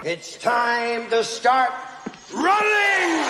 It's time to start running!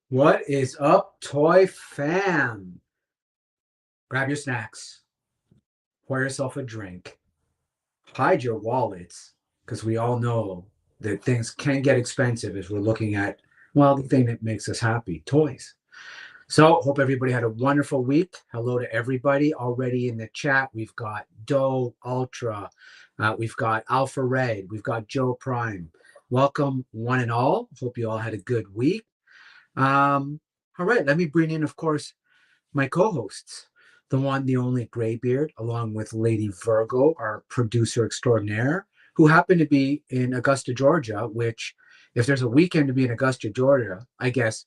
What is up, Toy Fam? Grab your snacks, pour yourself a drink, hide your wallets, because we all know that things can get expensive as we're looking at, well, the thing that makes us happy, toys. So, hope everybody had a wonderful week. Hello to everybody already in the chat. We've got Doe Ultra, we've got Alpha Red, we've got Joe Prime. Welcome, one and all. Hope you all had a good week. All right, let me bring in, of course, my co-hosts, the one, the only Graybeard, along with Lady Virgo, our producer extraordinaire, who happened to be in Augusta, Georgia, which, if there's a weekend to be in Augusta, Georgia, I guess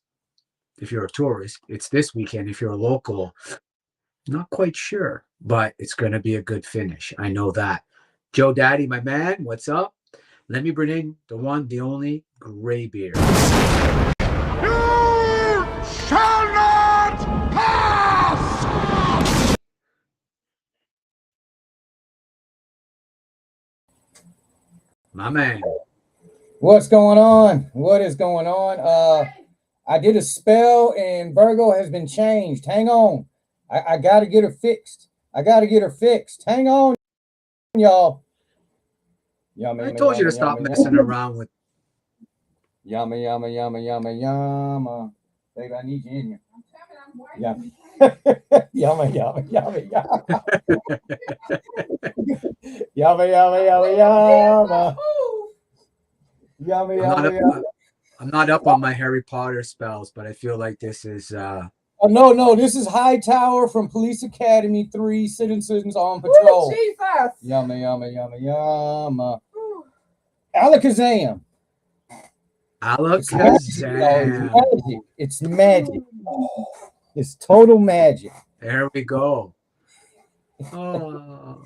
if you're a tourist, it's this weekend. If you're a local, not quite sure, but it's going to be a good finish. I know that. Joe Daddy, my man, what's up? Let me bring in the one, the only Graybeard. Shall not pass! My man. What's going on? What is going on? I did a spell and Virgo has been changed. Hang on. I got to get her fixed. Hang on, y'all. I told you to stop messing around with. Yama. Baby, I need you in here. Yama. Yama. I'm not up on my Harry Potter spells, but I feel like this is Oh, no, this is Hightower from Police Academy 3, Citizens on Patrol. Ooh, Jesus. Yama. Alakazam. Alakazam. It's magic. It's total magic. There we go. Oh.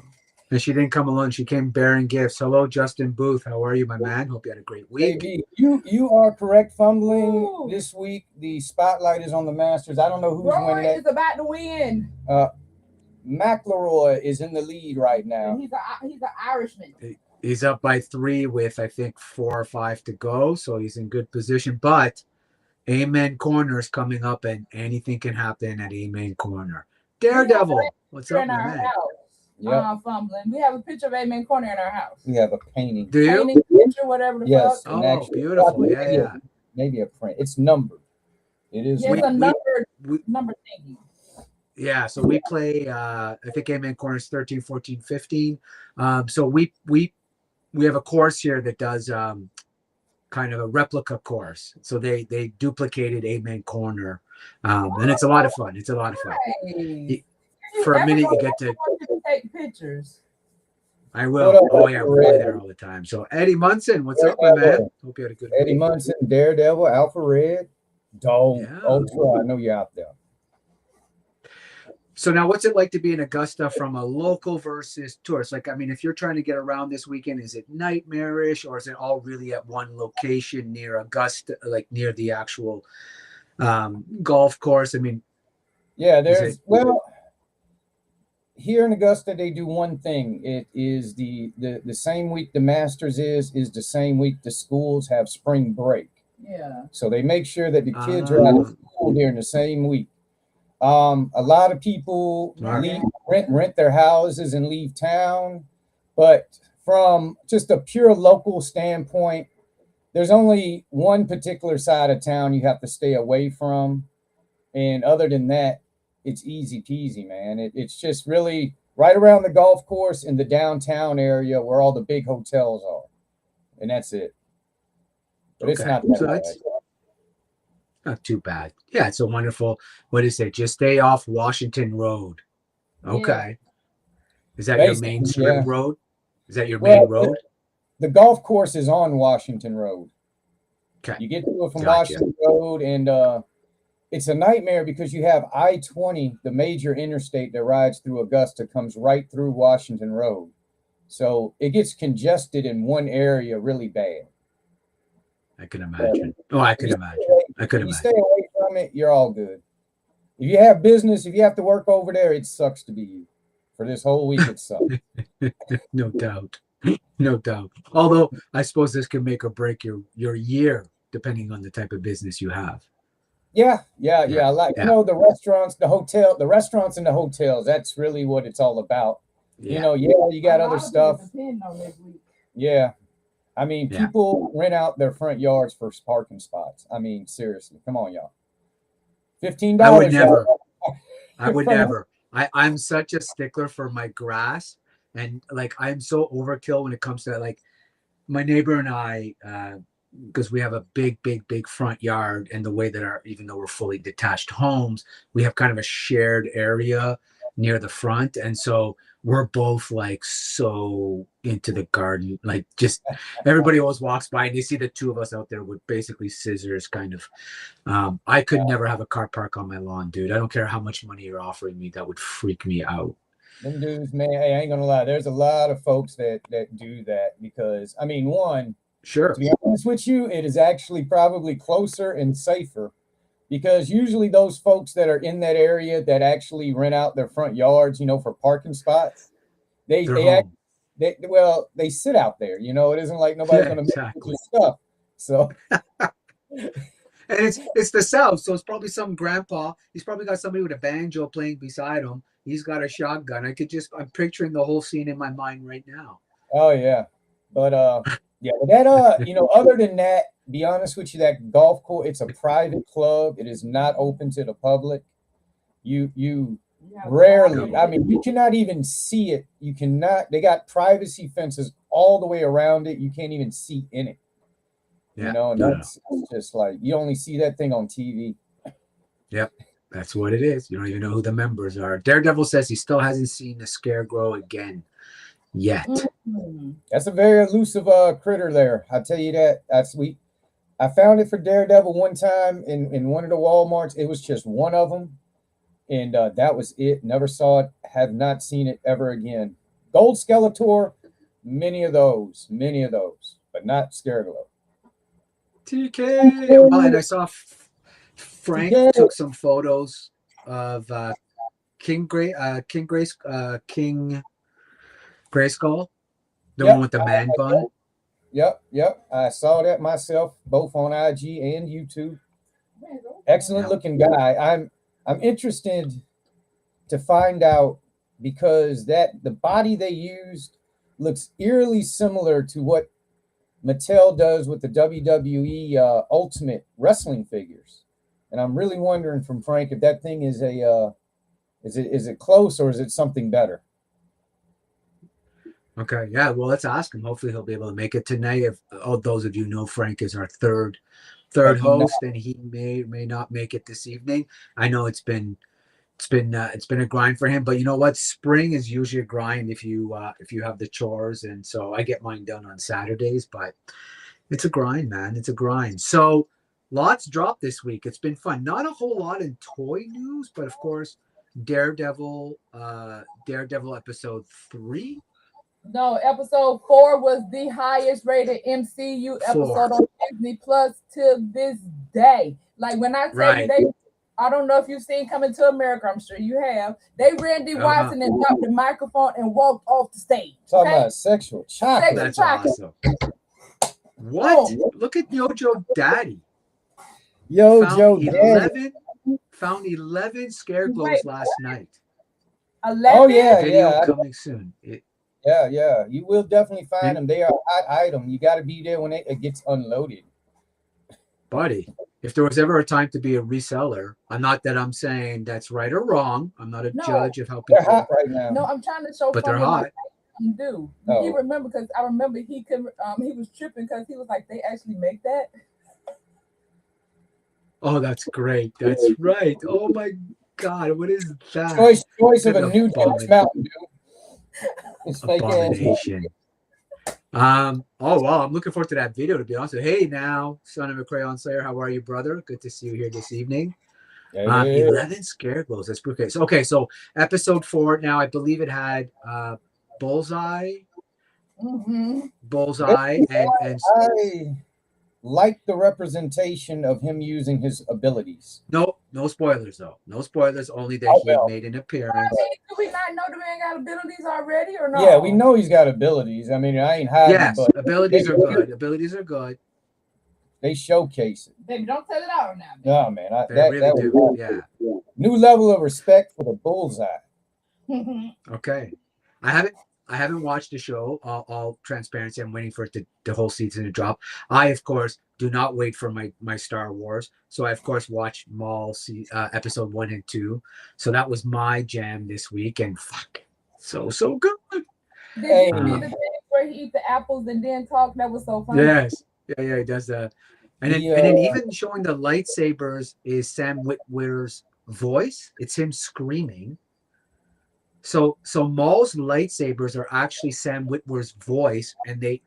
And she didn't come alone. She came bearing gifts. Hello, Justin Booth. How are you, my man? Hope you had a great week. Baby, you are correct. Fumbling this week. The spotlight is on the Masters. I don't know who's winning. Rory is about to win. McElroy is in the lead right now. He's an Irishman. He's up by 3 with, I think, 4 or 5 to go. So he's in good position. But Amen Corner is coming up, and anything can happen at Amen Corner. Daredevil. What's up, my man? Yep. Fumbling. We have a picture of Amen Corner in our house. We have a painting. Do you? Painting, picture, whatever the Yes. fuck. Oh, actually, beautiful. Yeah. Maybe a print. It's numbered. It is. It's a number thingy. Yeah, so we play I think Amen Corners 13, 14, 15. So we have a course here that does kind of a replica course. So they duplicated Amen Corner. And it's a lot of fun. Hey. For a minute you get to take pictures. I will. Oh yeah, we're there all the time. So Eddie Munson, what's up, my man? Hope you had a good Eddie week. Munson, Daredevil, Alpha Red, Dome, Yeah. Ultra. I know you're out there. So now what's it like to be in Augusta from a local versus tourist? Like, I mean, if you're trying to get around this weekend, is it nightmarish or is it all really at one location near Augusta, like near the actual golf course? I mean, yeah, here in Augusta, they do one thing. It is the same week the Masters is the same week the schools have spring break. Yeah. So they make sure that the kids are out of school during the same week. A lot of people Okay. rent their houses and leave town, but from just a pure local standpoint, there's only one particular side of town you have to stay away from, and other than that, it's easy peasy, man. It's just really right around the golf course in the downtown area where all the big hotels are, and that's it. But it's Okay. not that So bad. that's not too bad. Yeah, it's a wonderful. What is it? Just stay off Washington Road. Okay. Is that your main Basically, strip yeah. road? Is that your main road? The golf course is on Washington Road. Okay. You get to it from Gotcha. Washington Road, and it's a nightmare because you have I-20, the major interstate that rides through Augusta, comes right through Washington Road. So it gets congested in one area really bad. I can imagine. Oh, I could imagine. I could If you imagine. stay away from it, you're all good. If you have business, if you have to work over there, it sucks to be you. For this whole week, it sucks. No doubt. No doubt. Although I suppose this can make or break your year depending on the type of business you have. Yeah. Like Yeah. you know, the restaurants and the hotels. That's really what it's all about. Yeah. You know, you got other stuff. Depending on this week. Yeah. I mean, Yeah. people rent out their front yards for parking spots. I mean, seriously, come on, y'all. $15. I would never. y'all. I would never. I'm such a stickler for my grass, and like I'm so overkill when it comes to like my neighbor and I, because we have a big front yard, and the way that even though we're fully detached homes, we have kind of a shared area near the front, and so we're both like so into the garden, like just everybody always walks by and they see the two of us out there with basically scissors kind of. I could never have a car park on my lawn, dude. I don't care how much money you're offering me, that would freak me out. Them dudes, man, hey, I ain't gonna lie. There's a lot of folks that do that because, I mean, one, Sure. to be honest with you, it is actually probably closer and safer because usually those folks that are in that area that actually rent out their front yards, you know, for parking spots, they sit out there. You know, it isn't like nobody's Yeah, gonna exactly. make your stuff. So And it's the South, so it's probably some grandpa. He's probably got somebody with a banjo playing beside him. He's got a shotgun. I'm picturing the whole scene in my mind right now. oh yeah, but yeah, but that you know, other than that, be honest with you, that golf course, it's a private club. It is not open to the public. You rarely, I mean, you cannot even see it. You cannot. They got privacy fences all the way around it. You can't even see in it. Yeah, You know, and that's just like you only see that thing on TV. Yep, that's what it is. You don't even know who the members are. Daredevil says he still hasn't seen the Scarecrow again yet. That's a very elusive critter there. I'll tell you that. That's sweet. I found it for Daredevil one time in one of the Walmarts. It was just one of them. And that was it. Never saw it. Have not seen it ever again. Gold Skeletor, many of those, but not Scareglow. TK. Well, and I saw Frank TK. took some photos of King Grayskull, the one with the man bun. Yep. I saw that myself, both on IG and YouTube. Excellent looking guy. I'm interested to find out because the body they used looks eerily similar to what Mattel does with the WWE Ultimate Wrestling figures, and I'm really wondering from Frank if that thing is is it close or is it something better? Okay, yeah. Well, let's ask him. Hopefully, he'll be able to make it tonight. If those of you know, Frank is our third host, and he may or may not make it this evening. I know it's been a grind for him, but you know what? Spring is usually a grind if you have the chores, and so I get mine done on Saturdays. But it's a grind, man. It's a grind. So lots dropped this week. It's been fun. Not a whole lot in toy news, but of course, Daredevil episode 3. No, episode 4 was the highest rated MCU episode on Disney Plus to this day. Like when I tell you I don't know if you've seen Coming to America. I'm sure you have. They Randy Watson and dropped the microphone and walked off the stage. Talking about sexual chocolate. That's awesome. What? Look at Yojo Daddy. Yojo Daddy. Found 11 scare glows last night. 11? Oh, yeah, Video coming soon. Yeah. You will definitely find them. They are a hot item. You got to be there when it gets unloaded. Buddy, if there was ever a time to be a reseller, not that I'm saying that's right or wrong. I'm not a judge of how people. They're hot right now. No, I'm trying to show. But they're hot. Do you remember? Because I remember he was tripping because he was like, they actually make that. Oh, that's great. That's right. Oh my God, what is that? Choice of a new Mountain Dew. It's fake abomination. Oh wow, I'm looking forward to that video, to be honest. Hey now, son of a crayon slayer, how are you, brother? Good to see you here this evening. 11 scare glows. That's pretty good. Okay, so episode 4 now, I believe it had Bullseye. Bullseye and I like the representation of him using his abilities. No spoilers though. No spoilers, only that he made an appearance. Do we not know the man got abilities already or no? Yeah, we know he's got abilities. I mean, I ain't hiding. Yes, but abilities are good. Abilities are good. They showcase it. Baby, don't tell it out now. No, man. They really do. Yeah. New level of respect for the Bullseye. Okay. I haven't watched the show. All transparency. I'm waiting for it the whole season to drop. I, of course, do not wait for my Star Wars. So I, of course, watched Maul episode 1 and 2. So that was my jam this week. And fuck, so good. Did you see the thing where he eat the apples and then talk? That was so funny. Yes. Yeah, he does that. And then even showing the lightsabers is Sam Witwer's voice. It's him screaming. So Maul's lightsabers are actually Sam Witwer's voice, and they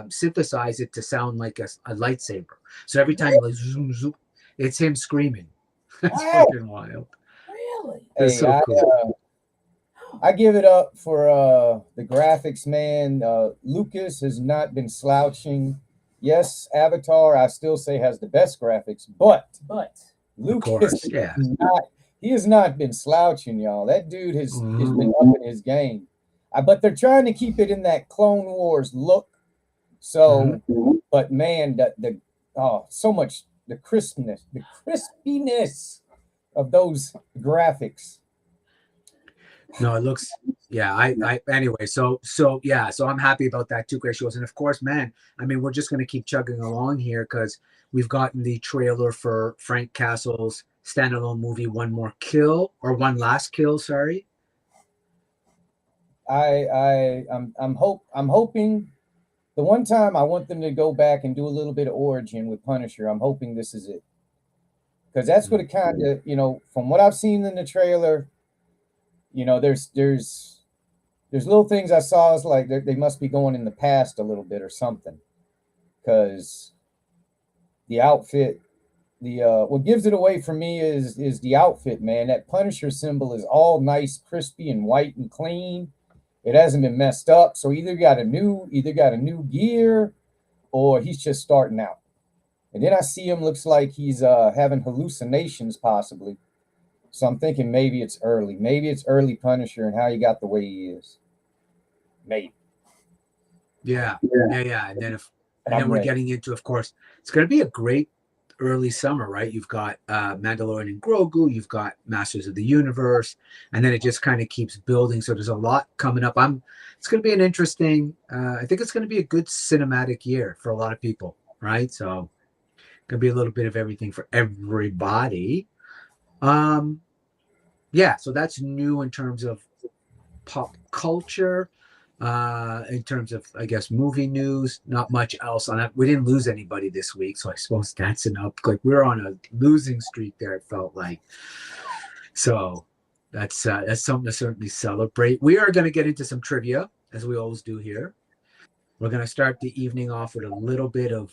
synthesize it to sound like a lightsaber. So every time like zoom zoom, it's him screaming. That's fucking wild. Really? It's so cool. I give it up for the graphics, man. Lucas has not been slouching. Yes, Avatar, I still say, has the best graphics, but Lucas he has not been slouching, y'all. That dude has been upping his game. But they're trying to keep it in that Clone Wars look. So, but man, so much the crispiness of those graphics. No, it looks, anyway, so I'm happy about that too, Grace shows. And of course, man, I mean, we're just going to keep chugging along here because we've gotten the trailer for Frank Castle's standalone movie, One Last Kill, sorry. I'm hoping the one time I want them to go back and do a little bit of origin with Punisher. I'm hoping this is it. Because that's what it kind of, from what I've seen in the trailer, there's little things I saw. It's like they must be going in the past a little bit or something, because the outfit, what gives it away for me is the outfit, man. That Punisher symbol is all nice, crispy, and white and clean. It hasn't been messed up. So either got a new gear, or he's just starting out. And then I see him, looks like he's having hallucinations possibly. So I'm thinking maybe it's early. Maybe it's early Punisher and how he got the way he is. Maybe. Yeah. And then we're getting into, of course, it's going to be a great early summer, right? You've got Mandalorian and Grogu. You've got Masters of the Universe. And then it just kind of keeps building. So there's a lot coming up. It's going to be an interesting, I think it's going to be a good cinematic year for a lot of people, right? So going to be a little bit of everything for everybody. So that's new in terms of pop culture, in terms of, I guess, movie news. Not much else on that. We didn't lose anybody this week, so I suppose that's enough. Like, we're on a losing streak there, it felt like. So that's something to certainly celebrate. We are going to get into some trivia, as we always do here. We're going to start the evening off with a little bit of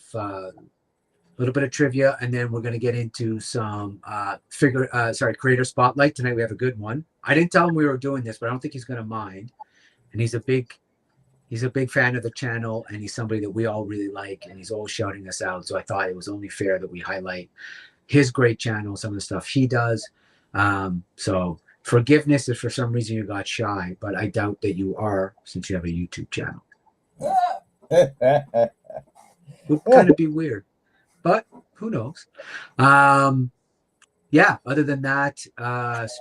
trivia, and then we're going to get into some creator spotlight. Tonight we have a good one. I didn't tell him we were doing this, but I don't think he's going to mind. And he's a big fan of the channel, and he's somebody that we all really like, and he's always shouting us out. So I thought it was only fair that we highlight his great channel, some of the stuff he does. So forgiveness if for some reason you got shy, but I doubt that you are since you have a YouTube channel. Would kind of be weird, but who knows? Yeah, other than that,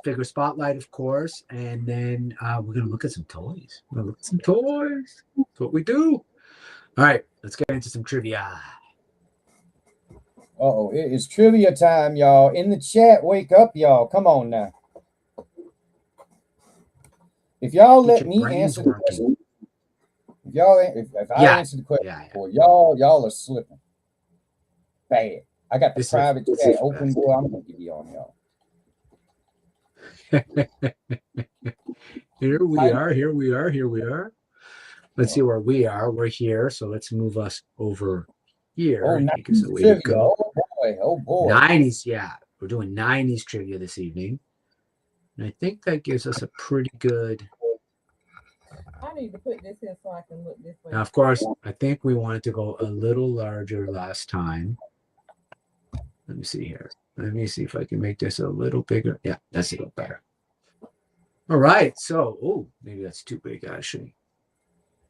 figure spotlight, of course, and then we're gonna look at some toys. We're gonna look at some toys. That's what we do. All right, let's get into some trivia. Uh-oh, it is trivia time, y'all. In the chat, wake up, y'all. Come on now. If y'all Get let your me brains answer the working. question, if I Yeah, answer the question yeah. for y'all are slipping. Bad. I got the This is- private this chat is open, bad. boy. I'm gonna give you on y'all. Here we are. Here we are. Here we are. Let's see where we are. We're here, so let's move us over here. Oh, I think is the 90s way to trivia. go. Oh boy. Oh boy. 90s, yeah. We're doing 90s trivia this evening. And I think that gives us a pretty good. I need to put this in so I can look this way. Now, of course, I think we wanted to go a little larger last time. Let me see here. Let me see if I can make this a little bigger. Yeah, that's a little better. All right. So, oh, maybe that's too big, actually.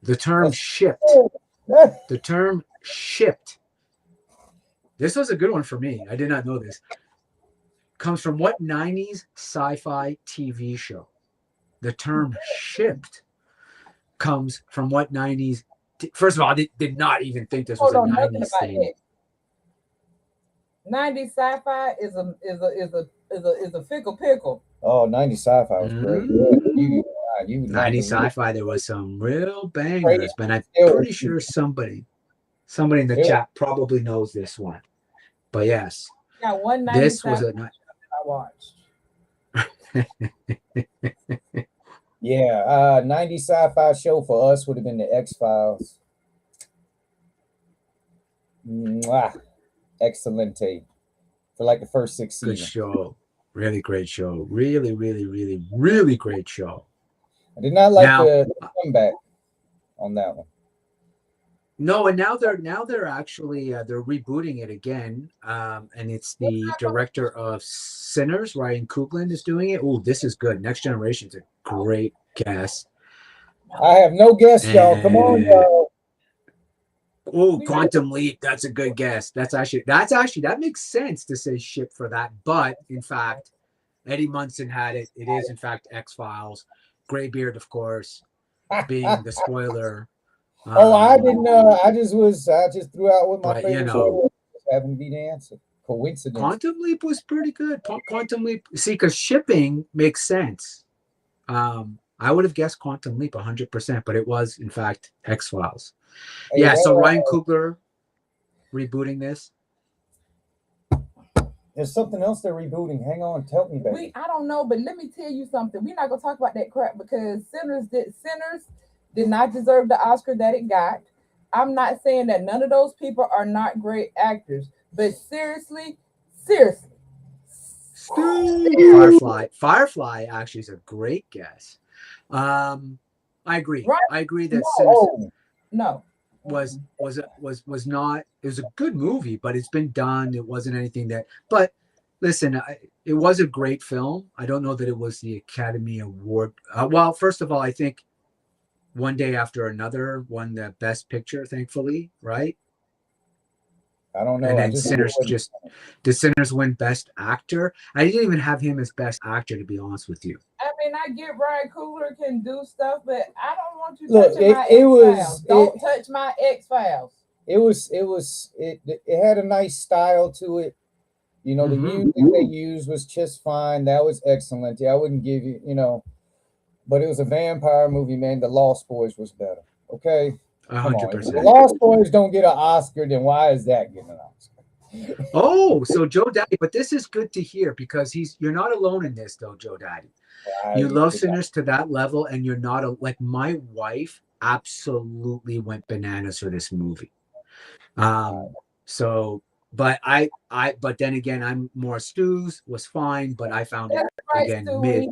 The term shipped. The term shipped. This was a good one for me. I did not know this. Comes from what 90s sci-fi TV show? The term shipped comes from what 90s? First of all, I did not even think this was a 90s thing. 90s sci-fi is a fickle pickle. Oh, 90 sci-fi was great. You would not 90 believe sci-fi, there was some real bangers, but I'm It was- pretty sure somebody in the It- chat probably knows this one. But yes, Yeah, one 90s this was sci-fi a I watched. Yeah, 90 sci-fi show for us would have been the X-Files. Mwah. Excellente. For like the first 6 good seasons. show. Really great show. Really, really, really, really great show. I did not like Now- the comeback on that one. No, and now they're actually they're rebooting it again, and it's the director of Sinners, Ryan Coogler, is doing it. Oh, this is good. Next Generation's a great guess. I have no guess, y'all. Come on, y'all. Oh, Quantum Leap. That's a good guess. That's actually that makes sense to say ship for that. But in fact, Eddie Munson had it. It is in fact X-Files. Graybeard, of course, being the spoiler. Oh, I didn't know. I just threw out what my But, favorite you know, show was. Happened to be the answer. Coincidence. Quantum Leap was pretty good. Quantum Leap. See, because shipping makes sense. I would have guessed Quantum Leap 100%, but it was in fact X-Files. Hey, Yeah. So well, Ryan Coogler rebooting this. There's something else they're rebooting. Hang on, tell me, baby. I don't know, but let me tell you something. We're not gonna talk about that crap because Sinners did not deserve the Oscar that it got. I'm not saying that none of those people are not great actors, but seriously. Firefly actually is a great guess. I agree. Right. I agree that No. was not. It was a good movie, but it's been done. It wasn't anything that. But listen, it was a great film. I don't know that it was the Academy Award. Well, first of all, I think One Day After Another won the Best Picture, thankfully, right? I don't know. And then did Sinners win Best Actor? I didn't even have him as Best Actor, to be honest with you. I mean, I get Ryan Coogler can do stuff, but I don't want you Look, touching my X-Files. Don't touch my X-Files. It had a nice style to it. You know, the music they used was just fine. That was excellent. I wouldn't give you, but it was a vampire movie, man. The Lost Boys was better. Okay. 100%. If the Lost Boys don't get an Oscar, then why is that getting an Oscar? Oh, so Joe Daddy, but this is good to hear because you're not alone in this though, Joe Daddy. You love Sinners to that level, and you're not like my wife absolutely went bananas for this movie. So, but but then again, I'm more Stu's was fine, but I found it again mid.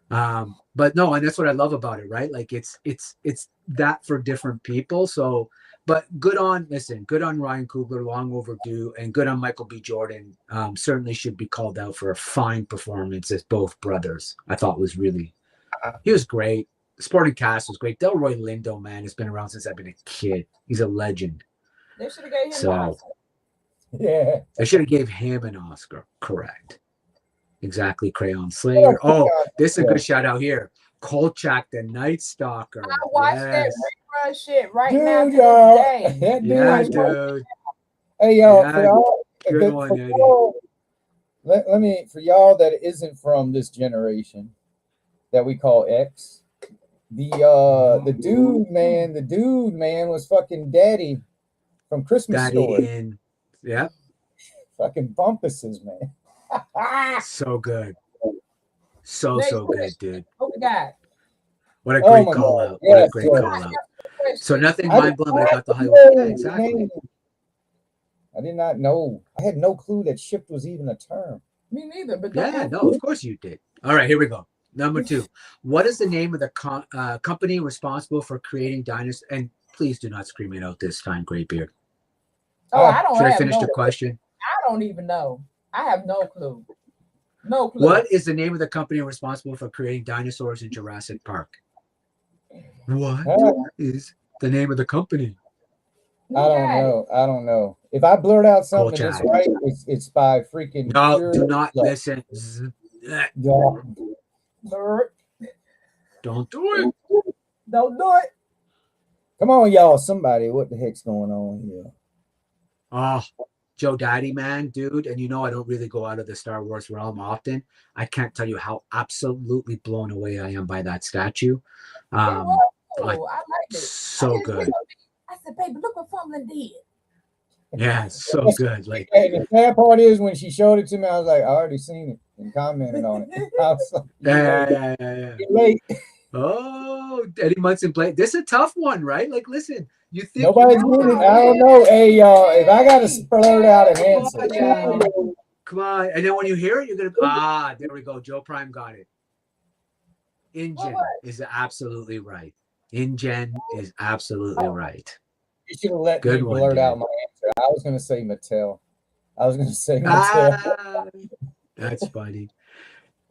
But no, and that's what I love about it, right? Like it's that for different people. So But good on Ryan Coogler, long overdue, and good on Michael B. Jordan. Certainly should be called out for a fine performance as both brothers. I thought he was great. Sporting cast was great. Delroy Lindo, man, has been around since I've been a kid. He's a legend. They should have gave him an Oscar. Yeah. They should have gave him an Oscar. Correct. Exactly. Crayon Slayer. Oh, this is a good shout out here. Kolchak the Night Stalker. I watched that rerun shit right Dude, now to y'all. this day. That Yeah, is- dude. Hey, y'all. Yeah, For y'all, good one, for Eddie. y'all, let me, for y'all that isn't from this generation that we call X, the dude man was fucking Daddy from Christmas Daddy Story. in. Yeah. Fucking Bumpuses, man. So good. So Next good, question. dude. What we got? What a Oh great my call God. out. What a Yes, great yes. call out. So Question. nothing I mind blowing, but I got the did highlight. not Yeah, know exactly. his name. I did not know. I had no clue that shift was even a term. Me neither, but don't Yeah, ask no, me. of course you did. All right, here we go. Number 2. What is the name of the company responsible for creating dinosaurs? And please do not scream it out this time, Graybeard. Oh, I don't Should I have finish no the question? I don't even know. I have no clue. No clue. What is the name of the company responsible for creating dinosaurs in Jurassic Park? What is the name of the company? I don't know. If I blurt out something Cool that's chat. right, it's by freaking. No, pure do not luck. listen. Yeah. Blur. Don't do it. Don't do it. Come on, y'all. Somebody, what the heck's going on here? Oh, Joe Daddy, man, dude. And you know, I don't really go out of the Star Wars realm often. I can't tell you how absolutely blown away I am by that statue. It was cool. Like, I liked it. so good. I said, baby, look what Fumbling did. Yeah, so good. Like, And the sad part is when she showed it to me, I was like, I already seen it and commented on it. I was like, yeah. you're late. Oh, Eddie Munson play. This is a tough one, right? Like, listen, you think Nobody's getting it. I don't know. Hey, y'all, if I got to splurt out an answer. Come on. And then when you hear it, you're gonna there we go. Joe Prime got it. InGen is absolutely right. InGen is absolutely right. You should have let Good me one, blurt dude. out my answer. I was going to say Mattel. That's funny.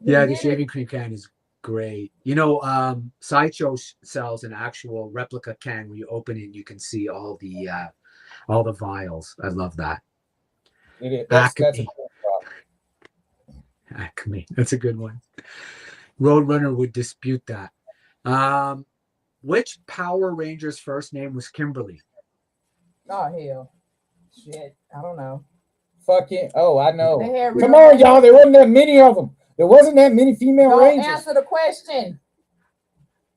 Yeah, the shaving cream can is great. You know, Sideshow sells an actual replica can where you open it and you can see all the vials. I love that. It is. That's a Acme. cool problem. Acme. That's a good one. Roadrunner would dispute that. Which Power Ranger's first name was Kimberly? Oh, hell. Shit. I don't know. Fucking, I know. They had Come real on, names. y'all. There wasn't that many of them. There wasn't that many female Don't rangers. answer the question.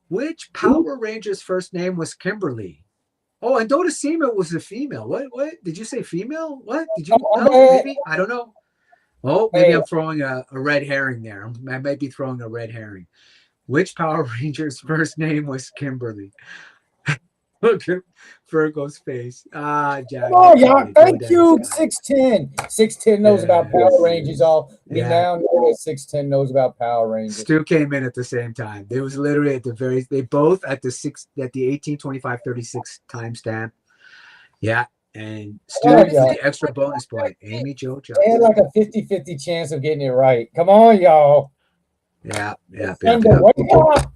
Which Power Ranger's first name was Kimberly? Oh, and Dodecima was a female. What? Did you say female? What? Did you? Oh, No, man. maybe. I don't know. Oh, maybe Hey. I'm throwing a red herring there. I might be throwing a red herring. Which Power Ranger's first name was Kimberly? Look at Virgo's face. Jack. Oh, y'all. Thank you, Got it. 610. 610 knows about Power Rangers. We Yeah. now know that 610 knows about Power Rangers. Stu came in at the same time. They was literally at they both at the 18:25:36 timestamp. Yeah. And Stu Oh, with yeah. the extra bonus point. Amy JoJo. They had like a 50-50 chance of getting it right. Come on, y'all. Yeah. Thunder, wake up.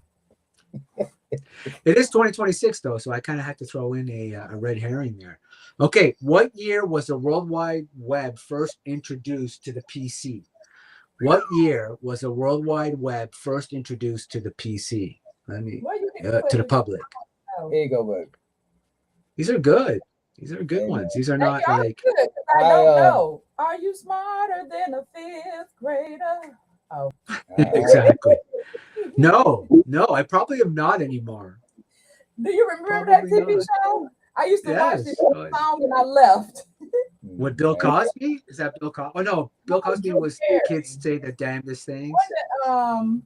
It is 2026 though, so I kind of had to throw in a red herring there. Okay, what year was the World Wide Web first introduced to the PC? What year was the World Wide Web first introduced to the PC? Let me Where you get to the public. Here you go, bud. These are good. These are good ones. These are not y'all like good, 'cause I don't know. Are you smarter than a fifth grader? Oh. exactly. No, I probably am not anymore. Do you remember Probably that TV not. show? I used to watch Yes. this song and I left. With Bill Cosby? Is that Bill Cosby? Oh no, Bill Cosby was kids say the damnedest things.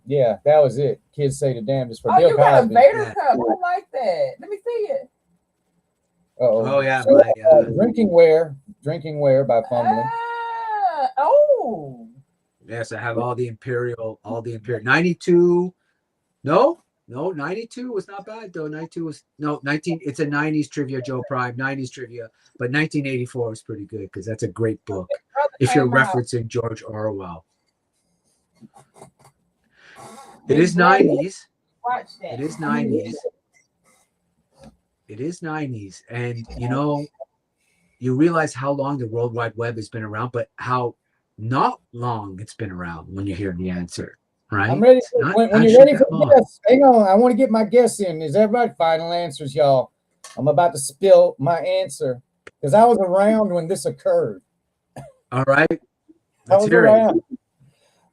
Yeah, that was it. Kids say the damnedest for Oh, Bill you got a Cosby. Vader cup. I like that. Let me see it. Oh yeah, So, my drinking wear by Fumbling. Oh. yes, I have all the imperial 92. No, No, 92 was not bad though. 92 was no 19. It's a 90s trivia, Joe Prime, 90s trivia, but 1984 is pretty good because that's a great book. If you're referencing George Orwell, it is 90s. Watch that. It is 90s. It is 90s, and you know, you realize how long the World Wide Web has been around, but how not long it's been around when you hear the answer. Right? I'm ready. When you're ready for that long. guess, hang on. I want to get my guess in. Is everybody final answers, y'all? I'm about to spill my answer because I was around when this occurred. All right. I Let's was hear it. around.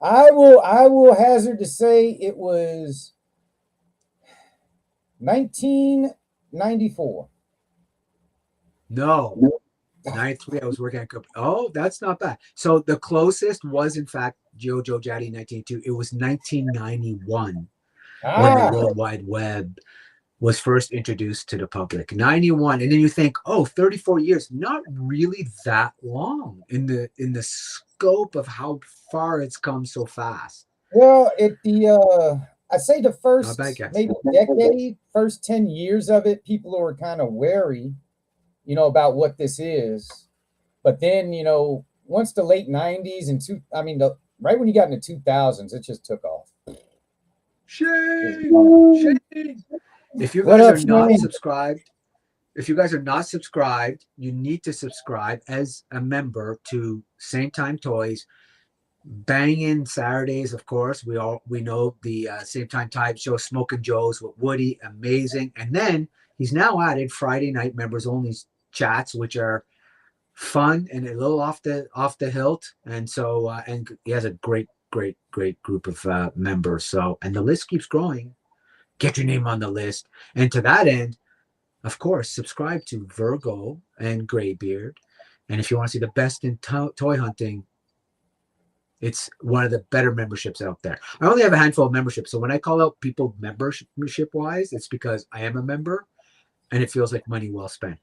I will hazard to say it was 1994. No. 93, I was working at Oh, that's not bad. So the closest was in fact Jojo Jaddy 1982. It was 1991 when the World Wide Web was first introduced to the public. 91. And then you think, oh, 34 years, not really that long in the scope of how far it's come so fast. Well, I say the first maybe decade, first 10 years of it, people were kind of wary, about what this is. But then, once the late 90s and right when you got into 2000s, it just took off. Shane. If you guys are not subscribed, you need to subscribe as a member to Same Time Toys. Banging Saturdays, of course. We know the Same Time Type Show, Smoking Joe's with Woody, amazing. And then he's now added Friday night members only chats, which are fun and a little off the hilt. And so and he has a great group of members. So, and the list keeps growing. Get your name on the list. And to that end, of course, subscribe to Virgo and Graybeard. And if you want to see the best in toy hunting, it's one of the better memberships out there. I only have a handful of memberships. So when I call out people membership wise, it's because I am a member and it feels like money well spent.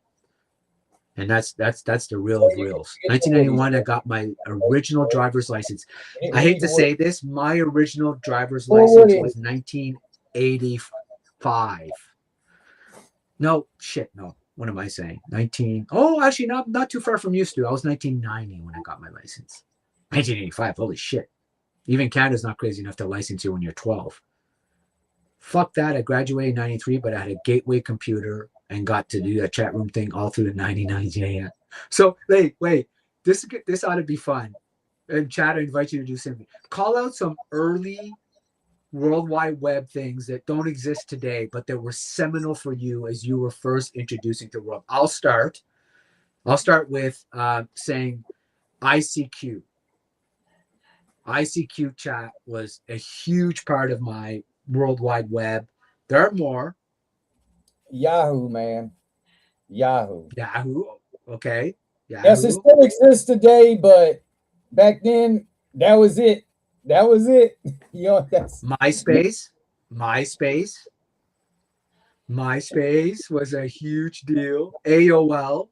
And that's the real of reals. 1991, I got my original driver's license. I hate to say this, my original driver's license was 1985. No, shit, no. What am I saying? Actually, not too far from used to. I was 1990 when I got my license. 1985, holy shit. Even Canada's not crazy enough to license you when you're 12. Fuck that. I graduated in 93, but I had a gateway computer and got to do that chat room thing all through the 99s. Yeah. So, wait. This ought to be fun. And chat, I invite you to do something. Call out some early World Wide Web things that don't exist today, but that were seminal for you as you were first introducing to the world. I'll start with saying ICQ. ICQ chat was a huge part of my World Wide Web. There are more. Yahoo, man. Yahoo. Okay. Yahoo. Yes, it still exists today, but back then, that was it. That's MySpace. MySpace was a huge deal. AOL.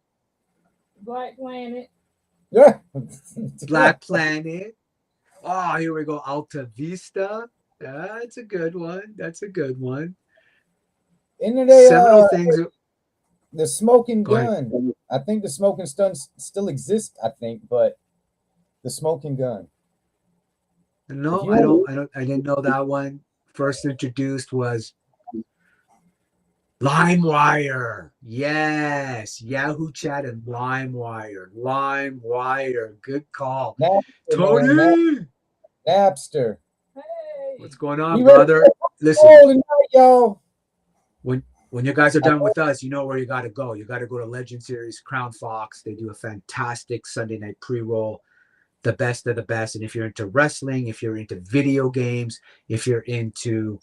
Black Planet. Yeah. Black Planet. Oh, here we go. Alta Vista. That's a good one. Several things. The smoking gun. I think the smoking gun still exists. But the smoking gun. No, I didn't know that one. First introduced was LimeWire. Yes, Yahoo Chat and LimeWire. Good call. Tony. Napster. Hey. What's going on, brother? Listen, y'all. When you guys are done with us, you know where you got to go. You got to go to Legend Series, Crown Fox. They do a fantastic Sunday night pre-roll, the best of the best. And if you're into wrestling, if you're into video games, if you're into,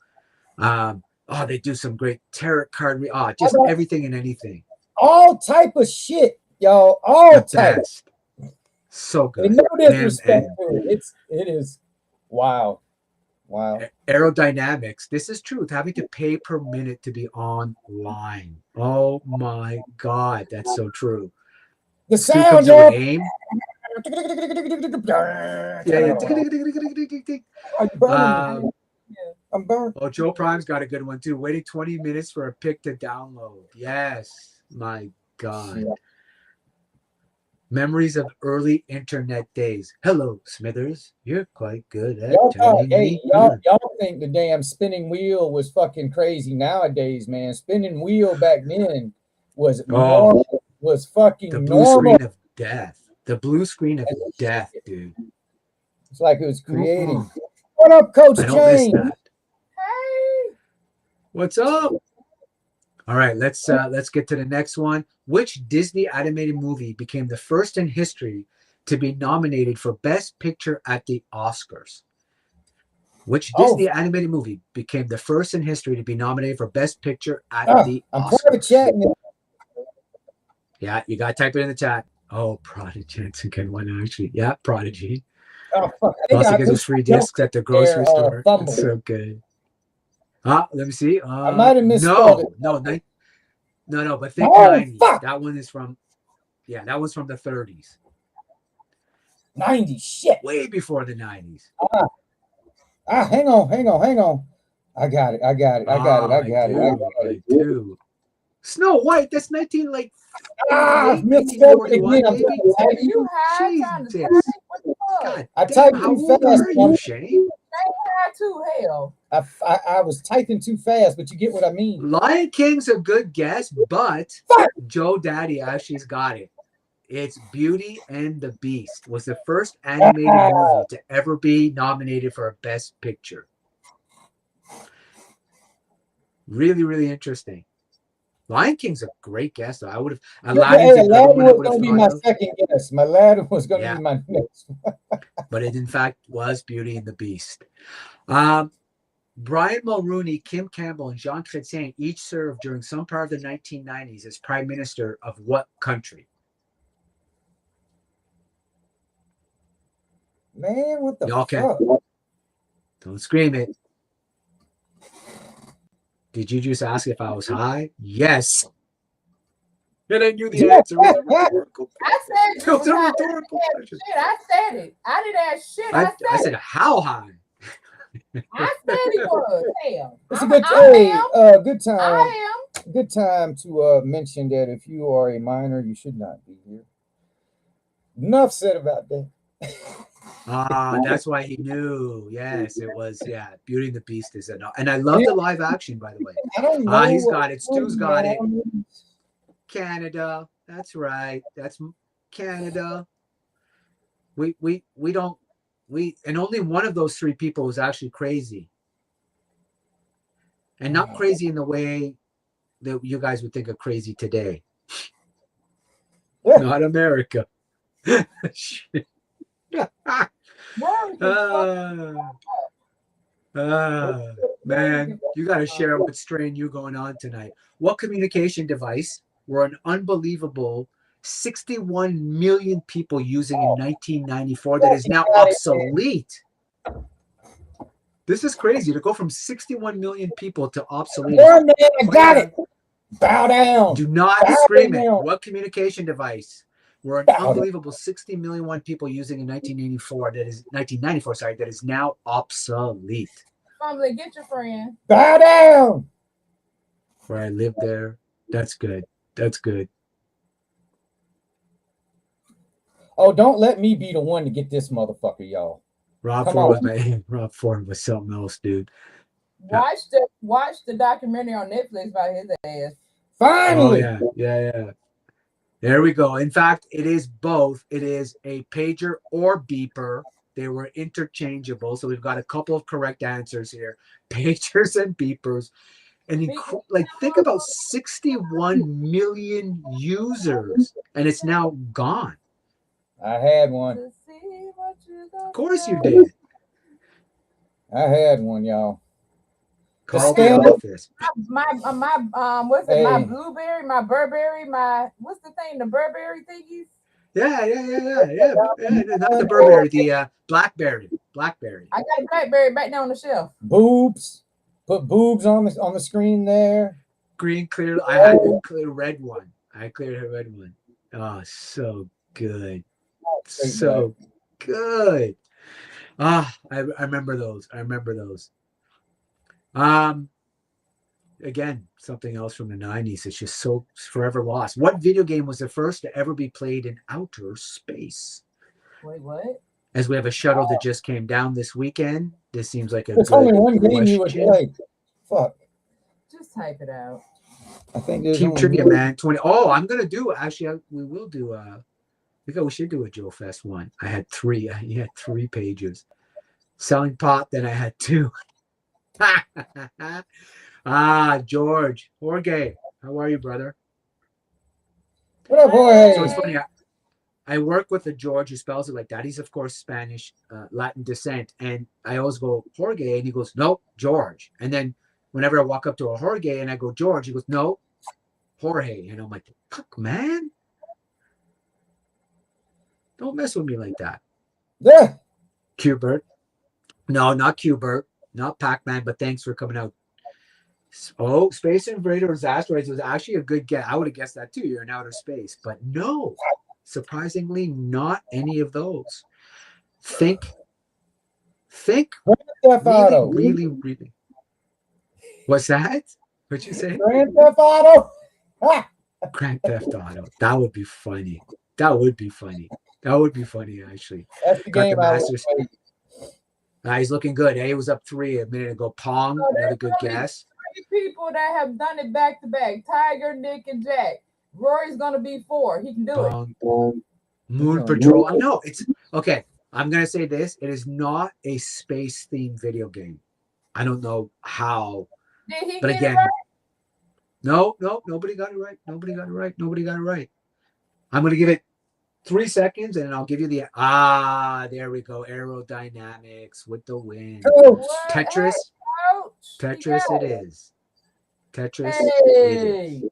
they do some great tarot card. Just everything and anything. All type of shit, y'all. All type. So good. No disrespect to it. It is. Wow. Aerodynamics. This is truth. Having to pay per minute to be online. Oh my God, that's so true. The sound, aim. I'm burned. Oh, Joe Prime's got a good one too. Waiting 20 minutes for a pic to download. Yes, my God. Yeah. Memories of early internet days. Hello, Smithers. You're quite good at Y'all, turning me on. y'all think the damn spinning wheel was fucking crazy nowadays, man. Spinning wheel back then was normal, was fucking The blue normal. screen of death. The blue screen of death, dude. It's like it was creating. What up, Coach I don't miss James? that. Hey, What's up? All right, let's get to the next one. Which Disney animated movie became the first in history to be nominated for Best Picture at the Oscars? Which Disney animated movie became the first in history to be nominated for Best Picture at the I'm Oscars? private chatting it. Yeah, you got to type it in the chat. Oh, Prodigy Jensen can one actually. Yeah, Prodigy. Oh, fuck. I think Also I gets those free discs at the grocery store. fumble. It's so good. Let me see. I might have misspelled it. No, but think Oh, 90s. fuck. That one is from, that was from the 30s. 90 shit. Way before the 90s. Hang on. I got it. I do. Snow White, that's 19, like, misspelled it 1941, again. maybe? are you high trying to Jesus. type? What the fuck? God I damn, typed how too old fast. are you, Shane? High too, hell. I was typing too fast, but you get what I mean. Lion King's a good guess, but Fuck. Joe Daddy actually's got it. It's Beauty and the Beast was the first animated movie to ever be nominated for a Best Picture. Really, really interesting. Lion King's a great guess, though. I would have. Aladdin's another one I would have was going to be thought my of. second guess. Aladdin was going to be my next one. But it, in fact, was Beauty and the Beast. Brian Mulrooney, Kim Campbell, and Jean Chrétien each served during some part of the 1990s as Prime Minister of what country? Man, what the Y'all fuck? Don't scream it. Did you just ask if I was high? Yes. And I knew the answer. It was a rhetorical I said It was a rhetorical question. shit. I said it. I didn't ask shit. I said, how high? I said he was. Hell. It's a good good time. I am. Good time to mention that if you are a minor, you should not be here. Enough said about that. That's why he knew. Yes, it was. Yeah, Beauty and the Beast is enough. And I love the live action, by the way. I don't know. He's got it. Stu's got it. Canada. That's right. That's Canada. We don't. And only one of those three people was actually crazy. And not crazy in the way that you guys would think of crazy today. Not America. Man, you got to share what strain you're going on tonight. What communication device were an unbelievable 61 million people using in 1994 that is now obsolete? This is crazy to go from 61 million people to obsolete. Yeah, man, I got it. Bow down. Do not scream it. What communication device were an unbelievable 60 million people using in 1994 sorry, that is now obsolete? Fumbly, get your friend. Bow down. Where I lived there. That's good. That's good. Oh, don't let me be the one to get this motherfucker, y'all. Rob Ford was something else, dude. Watch the documentary on Netflix about his ass. Finally. Oh, yeah. There we go. In fact, it is both. It is a pager or beeper. They were interchangeable. So we've got a couple of correct answers here. Pagers and beepers. And think about 61 million users. And it's now gone. I had one. Of course you did. I had one, y'all. Call the office. My what's it? My Blueberry, my Burberry, my what's the thing? The Burberry thingies. Yeah. Not the Burberry, the Blackberry. I got a Blackberry back down on the shelf. Boobs. Put boobs on the screen there. Green, clear. I had a clear red one. I cleared a red one. Oh, so good. So good. I remember those. Again, something else from the 90s. It's just so forever lost. What video game was the first to ever be played in outer space? Wait, what? As we have a shuttle that just came down this weekend, this seems like a There's good only one game you would question. play. Fuck. Just type it out. I think there's Team only trivia, one. man. 20. Oh, I'm gonna do actually. We will do. We should do a Joe Fest one. I had 3. I had 3 pages. Selling pot. Then I had 2. George, Jorge, how are you, brother? What up, Jorge? So it's funny. I work with a George who spells it like that. He's of course Spanish, Latin descent, and I always go Jorge, and he goes, "No, George." And then whenever I walk up to a Jorge and I go George, he goes, "No, Jorge." And I'm like, "Fuck, man, don't mess with me like that." Yeah. Cubert, no, not Cubert, not Pac-Man, but thanks for coming out. Oh, Space Invaders Asteroids was actually a good guess. I would have guessed that too. You're in outer space, but no. Surprisingly, not any of those. Think Grand Theft Auto. really. What's that? What'd you say? Grand Theft Auto. Ah. Grand Theft Auto. That would be funny. That would be funny, actually. That's the Got game the I would Masters. play. He's looking good. He was up 3 a minute ago. Pong, Oh, another there's good only guess. 3 people that have done it back to back. Tiger, Nick, and Jack. Rory's gonna be 4. He can do it. Pong. Moon Patrol. I know it's okay. I'm gonna say this. It is not a space themed video game. I don't know how, Did he but get again, it right? no, nobody got it right. Nobody got it right. I'm gonna give it 3 seconds, and then I'll give you the there we go. Aerodynamics with the wind. Coach. Tetris. Ouch. Tetris. Yeah. It is. Tetris. Hey. It is.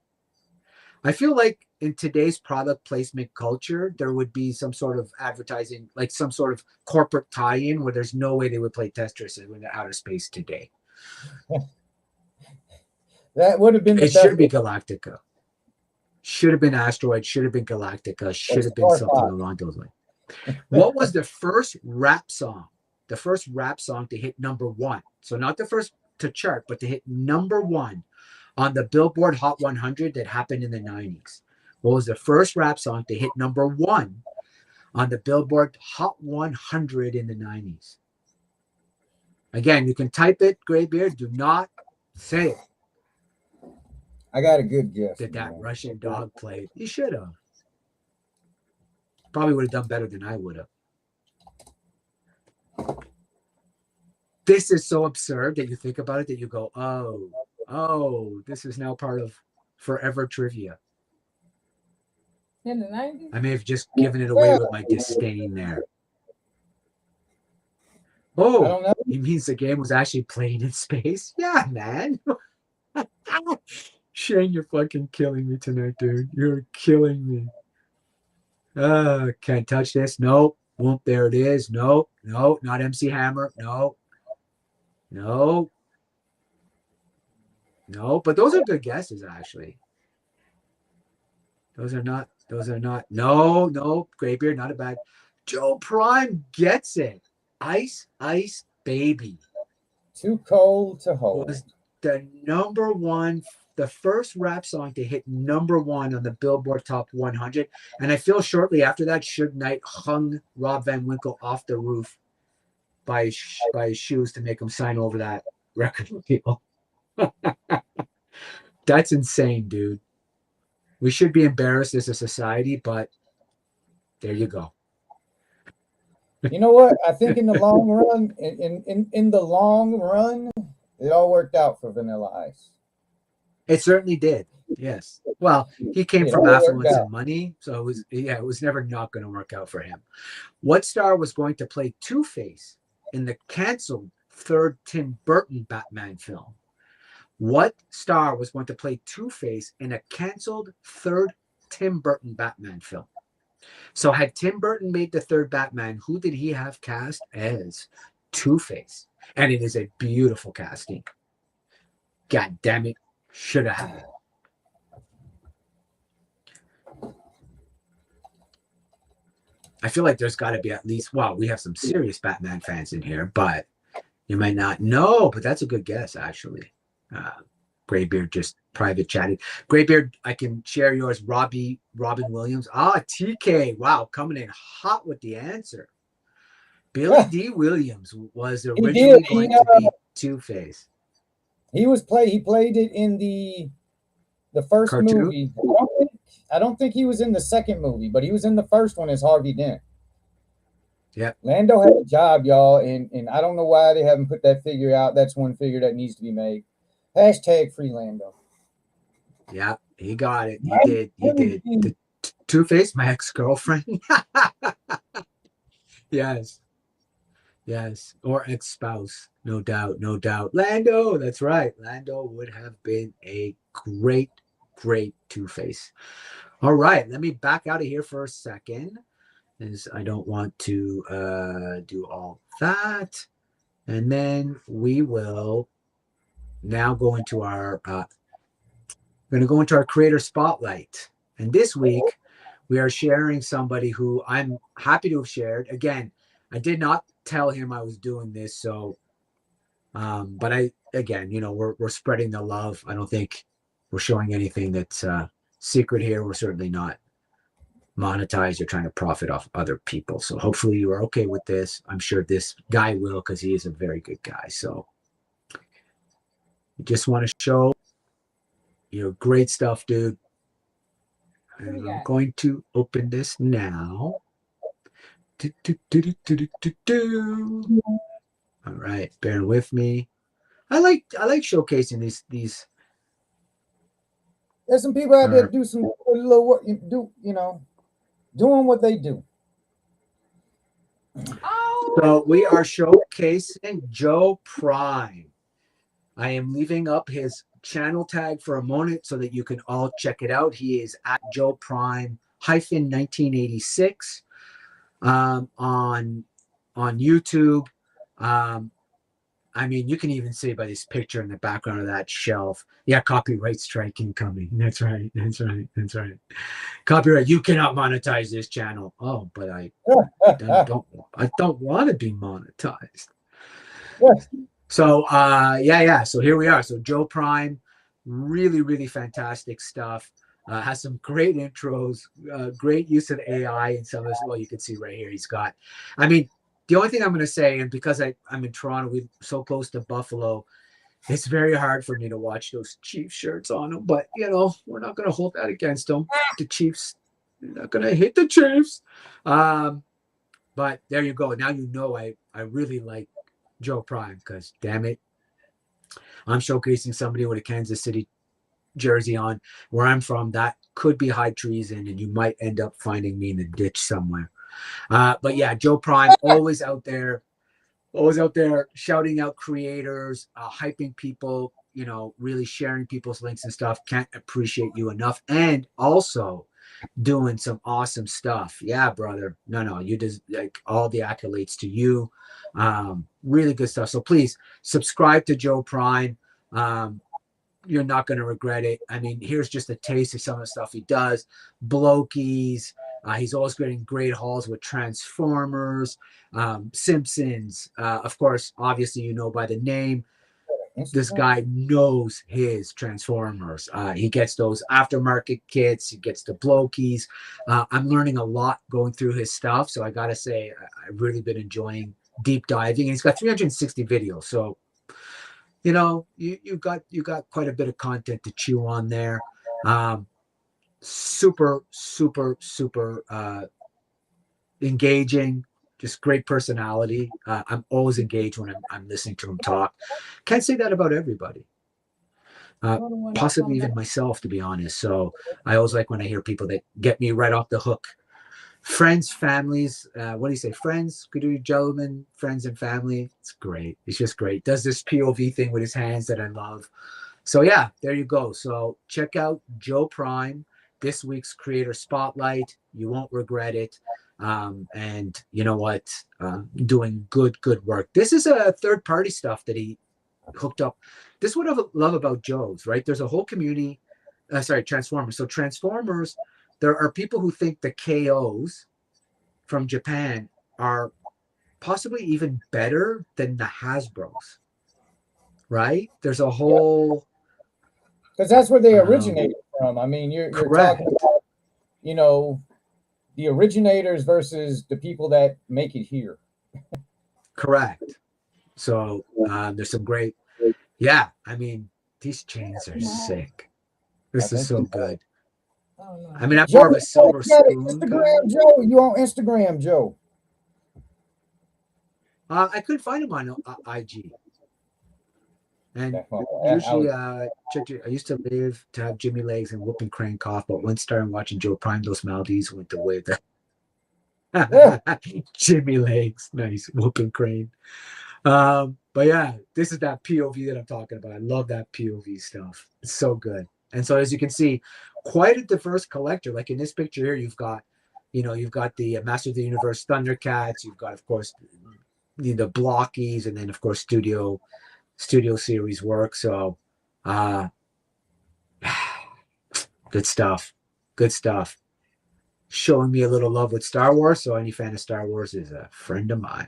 I feel like in today's product placement culture, there would be some sort of advertising, like some sort of corporate tie-in where there's no way they would play Tetris in outer space today. That would have been the It best. should be Galactica. Should have been Asteroid. Should have been Galactica. Should have been something along those lines. What was the first rap song? The first rap song to hit #1. So not the first to chart, but to hit #1 on the Billboard Hot 100 that happened in the 90s. What was the first rap song to hit #1 on the Billboard Hot 100 in the 90s? Again, you can type it, Graybeard. Do not say it. I got a good guess. Did that Russian dog play? You should have. Probably would have done better than I would have. This is so absurd that you think about it that you go, oh, this is now part of forever trivia. In the 90s? I may have just given it away with my disdain there. Oh, I don't know. it means the game was actually played in space? Yeah, man. Shane, you're fucking killing me tonight, dude. You're killing me. Can't touch this. Nope. Whoop, there it is. Nope. Nope. Not MC Hammer. Nope. No. No, but those are good guesses, actually. Those are not. No, Graybeard, not a bad. Joe Prime gets it. Ice Baby. Too cold to hold. Was the #1, the first rap song to hit #1 on the Billboard Top 100. And I feel shortly after that, Suge Knight hung Rob Van Winkle off the roof by his shoes to make him sign over that record deal. That's insane, dude. We should be embarrassed as a society, but there you go. You know what? I think in the long run, in the long run, it all worked out for Vanilla Ice. It certainly did. Yes. Well, he came from affluence and money, so it was never not going to work out for him. What star was going to play Two-Face in the canceled third Tim Burton Batman film? What star was going to play Two-Face in a canceled third Tim Burton Batman film? So had Tim Burton made the third Batman, who did he have cast as Two-Face? And it is a beautiful casting. God damn it. Should have had it. I feel like there's got to be at least, well, we have some serious Batman fans in here, but You might not know, but that's a good guess, actually. Graybeard just private chatted. Graybeard, I can share yours. Robin Williams. TK. Wow, coming in hot with the answer. Billy D. Williams was He did. originally going to be Two-Face. He played it in the first Cartoon? movie. I don't think he was in the second movie, but he was in the first one as Harvey Dent. Yeah. Lando had a job, y'all, and I don't know why they haven't put that figure out. That's one figure that needs to be made. Hashtag free Lando. Yeah, he got it. He did. The Two-Face, my ex-girlfriend. Yes. Or ex-spouse. No doubt. Lando, that's right. Lando would have been a great Two-Face. All right, let me back out of here for a second, as I don't want to do all that. And then we will now go into our creator spotlight. And this week we are sharing somebody who I'm happy to have shared. Again, I did not tell him I was doing this, so but we're spreading the love. I don't think we're showing anything that's secret here. We're certainly not monetized or trying to profit off other people. So hopefully you are okay with this. I'm sure this guy will, because he is a very good guy. So just want to show great stuff, dude. And I'm going to open this now. All right, bear with me. I like showcasing these. There's some people out there do some little work, doing what they do. So we are showcasing Joe Prime. I am leaving up his channel tag for a moment so that you can all check it out. He is at Joe Prime -1986 on YouTube. I mean, you can even see by this picture in the background of that shelf. Yeah, copyright strike incoming. That's right. Copyright. You cannot monetize this channel. Oh, but I don't want to be monetized. So So here we are. So Joe Prime, really fantastic stuff. Has some great intros, great use of AI and some of this. Well, you can see right here. He's got. I mean, the only thing I'm going to say, and because I'm in Toronto, we're so close to Buffalo, it's very hard for me to watch those Chiefs shirts on them. But we're not going to hold that against them. The Chiefs, they're not going to hit the Chiefs. But there you go. Now I really like Joe Prime, because damn it, I'm showcasing somebody with a Kansas City jersey on. Where I'm from, that could be high treason, and you might end up finding me in the ditch somewhere. But yeah, Joe Prime, always out there shouting out creators, hyping people, really sharing people's links and stuff. Can't appreciate you enough. And also doing some awesome stuff. Yeah, brother. No, you just like all the accolades to you. Really good stuff. So please subscribe to Joe Prime. You're not going to regret it. I mean, here's just a taste of some of the stuff he does. Blokies. He's always getting great hauls with Transformers, Simpsons. Of course, obviously, by the name, this guy knows his Transformers. He gets those aftermarket kits. He gets the Blokies. I'm learning a lot going through his stuff. So I got to say, I've really been enjoying deep diving. And he's got 360 videos. So, you got quite a bit of content to chew on there. Super engaging, just great personality. I'm always engaged when I'm listening to him talk. Can't say that about everybody. Possibly even myself, to be honest. So I always like when I hear people that get me right off the hook. Friends, families, what do you say? Friends, good gentlemen, friends and family. It's great. It's just great. Does this POV thing with his hands that I love. So yeah, there you go. So check out Joe Prime, this week's Creator Spotlight. You won't regret it. And you know what? Doing good work. This is a third-party stuff that he hooked up. This is what I love about Joe's, right? There's a whole community. Transformers. So Transformers, there are people who think the KOs from Japan are possibly even better than the Hasbro's, right? There's a whole Because that's where they originated from. I mean, you're correct. talking about, you know, the originators versus the people that make it here. Correct. So there's some great, yeah. I mean, these chains are sick. This is so good. Oh, no. I mean, I'm Joe, more of a silver you got an spoon guy. Instagram, Joe? You on Instagram, Joe? I couldn't find him on IG. And Okay, well, usually, I used to live to have Jimmy Legs and Whooping Crane cough, but once started watching Joe Prime, those Maldives went the way that Jimmy Legs, nice Whooping Crane. But yeah, this is that POV that I'm talking about. I love that POV stuff. It's so good. And so as you can see, quite a diverse collector. Like in this picture here, you've got the Master of the Universe Thundercats. You've got, of course, the blockies, and then of course studio series work. So good stuff. Good stuff. Showing me a little love with Star Wars. So any fan of Star Wars is a friend of mine.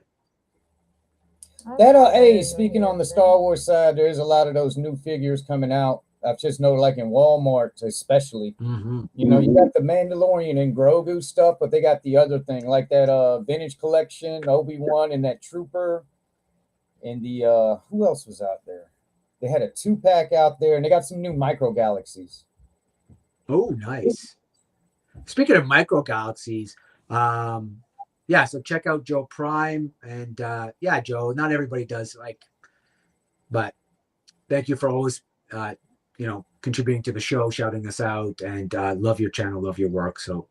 That hey, speaking on the Star Wars side, there's a lot of those new figures coming out. I've just know, like in Walmart, especially. Mm-hmm. You know, you got the Mandalorian and Grogu stuff, but they got the other thing, like that vintage collection, Obi-Wan and that Trooper, and the who else was out there? They had a 2-pack out there, and they got some new micro galaxies. Oh, nice. Speaking of micro galaxies, yeah, so check out Joe Prime, and yeah, Joe, not everybody does but thank you for always contributing to the show, shouting us out, and love your channel, love your work. So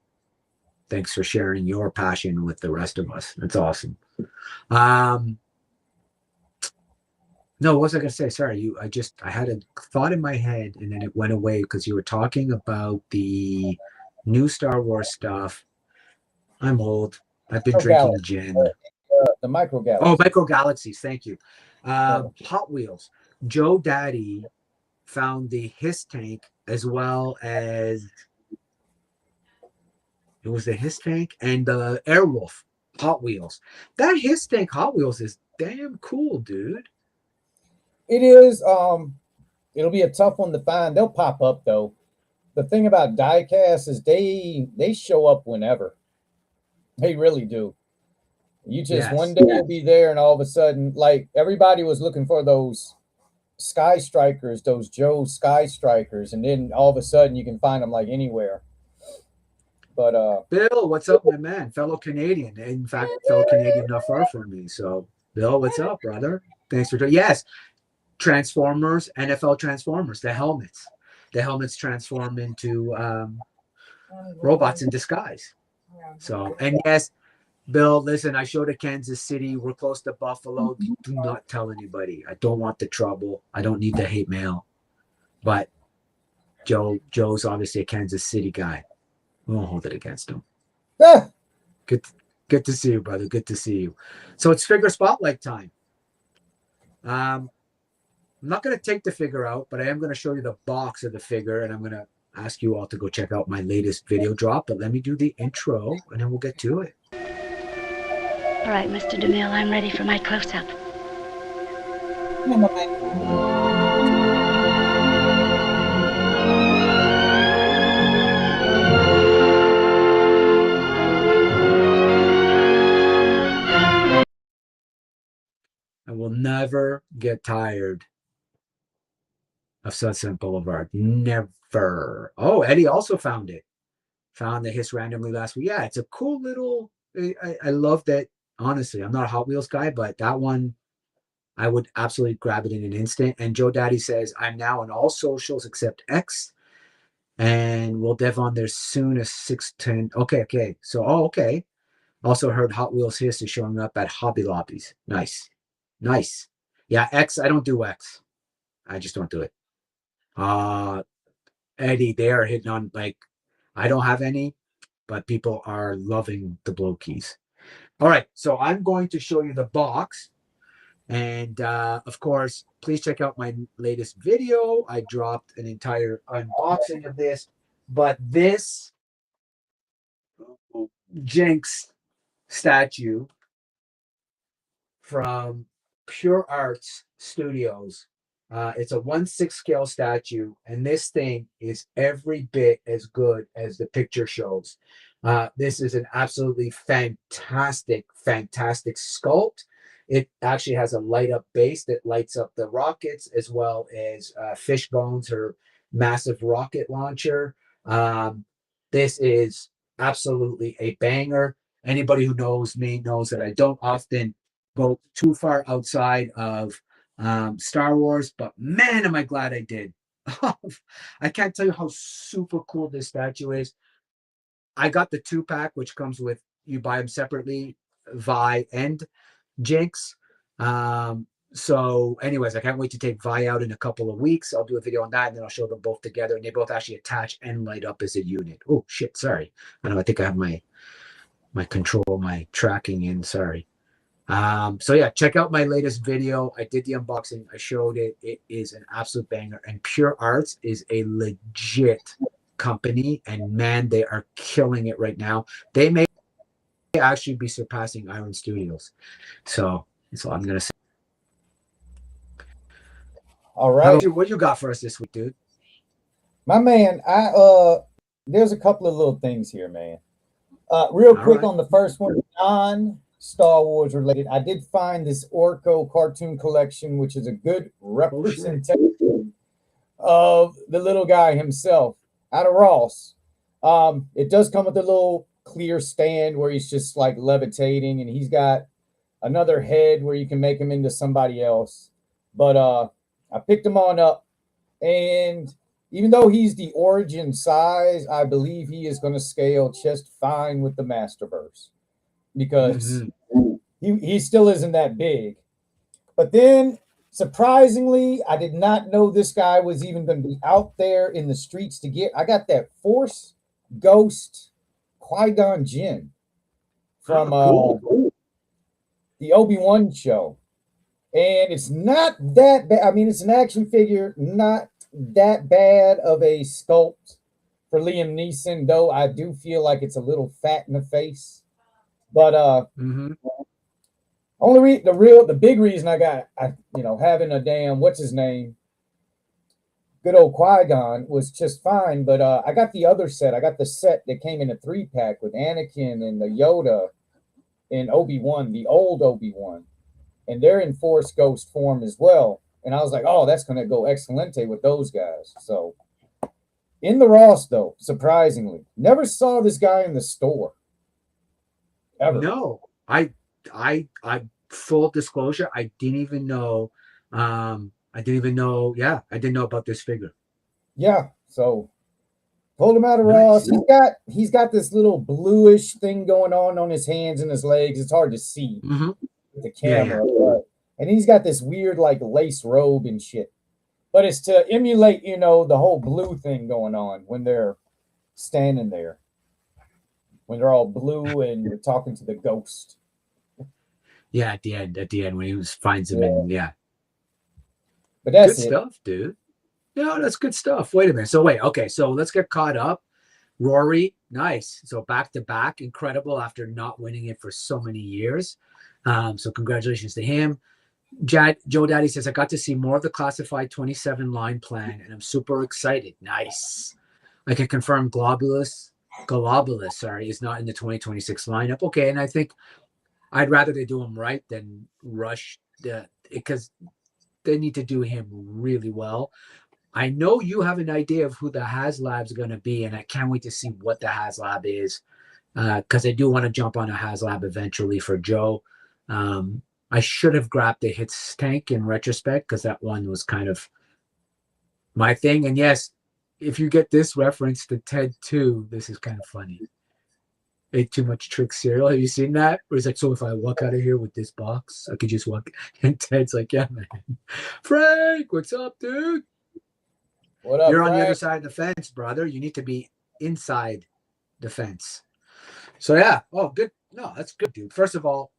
thanks for sharing your passion with the rest of us. That's awesome. No, what was I gonna say? Sorry, I had a thought in my head and then it went away because you were talking about the new Star Wars stuff. I'm old. I've been drinking gin. The micro galaxies. Oh, micro galaxies. Thank you. Hot Wheels. Joe Daddy found the Hiss tank as well as it was the Hiss tank and the Airwolf Hot Wheels. That Hiss tank Hot Wheels is damn cool, dude. It is. It'll be a tough one to find. They'll pop up though. The thing about diecast is they show up whenever. They really do. You just one day you'll be there, and all of a sudden, like everybody was looking for those Sky Strikers, those Joe Sky Strikers, and then all of a sudden you can find them like anywhere. But Bill, what's up, my man? Fellow Canadian. In fact, fellow Canadian not far from me. So Bill, what's up, brother? Thanks for yes. Transformers, NFL Transformers, the helmets. The helmets transform into robots in disguise. So, and yes, Bill, listen, I showed at Kansas City. We're close to Buffalo. Do not tell anybody. I don't want the trouble. I don't need the hate mail. But Joe's obviously a Kansas City guy. We won't hold it against him. Good to see you, brother. Good to see you. So it's figure spotlight time. I'm not going to take the figure out, but I am going to show you the box of the figure, and I'm going to ask you all to go check out my latest video drop. But let me do the intro, and then we'll get to it. All right, Mr. DeMille, I'm ready for my close-up. I will never get tired of Sunset Boulevard. Never. Oh, Eddie also found it. Found the Hiss randomly last week. Yeah, it's a cool little. I love that. Honestly, I'm not a Hot Wheels guy, but that one, I would absolutely grab it in an instant. And Joe Daddy says, I'm now on all socials except X. And we'll dev on there soon as 610. Okay. So, okay. Also heard Hot Wheels Hiss is showing up at Hobby Lobbies. Nice. Yeah, X, I don't do X. I just don't do it. Eddie, they are hitting on, I don't have any, but people are loving the blow keys. All right, so I'm going to show you the box. And of course, please check out my latest video. I dropped an entire unboxing of this, but this Jinx statue from Pure Arts Studios. It's a 1/6 scale statue, and this thing is every bit as good as the picture shows. This is an absolutely fantastic sculpt. It actually has a light up base that lights up the rockets, as well as Fishbones, her massive rocket launcher. This is absolutely a banger. Anybody who knows me knows that I don't often go too far outside of Star Wars, but man, am I glad I did. I can't tell you how super cool this statue is. I got the 2-pack, which comes with, you buy them separately, Vi and Jinx. So anyways, I can't wait to take Vi out in a couple of weeks. I'll do a video on that, and then I'll show them both together, and they both actually attach and light up as a unit. Oh shit, sorry. I think I have my control, my tracking in, sorry. So yeah, check out my latest video. I did the unboxing, I showed it. It is an absolute banger, and Pure Arts is a legit company, and man, they are killing it right now. They may actually be surpassing Iron Studios. So I'm gonna say. All right. What you got for us this week, dude? My man, there's a couple of little things here, man. Real quick on the first one, non-Star Wars related. I did find this Orko cartoon collection, which is a good representation of the little guy himself out of Ross. It does come with a little clear stand where he's just like levitating, and he's got another head where you can make him into somebody else. But I picked him on up, and even though he's the origin size, I believe he is going to scale just fine with the Masterverse, because he still isn't that big. But then, surprisingly, I did not know this guy was even going to be out there in the streets to get. I got that Force Ghost Qui-Gon Jinn from the Obi-Wan show. And it's not that bad. I mean, it's an action figure, not that bad of a sculpt for Liam Neeson, though I do feel like it's a little fat in the face. But the big reason I got having a damn what's his name, good old Qui-Gon was just fine. But I got the other set. I got the set that came in a 3-pack with Anakin and the Yoda and Obi-Wan, the old Obi-Wan. And they're in Force Ghost form as well. And I was like, oh, that's going to go excelente with those guys. So in the Ross, though, surprisingly, never saw this guy in the store. Ever. No, I full disclosure, I didn't even know. Yeah, I didn't know about this figure. Yeah. So pulled him out of Ross. He's got this little bluish thing going on his hands and his legs. It's hard to see. The camera, and he's got this weird like lace robe and shit, but it's to emulate the whole blue thing going on when they're standing there, when they're all blue and you're talking to the ghost. Yeah, at the end when he finds him in, but that's good stuff, dude. No, that's good stuff. Wait a minute, so let's get caught up. Rory, nice. So back to back, incredible after not winning it for so many years. So congratulations to him. Joe Daddy says, I got to see more of the classified 27 line plan, and I'm super excited. Nice. I can confirm Globulus, is not in the 2026 lineup. Okay, and I think I'd rather they do him right than rush because they need to do him really well. I know you have an idea of who the HasLab's going to be, and I can't wait to see what the HasLab is, because I do want to jump on a HasLab eventually for Joe. I should have grabbed the Hits tank in retrospect, because that one was kind of my thing. And yes, if you get this reference to Ted 2, this is kind of funny. Ate too much trick cereal. Have you seen that? Where it's like, so if I walk out of here with this box, I could just walk. And Ted's like, yeah, man. Frank, what's up, dude? What up, You're on Frank? the other side of the fence, brother. You need to be inside the fence. So yeah. Oh, good. No, that's good, dude. First of all,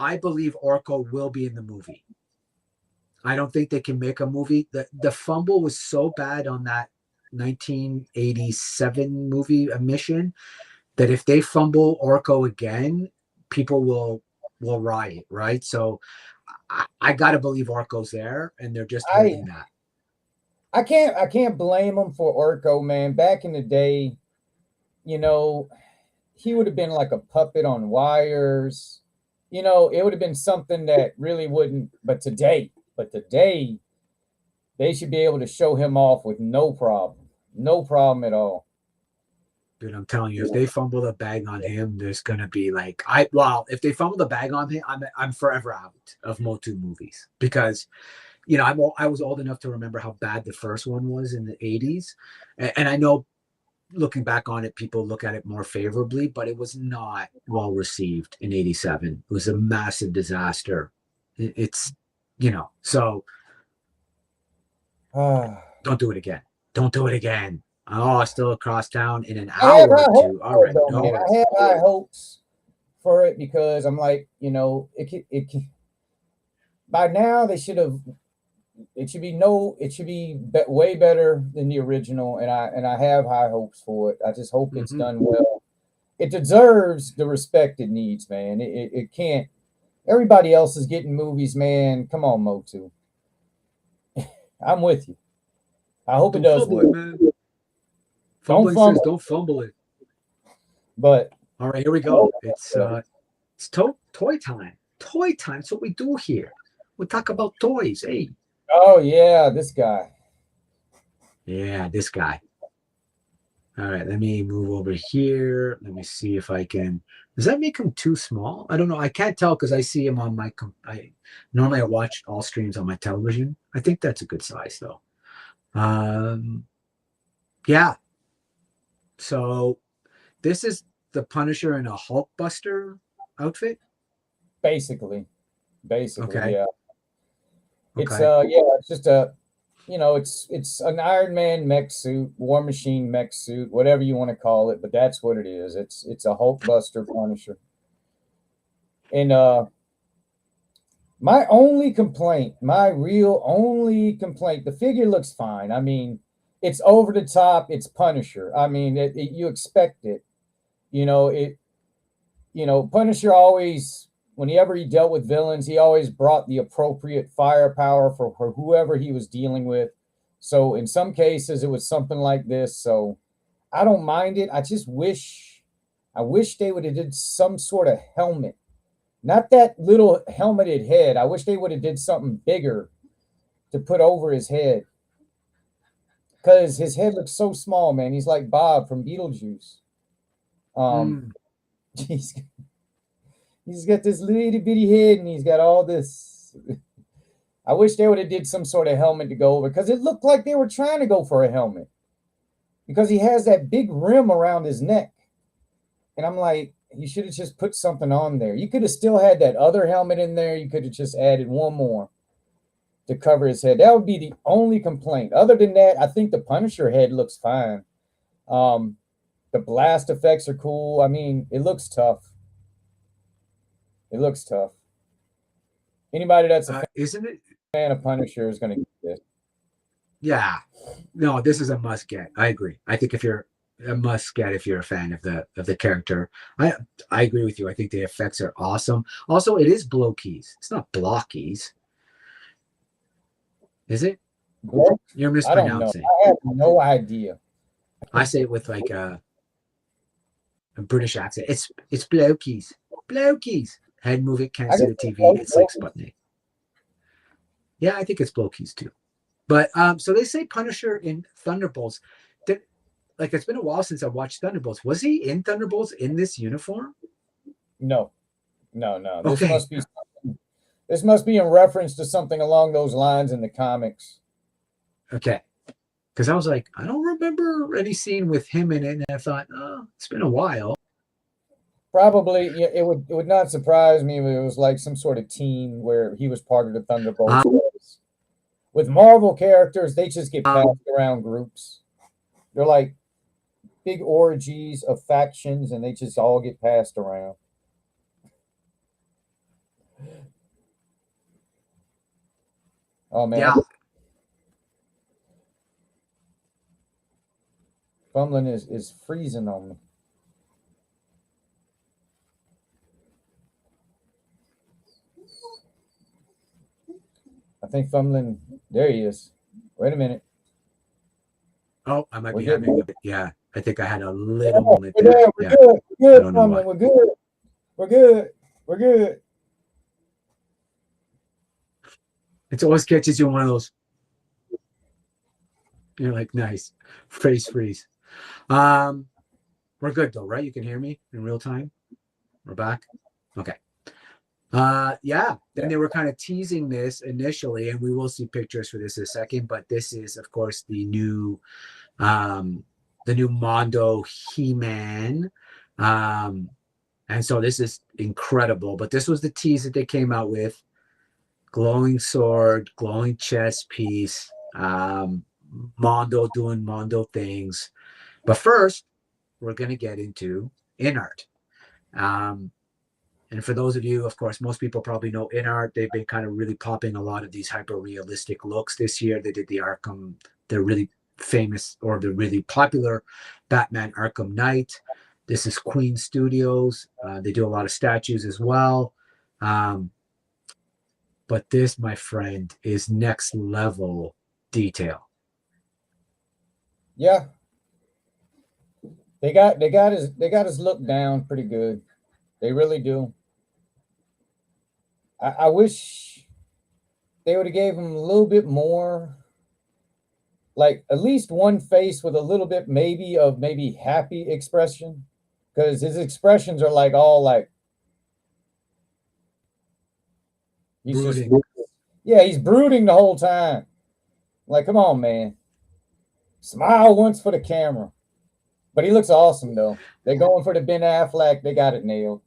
I believe Orko will be in the movie. I don't think they can make a movie. The fumble was so bad on that 1987 movie, A Mission, that if they fumble Orko again, people will will riot, right? So I got to believe Orko's there, and they're just I holding that. I can't blame him for Orko, man. Back in the day, you know, he would have been like a puppet on wires. You know, it would have been something that really wouldn't. But today, they should be able to show him off with no problem at all. Dude, I'm telling you, if they fumble the bag on him, there's gonna be like if they fumble the bag on him, I'm forever out of Motu movies because I was old enough to remember how bad the first one was in the 80s, and I know looking back on it, people look at it more favorably, but it was not well received in 87. It was a massive disaster. It's so Ah. don't do it again. Don't do it again. Oh, still across town in an I have hour high or hopes two. All for it right, though, no man. worries. I have high hopes for it because I'm like, by now they should have. It should be way better than the original, and I have high hopes for it. I just hope it's Mhm. done well. It deserves the respect it needs, man. It can't. Everybody else is getting movies, man. Come on, Motu. I'm with you. I hope it Don't does fumble it, well. man. Don't Fumbling says fumble, don't fumble it. but All right, here we go. It's toy time. Toy time. That's what we do here. We talk about toys. Hey. oh yeah, this guy. Yeah, this guy. All right, let me move over here. Let me see if I can. Does that make him too small? I don't know. I can't tell because I see him on my. Normally I watch all streams on my television. I think that's a good size though. Yeah. So this is the Punisher in a Hulkbuster outfit. Basically, Okay. yeah. It's Okay. it's just it's an Iron Man mech suit, War Machine mech suit, whatever you want to call it, but that's what it is. It's a Hulkbuster Punisher. And my real only complaint, the figure looks fine. I mean, it's over the top, it's Punisher. I mean, you expect it. You know, Punisher always, whenever he dealt with villains, he always brought the appropriate firepower for whoever he was dealing with. So in some cases, it was something like this. So I don't mind it. I wish they would have did some sort of helmet, not that little helmeted head. I wish they would have did something bigger to put over his head because his head looks so small, man. He's like Bob from Beetlejuice. Mm. He's He's got this little bitty head and he's got all this. I wish they would have did some sort of helmet to go over because it looked like they were trying to go for a helmet because he has that big rim around his neck. And I'm like, you should have just put something on there. You could have still had that other helmet in there. You could have just added one more to cover his head. That would be the only complaint. Other than that, I think the Punisher head looks fine. The blast effects are cool. I mean, it looks tough. It looks tough. Anybody that's a Isn't it? fan of Punisher is going to get this. Yeah. No, this is a must get. I agree. I think if you're a must get if you're a fan of the character. I agree with you. I think the effects are awesome. Also, it is blow keys. It's not block keys. Is it? Bloke? You're I don't know. mispronouncing. I have no idea. I say it with like a British accent. It's blow keys. Blow keys. Head move it, can't I see guess the TV. It's like Sputnik. Yeah, I think it's blow keys too. But so they say Punisher in Thunderbolts. It's been a while since I watched Thunderbolts. Was he in Thunderbolts in this uniform? no. This Okay. must be in reference to something along those lines in the comics. Okay. Because I was like, I don't remember any scene with him in it. And I thought, oh, it's been a while. Probably, yeah, it would not surprise me if it was like some sort of team where he was part of the Thunderbolts. With Marvel characters, they just get passed around groups. They're like big orgies of factions, and they just all get passed around. Oh man, Yeah. fumbling is freezing on me. think fumbling. There he is. Wait a minute. Oh, I might We're be good. having a bit. Yeah, I think I had a little Oh, moment we're there. there. We're Yeah, good. I We're good, don't know fumbling. why. We're good. We're good. We're good. It always catches you in one of those. You're like, nice. Face freeze. We're good though, right? You can hear me in real time. We're back. Okay. Yeah. Then they were kind of teasing this initially, and we will see pictures for this in a second. But this is, of course, the new Mondo He-Man. And so this is incredible. But this was the tease that they came out with. Glowing sword, glowing chest piece, Mondo doing Mondo things. But first, we're going to get into InArt. And for those of you, of course, most people probably know InArt. They've been kind of really popping a lot of these hyper-realistic looks this year. They did the Arkham, the really famous or the really popular Batman Arkham Knight. This is Queen Studios. They do a lot of statues as well. But this, my friend, is next level detail. Yeah. They got his look down pretty good. They really do. I wish they would have gave him a little bit more, like at least one face with a little bit maybe happy expression, because his expressions are like all like he's Brooding. just he's brooding the whole time. Like, come on, man, smile once for the camera. But he looks awesome though. They're going for the Ben Affleck. They got it nailed.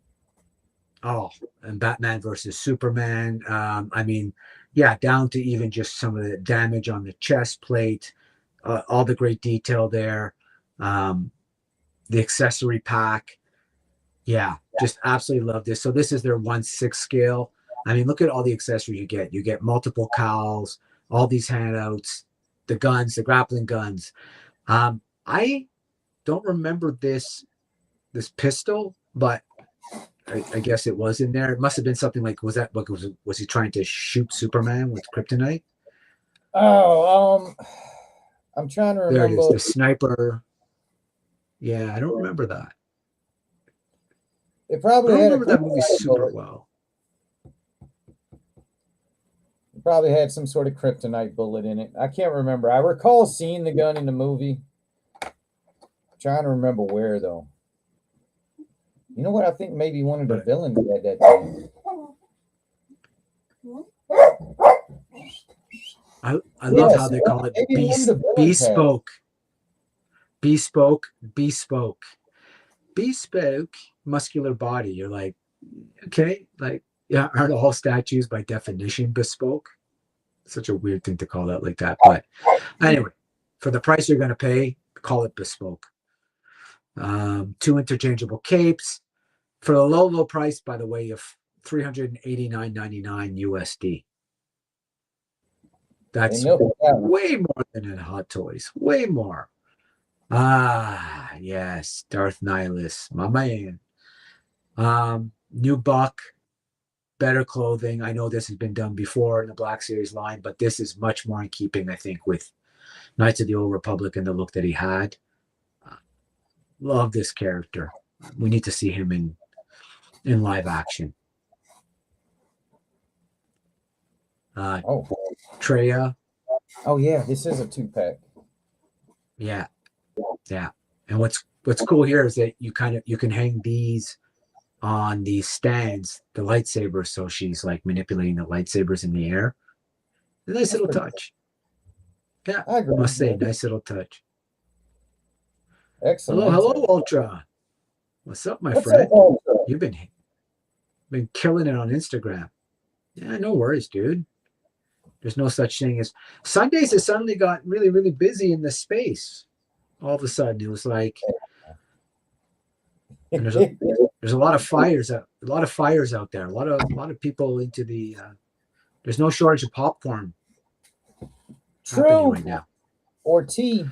Oh, and Batman versus Superman. I mean, yeah, down to even just some of the damage on the chest plate, all the great detail there, the accessory pack. Yeah, just absolutely love this. So this is their 1/6 scale. I mean, look at all the accessories you get. You get multiple cowls, all these handouts, the guns, the grappling guns. I don't remember this pistol, but I guess it was in there. It must have been something like, was he trying to shoot Superman with kryptonite? Oh, I'm trying to There it is, remember. the sniper. Yeah, I don't remember that. It I probably don't had remember that movie super bullet. well. It probably had some sort of kryptonite bullet in it. I can't remember. I recall seeing the gun in the movie. Trying to remember where though. You know what? I think maybe one of the villains had that thing. I love how they call it bespoke. Bespoke muscular body. You're like, okay, like, yeah, aren't all statues by definition bespoke? Such a weird thing to call that like that. But anyway, for the price you're going to pay, call it bespoke. 2 interchangeable capes for the low price, by the way, of $389.99 USD. That's way more than in Hot Toys. Way more. Ah, yes, Darth Nihilus, my man. New buck, better clothing. I know this has been done before in the Black Series line, but this is much more in keeping, I think, with Knights of the Old Republic and the look that he had. Love this character. We need to see him in live action. Treya. Oh yeah, this is a 2-pack. Yeah. And what's cool here is that you can hang these on these stands, the lightsabers, so she's like manipulating the lightsabers in the air. A nice little touch. Yeah, I must say, nice little touch. Excellent. Hello, Ultra. What's up, my friend? You've been killing it on Instagram. Yeah, no worries, dude. There's no such thing as Sundays. Has suddenly got really, really busy in the space. All of a sudden, it was like, and there's a lot of fires out. A lot of fires out there. A lot of people into the. There's no shortage of popcorn. Happening right now. Or tea.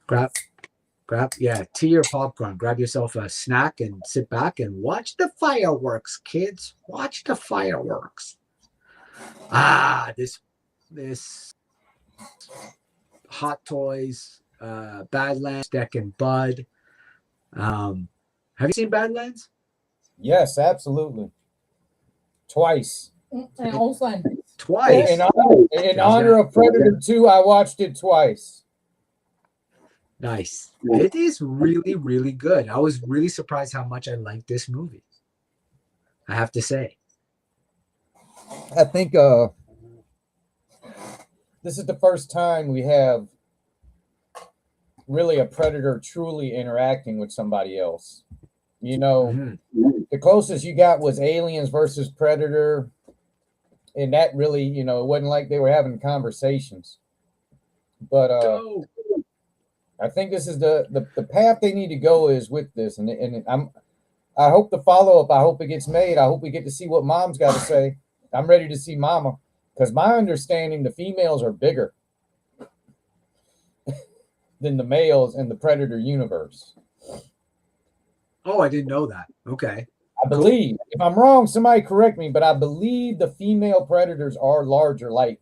Grab, tea or popcorn. Grab yourself a snack and sit back and watch the fireworks, kids. Watch the fireworks. This this Hot Toys, Badlands, Deck and Bud. Have you seen Badlands? Yes, absolutely. Twice. And on Sunday. Twice. In honor of Predator 2, I watched it twice. Nice. It is really, really good. I was really surprised how much I liked this movie. I have to say. I think this is the first time we have really a Predator truly interacting with somebody else. You know, the closest you got was Aliens versus Predator. And that really, you know, it wasn't like they were having conversations. But I think this is the path they need to go is with this. And I hope the follow-up, I hope it gets made. I hope we get to see what Mom's got to say. I'm ready to see Mama. Because my understanding, the females are bigger than the males in the Predator universe. Oh, I didn't know that. Okay. I believe, if I'm wrong, somebody correct me, but I believe the female Predators are larger, like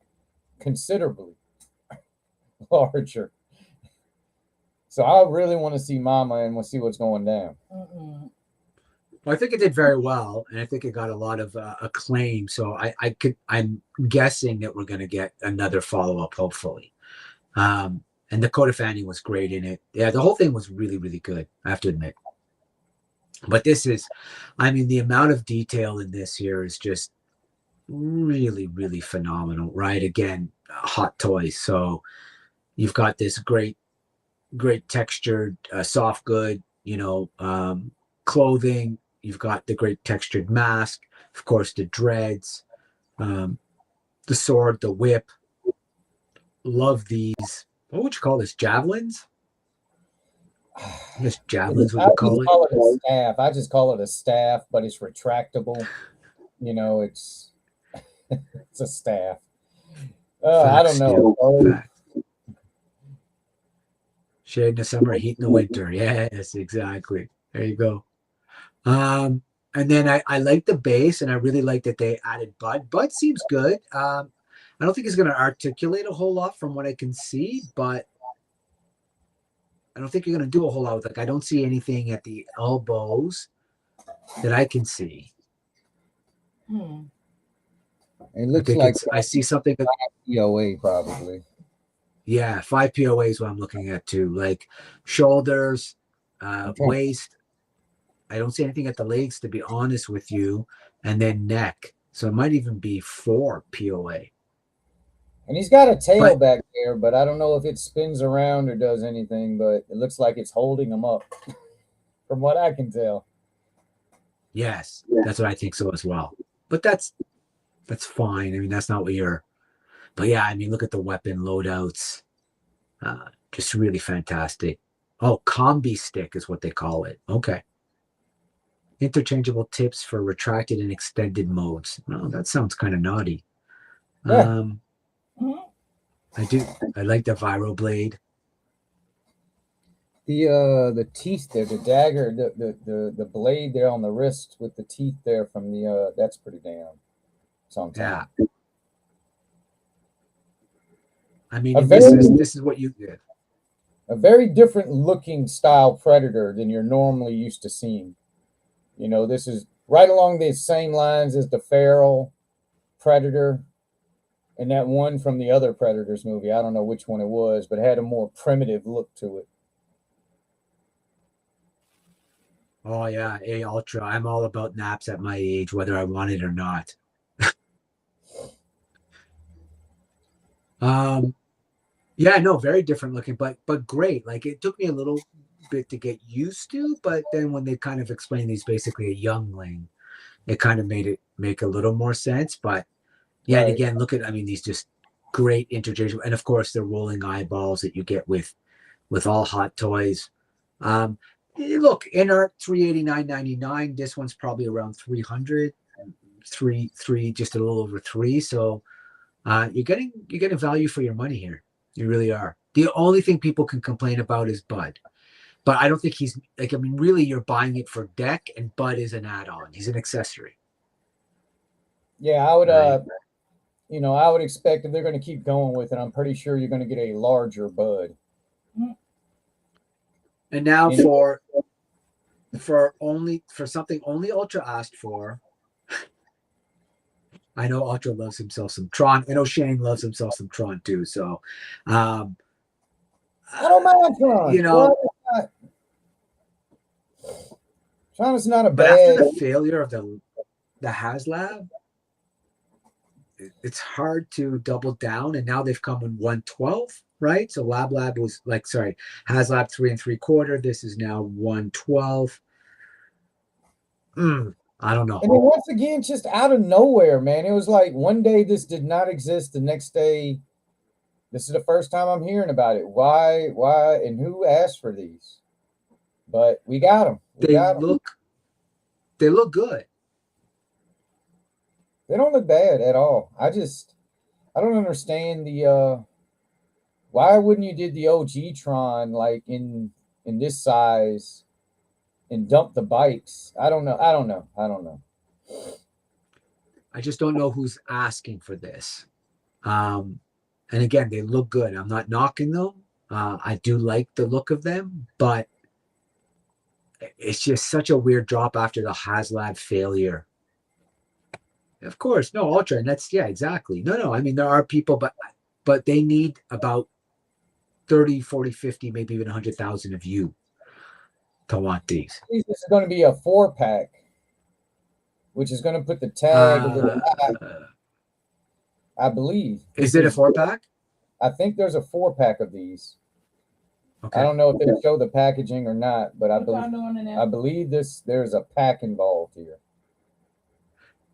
considerably larger. So I really want to see Mama and we'll see what's going down. Well, I think it did very well, and I think it got a lot of acclaim. So I'm guessing that we're going to get another follow-up, hopefully. And Dakota Fanning was great in it. Yeah, the whole thing was really, really good, I have to admit. But this is, I mean, the amount of detail in this here is just really, really phenomenal, right? Again, Hot Toys. So you've got this great textured, soft good, clothing. You've got the great textured mask, of course, the dreads, the sword, the whip. Love these. What would you call this? Javelins? I guess javelins would you call it? A staff. I just call it a staff, but it's retractable. You know, it's a staff. I don't know. Shade in the summer, heat in the winter. Yes, exactly. There you go. And then I like the base, and I really like that they added Bud. Bud seems good. I don't think he's going to articulate a whole lot from what I can see, but I don't think you're going to do a whole lot with it. Like, I don't see anything at the elbows that I can see. It looks like I see something. POA probably. Yeah, 5 POA is what I'm looking at too. Like shoulders, waist. I don't see anything at the legs, to be honest with you, and then neck. So it might even be 4 POA. And he's got a tail back there, but I don't know if it spins around or does anything, but it looks like it's holding him up from what I can tell. Yes, that's what I think so as well. But that's fine. I mean, that's not what you're. But yeah, I mean, look at the weapon loadouts. Just really fantastic. Oh, combi stick is what they call it. Okay. Interchangeable tips for retracted and extended modes. Oh, that sounds kind of naughty. Yeah. I do. I like the Viro blade. The teeth there, the dagger, the blade there on the wrist with the teeth there from the that's pretty damn. Yeah. I mean, this is what you did. A very different looking style Predator than you're normally used to seeing. You know, this is right along the same lines as the Feral Predator and that one from the other Predators movie. I don't know which one it was, but it had a more primitive look to it. Oh yeah, A Ultra. I'm all about naps at my age, whether I want it or not. Yeah, no, very different looking, but great. Like, it took me a little bit to get used to, but then when they kind of explained he's basically a youngling, it kind of made it make a little more sense. But yeah, right. And again, look at, I mean, these just great interchangeable, and of course the rolling eyeballs that you get with all Hot Toys. Look, Inart $389.99. This one's probably around 300, three, just a little over 3. So you're getting value for your money here. You really are. The only thing people can complain about is Bud, but I don't think he's like. I mean, really, you're buying it for deck, and Bud is an add-on. He's an accessory. Yeah, I would. you know, I would expect if they're going to keep going with it, I'm pretty sure you're going to get a larger bud. And now And- for something only Ultra asked for. I know Ultra loves himself some Tron. I know Shane loves himself some Tron too. So, I don't mind Tron. you know, Tron is not a but bad. after the failure of the HasLab, it's hard to double down. And now they've come in 112, right? So Lab was like, sorry, HasLab 3 3/4. This is now 112. I don't know. And then once again, just out of nowhere, man. It was like one day this did not exist. The next day, this is the first time I'm hearing about it. Why, and who asked for these? But we got them. They look good. They don't look bad at all. I don't understand the why wouldn't you did the OG Tron like in this size and dump the bikes? I don't know. I just don't know who's asking for this. And again, they look good. I'm not knocking them. I do like the look of them, but it's just such a weird drop after the HasLab failure. Of course, no Ultra, and that's exactly. No. I mean, there are people, but they need about 30, 40, 50, maybe even 100,000 of you to want these. This is going to be a 4-pack, which is going to put the tag of the back, I believe. Is it a 4-pack? I think there's a 4-pack of these. Okay. I don't know if they show the packaging or not, but I believe there's a pack involved here.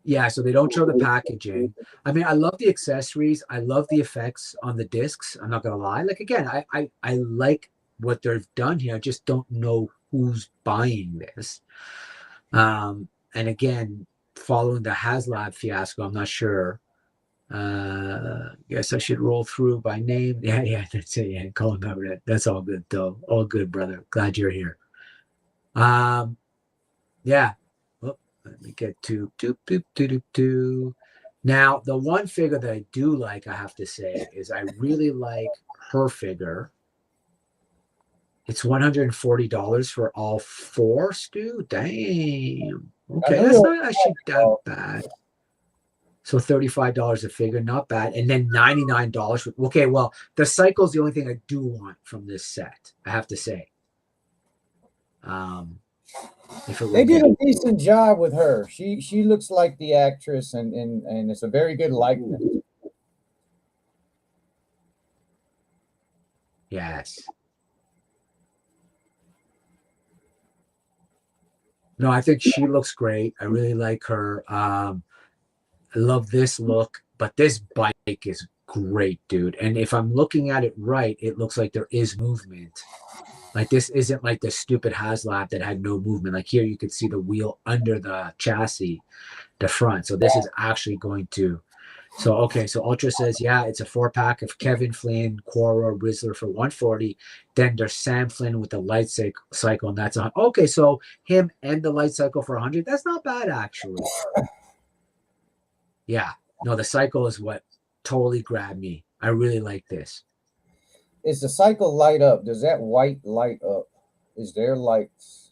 Yeah, so they don't show the packaging. I mean, I love the accessories. I love the effects on the discs. I'm not gonna lie. Like again, I like what they've done here. I just don't know who's buying this. And again, following the HasLab fiasco, I'm not sure. Guess I should roll through by name. Yeah, that's it. Yeah, call him out. That's all good though. All good, brother. Glad you're here. Yeah. Let me get to now. The one figure that I do like, I have to say, is I really like her figure. It's $140 for all 4, Stu. Damn. Okay, that's not actually that bad. So $35 a figure, not bad. And then $99. Okay, well, the cycle's the only thing I do want from this set, I have to say. They did a decent job with her. She looks like the actress, and it's a very good likeness. Yes. No, I think she looks great. I really like her. I love this look, but this bike is great, dude. And if I'm looking at it right, it looks like there is movement. Like this isn't like the stupid HasLab that had no movement. Like here, you could see the wheel under the chassis, the front. So this is actually going to. So okay, so Ultra says, yeah, it's a 4-pack of Kevin Flynn, Quora, Rizzler for 140. Then there's Sam Flynn with the light cycle, and that's okay. So him and the light cycle for 100. That's not bad actually. Yeah, no, the cycle is what totally grabbed me. I really like this. Is the cycle light up? Does that white light up? Is there lights,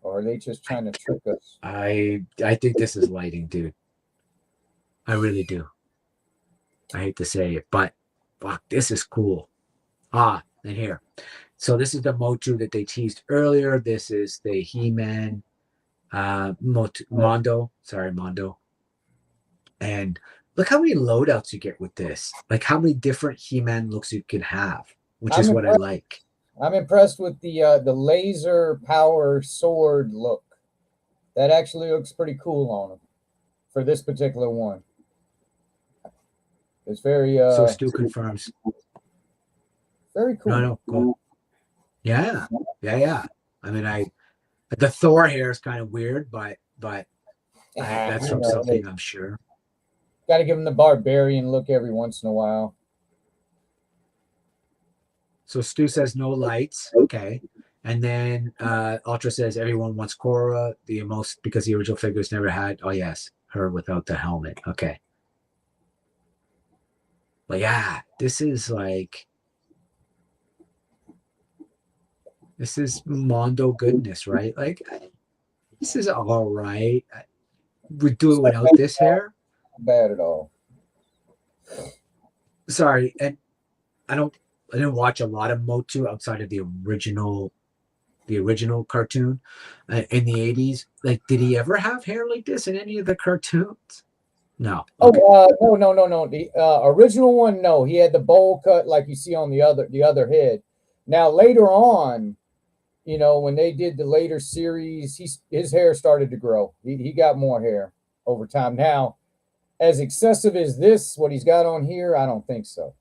or are they just trying to trick us? I think this is lighting, dude. I really do. I hate to say it, but fuck, this is cool. And here. So this is the Motu that they teased earlier. This is the He-Man Mondo. Sorry, Mondo. And look how many loadouts you get with this. Like how many different He-Man looks you can have, which is what I like. I'm impressed with the laser power sword look. That actually looks pretty cool on him for this particular one. It's very so Stu confirms. Very cool. No, cool. Yeah. I mean, the Thor hair is kind of weird, but that's from something, I'm sure. Got to give him the barbarian look every once in a while. So Stu says no lights. Okay. And then Ultra says everyone wants Korra, because the original figures never had. Oh yes, her without the helmet. Okay. But yeah, this is Mondo goodness, right? Like, this is all right. We do it without this hair. Not bad at all. Sorry, and I didn't watch a lot of Motu outside of the original cartoon in the 80s. Like, did he ever have hair like this in any of the cartoons? No. Okay. No. The original one, no. He had the bowl cut like you see on the other head. Now later on, when they did the later series, his hair started to grow. He got more hair over time. Now, as excessive as this, what he's got on here, I don't think so.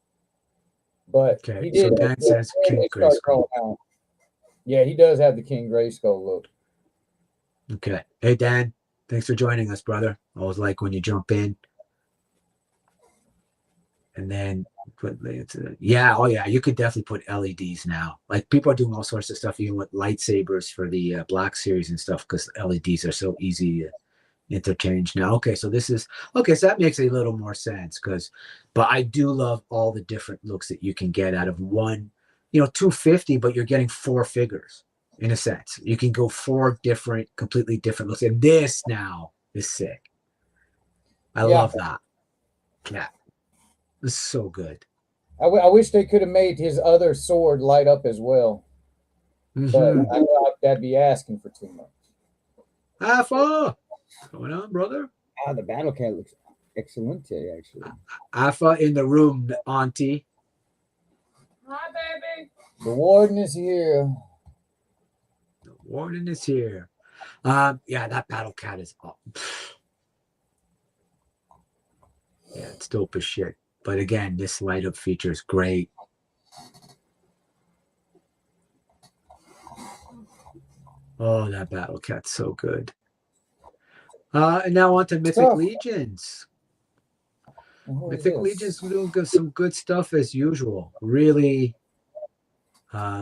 But Okay, he did. so Dan says King Grayskull. Yeah, he does have the King Grayskull look. Okay. Hey, Dan, thanks for joining us, brother. Always like when you jump in. And then you could definitely put LEDs now. Like, people are doing all sorts of stuff, even with lightsabers for the Black Series and stuff, because LEDs are so easy to interchange now. Okay, so that makes a little more sense, but I do love all the different looks that you can get out of one, 250, but you're getting four figures in a sense. You can go four completely different looks, and this now is sick. I love that. Yeah, this is so good. I wish they could have made his other sword light up as well, but I know that'd be asking for too much. Alpha, what's going on, brother? The battle cat looks excellent actually. Alpha in the room, auntie. Hi, baby. The warden is here. Yeah, that battle cat is up. Yeah, it's dope as shit. But again, this light up feature is great. Oh, that battle cat's so good. And now on to Mythic Legions. Mythic Legions doing some good stuff as usual. Really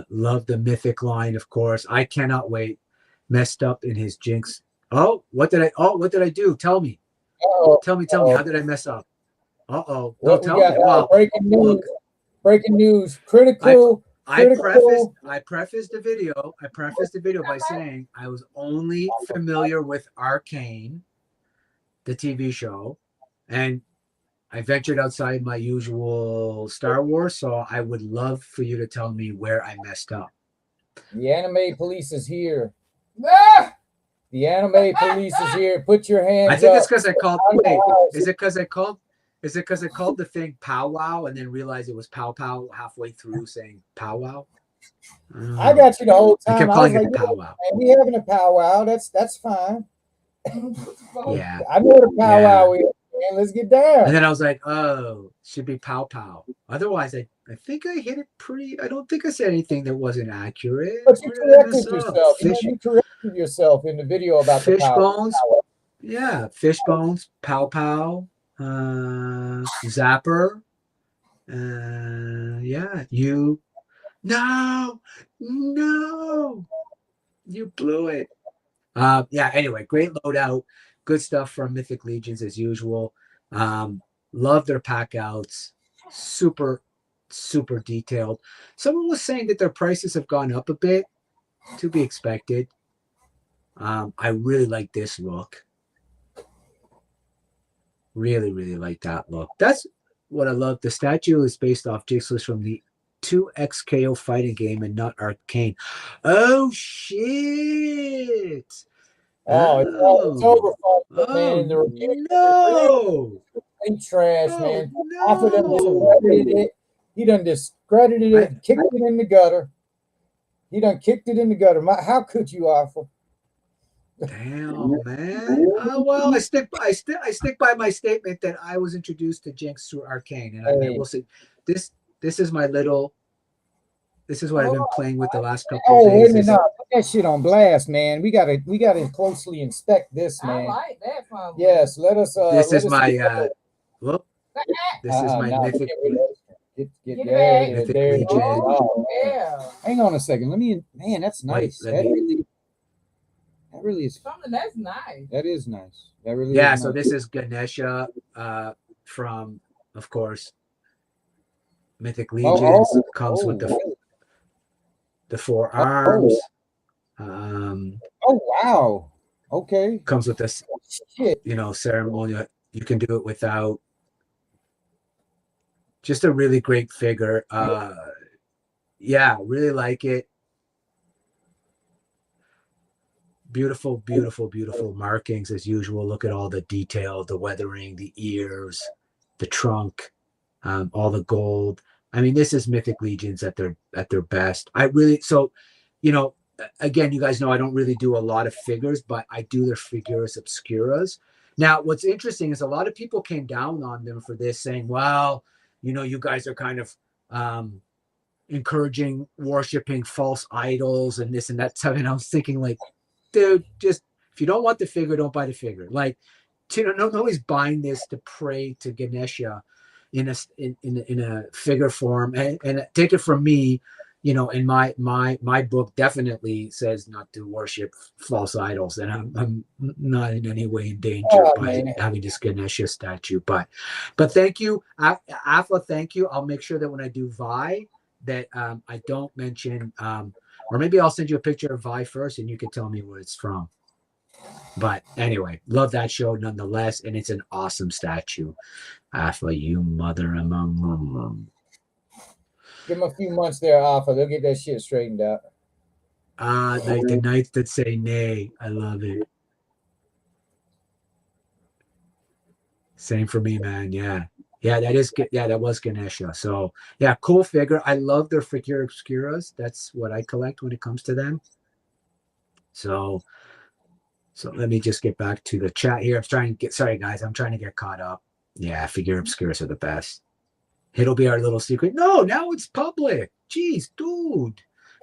love the Mythic line, of course. I cannot wait. Messed up in his Jinx. What did I do? Tell me. Tell me. How did I mess up? Uh-oh. Well, tell me. Well, breaking news. Look, breaking news. Critical. I prefaced the video by saying I was only familiar with Arcane, the TV show, and I ventured outside my usual Star Wars, so I would love for you to tell me where I messed up. The anime police is here. Ah! The anime police is here. Put your hands up. I think it's because I called. Wait, is it because I called? Is it because I called the thing Pow Wow and then realized it was Pow Pow halfway through saying Pow Wow? I got you the whole time. I kept calling it Pow Wow. We having a powwow. That's fine. Yeah. I know what a powwow is. Man, let's get down. And then I was like, oh, should be Pow Pow. Otherwise, I think I hit it pretty. I don't think I said anything that wasn't accurate. But you corrected yourself. You corrected yourself in the video about fish the bones. Yeah, fish bones, Pow Pow, Zapper. Yeah, you. No, you blew it. Yeah, anyway, great loadout. Good stuff from Mythic Legions as usual. Love their pack outs. Super, super detailed. Someone was saying that their prices have gone up a bit. To be expected. I really like this look. Really, really like that look. That's what I love. The statue is based off Jigsaws from the 2XKO fighting game and not Arcane. Oh, shit. It's over, man. No. Ain't trash, man. After them discredited it. He done discredited it, kicked it in the gutter. How could you, Alpha? Damn, man. Well, I stick by my statement that I was introduced to Jinx through Arcane, and I will say this is my little. This is what I've been playing with the last couple of days. Wait a minute, put that shit on blast, man. We gotta closely inspect this, man. I like that from Yes, let us. This is my. Look, this is my Mythic. Mythic Legion. Oh, yeah. Hang on a second. Man, that's nice. That really is. Something that's nice. That is nice. That really. Yeah. Is so nice. this is Ganesha, from, of course, Mythic Legions oh, comes with oh, the forearms. oh, wow. Okay. Comes with this, Shit. ceremonial. You can do it without. Just a really great figure. Yeah, really like it. Beautiful, beautiful, beautiful markings as usual. Look at all the detail, the weathering, the ears, the trunk, all the gold. I mean, this is Mythic Legions at their best. Again, you guys know I don't really do a lot of figures, but I do their figures obscuras. Now, what's interesting is a lot of people came down on them for this, saying, "Well, you guys are kind of encouraging worshiping false idols and this and that." And I was thinking, like, dude, just if you don't want the figure, don't buy the figure. Like, nobody's buying this to pray to Ganesha in a figure form. And take it from me, in my book definitely says not to worship false idols, and I'm not in any way in danger by having this Ganesha statue. But thank you, Afa. Thank you. I'll make sure that when I do Vi, that I don't mention. Or maybe I'll send you a picture of Vi first, and you can tell me where it's from. But anyway, love that show nonetheless, and it's an awesome statue. Alpha, you mother. Give them a few months there, Alpha. They'll get that shit straightened out. Like the Knights that say nay. I love it. Same for me, man. Yeah. Yeah, that was Ganesha. So yeah, cool figure. I love their figure obscuras. That's what I collect when it comes to them. So let me just get back to the chat here. Sorry guys, I'm trying to get caught up. Yeah, figure obscuras are the best. It'll be our little secret. No, now it's public. Jeez, dude.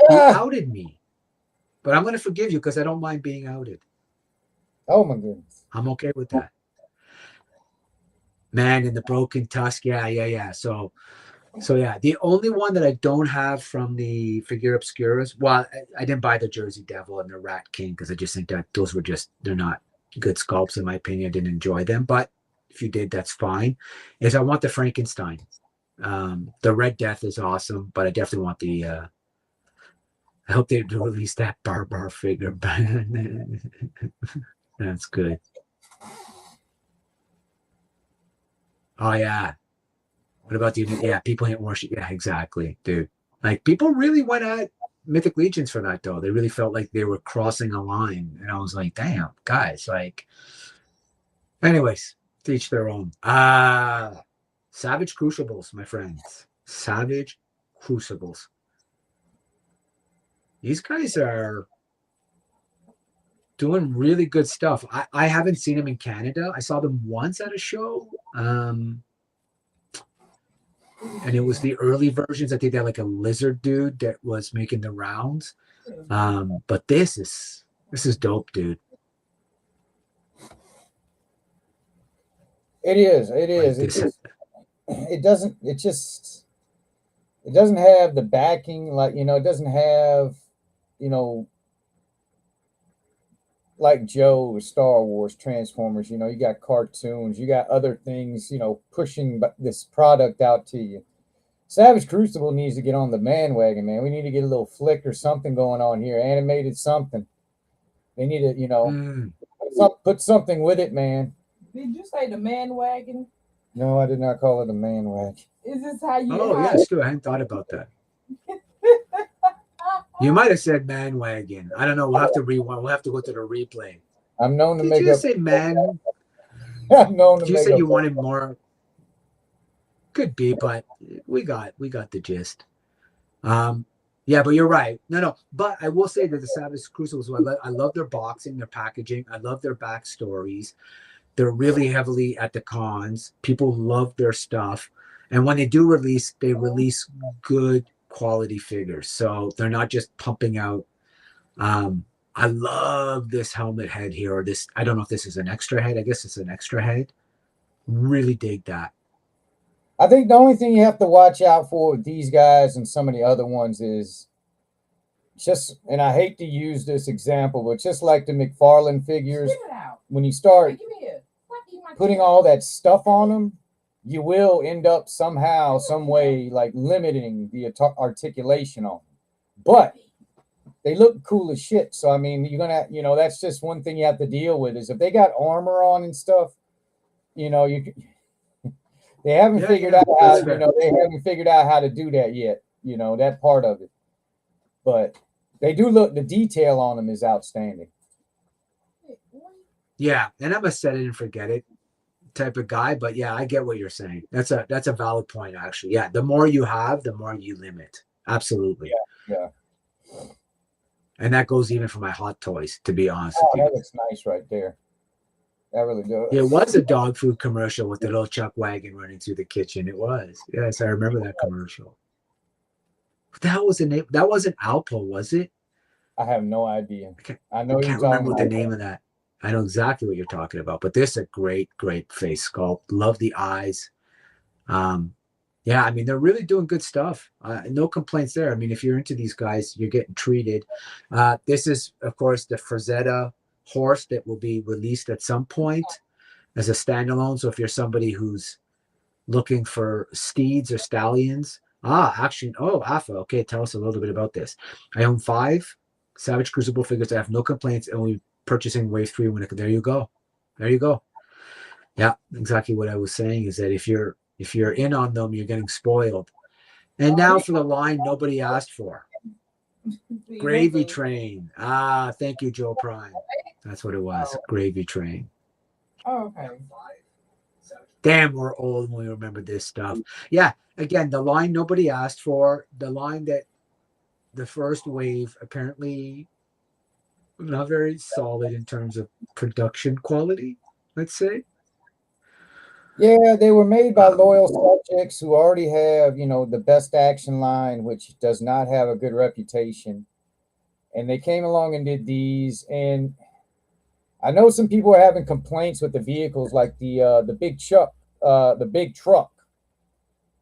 You outed me. But I'm gonna forgive you because I don't mind being outed. Oh my goodness. I'm okay with that. Man in the broken tusk. Yeah. So yeah, the only one that I don't have from the figure obscuras, well, I didn't buy the Jersey Devil and the Rat King because I just think that those were they're not good sculpts in my opinion. I didn't enjoy them, but if you did, that's fine. Is I want the Frankenstein. The Red Death is awesome, but I definitely want the I hope they release that Barbar figure. That's good. Oh yeah. What about the people ain't worship? Yeah, exactly, dude. Like people really went at Mythic Legions for that though. They really felt like they were crossing a line, and I was like, damn, guys. Like, anyways, to each their own. Savage Crucibles, my friends. Savage Crucibles. These guys are doing really good stuff. I haven't seen them in Canada. I saw them once at a show. And it was the early versions. I think they had like a lizard dude that was making the rounds. But this is dope, dude. It is. It doesn't have the backing, like, it doesn't have, like Joe with Star Wars, Transformers, you got cartoons, you got other things, pushing this product out to you. Savage Crucible needs to get on the bandwagon, man. We need to get a little flick or something going on here, animated something. They need to, put something with it, man. Did you say the man wagon? No, I did not call it a man wagon. Is this how you? Oh yeah, Stu, I hadn't thought about that. You might have said man wagon. I don't know. We'll have to rewind. We'll have to go to the replay. I'm known to Did make you up. say man? I'm known to Did you make say up. you wanted more? Could be, but we got the gist. Yeah, but you're right. No. But I will say that the Savage Crucibles, I love their boxing, their packaging. I love their backstories. They're really heavily at the cons. People love their stuff. And when they do release, they release good quality figures. So they're not just pumping out. I love this helmet head here, or this. I don't know if this is an extra head. I guess it's an extra head. Really dig that. I think the only thing you have to watch out for with these guys and some of the other ones is just, and I hate to use this example, but just like the McFarlane figures, when you start putting all that stuff on them, you will end up somehow, some way, like limiting the articulation on them. But they look cool as shit. So I mean, you're gonna, that's just one thing you have to deal with is if they got armor on and stuff, you they haven't figured out how, they haven't figured out how to do that yet. That part of it. But they do look. The detail on them is outstanding. Yeah, and I'm a set it and forget it type of guy, but yeah, I get what you're saying. That's a valid point, actually. Yeah, the more you have, the more you limit. Absolutely. Yeah. And that goes even for my hot toys, to be honest with you. That looks nice right there. That really does. It was a dog food commercial with the little Chuck wagon running through the kitchen. It was. Yes, I remember that commercial. What the hell was the name? That wasn't Alpo, was it? I have no idea. I can't remember what the name of that. I know exactly what you're talking about, but this is a great face sculpt. Love the eyes. Yeah, I mean, they're really doing good stuff. No complaints there. I mean, if you're into these guys, you're getting treated. This is, of course, the Frazetta horse that will be released at some point as a standalone. So if you're somebody who's looking for steeds or stallions, Alpha. Okay, tell us a little bit about this. I own 5 Savage Crucible figures. I have no complaints, and we're purchasing Wave 3 when there you go. Yeah, exactly what I was saying is that if you're in on them, you're getting spoiled. And now for the line nobody asked for. Gravy Train. Thank you, Joe Prime. That's what it was. Gravy Train. Oh, okay. Damn, we're old when we remember this stuff. Yeah, again, the line nobody asked for, the line that the first wave apparently not very solid in terms of production quality, let's say. Yeah, they were made by loyal subjects who already have, the best action line, which does not have a good reputation. And they came along and did these. And I know some people are having complaints with the vehicles, like the big truck,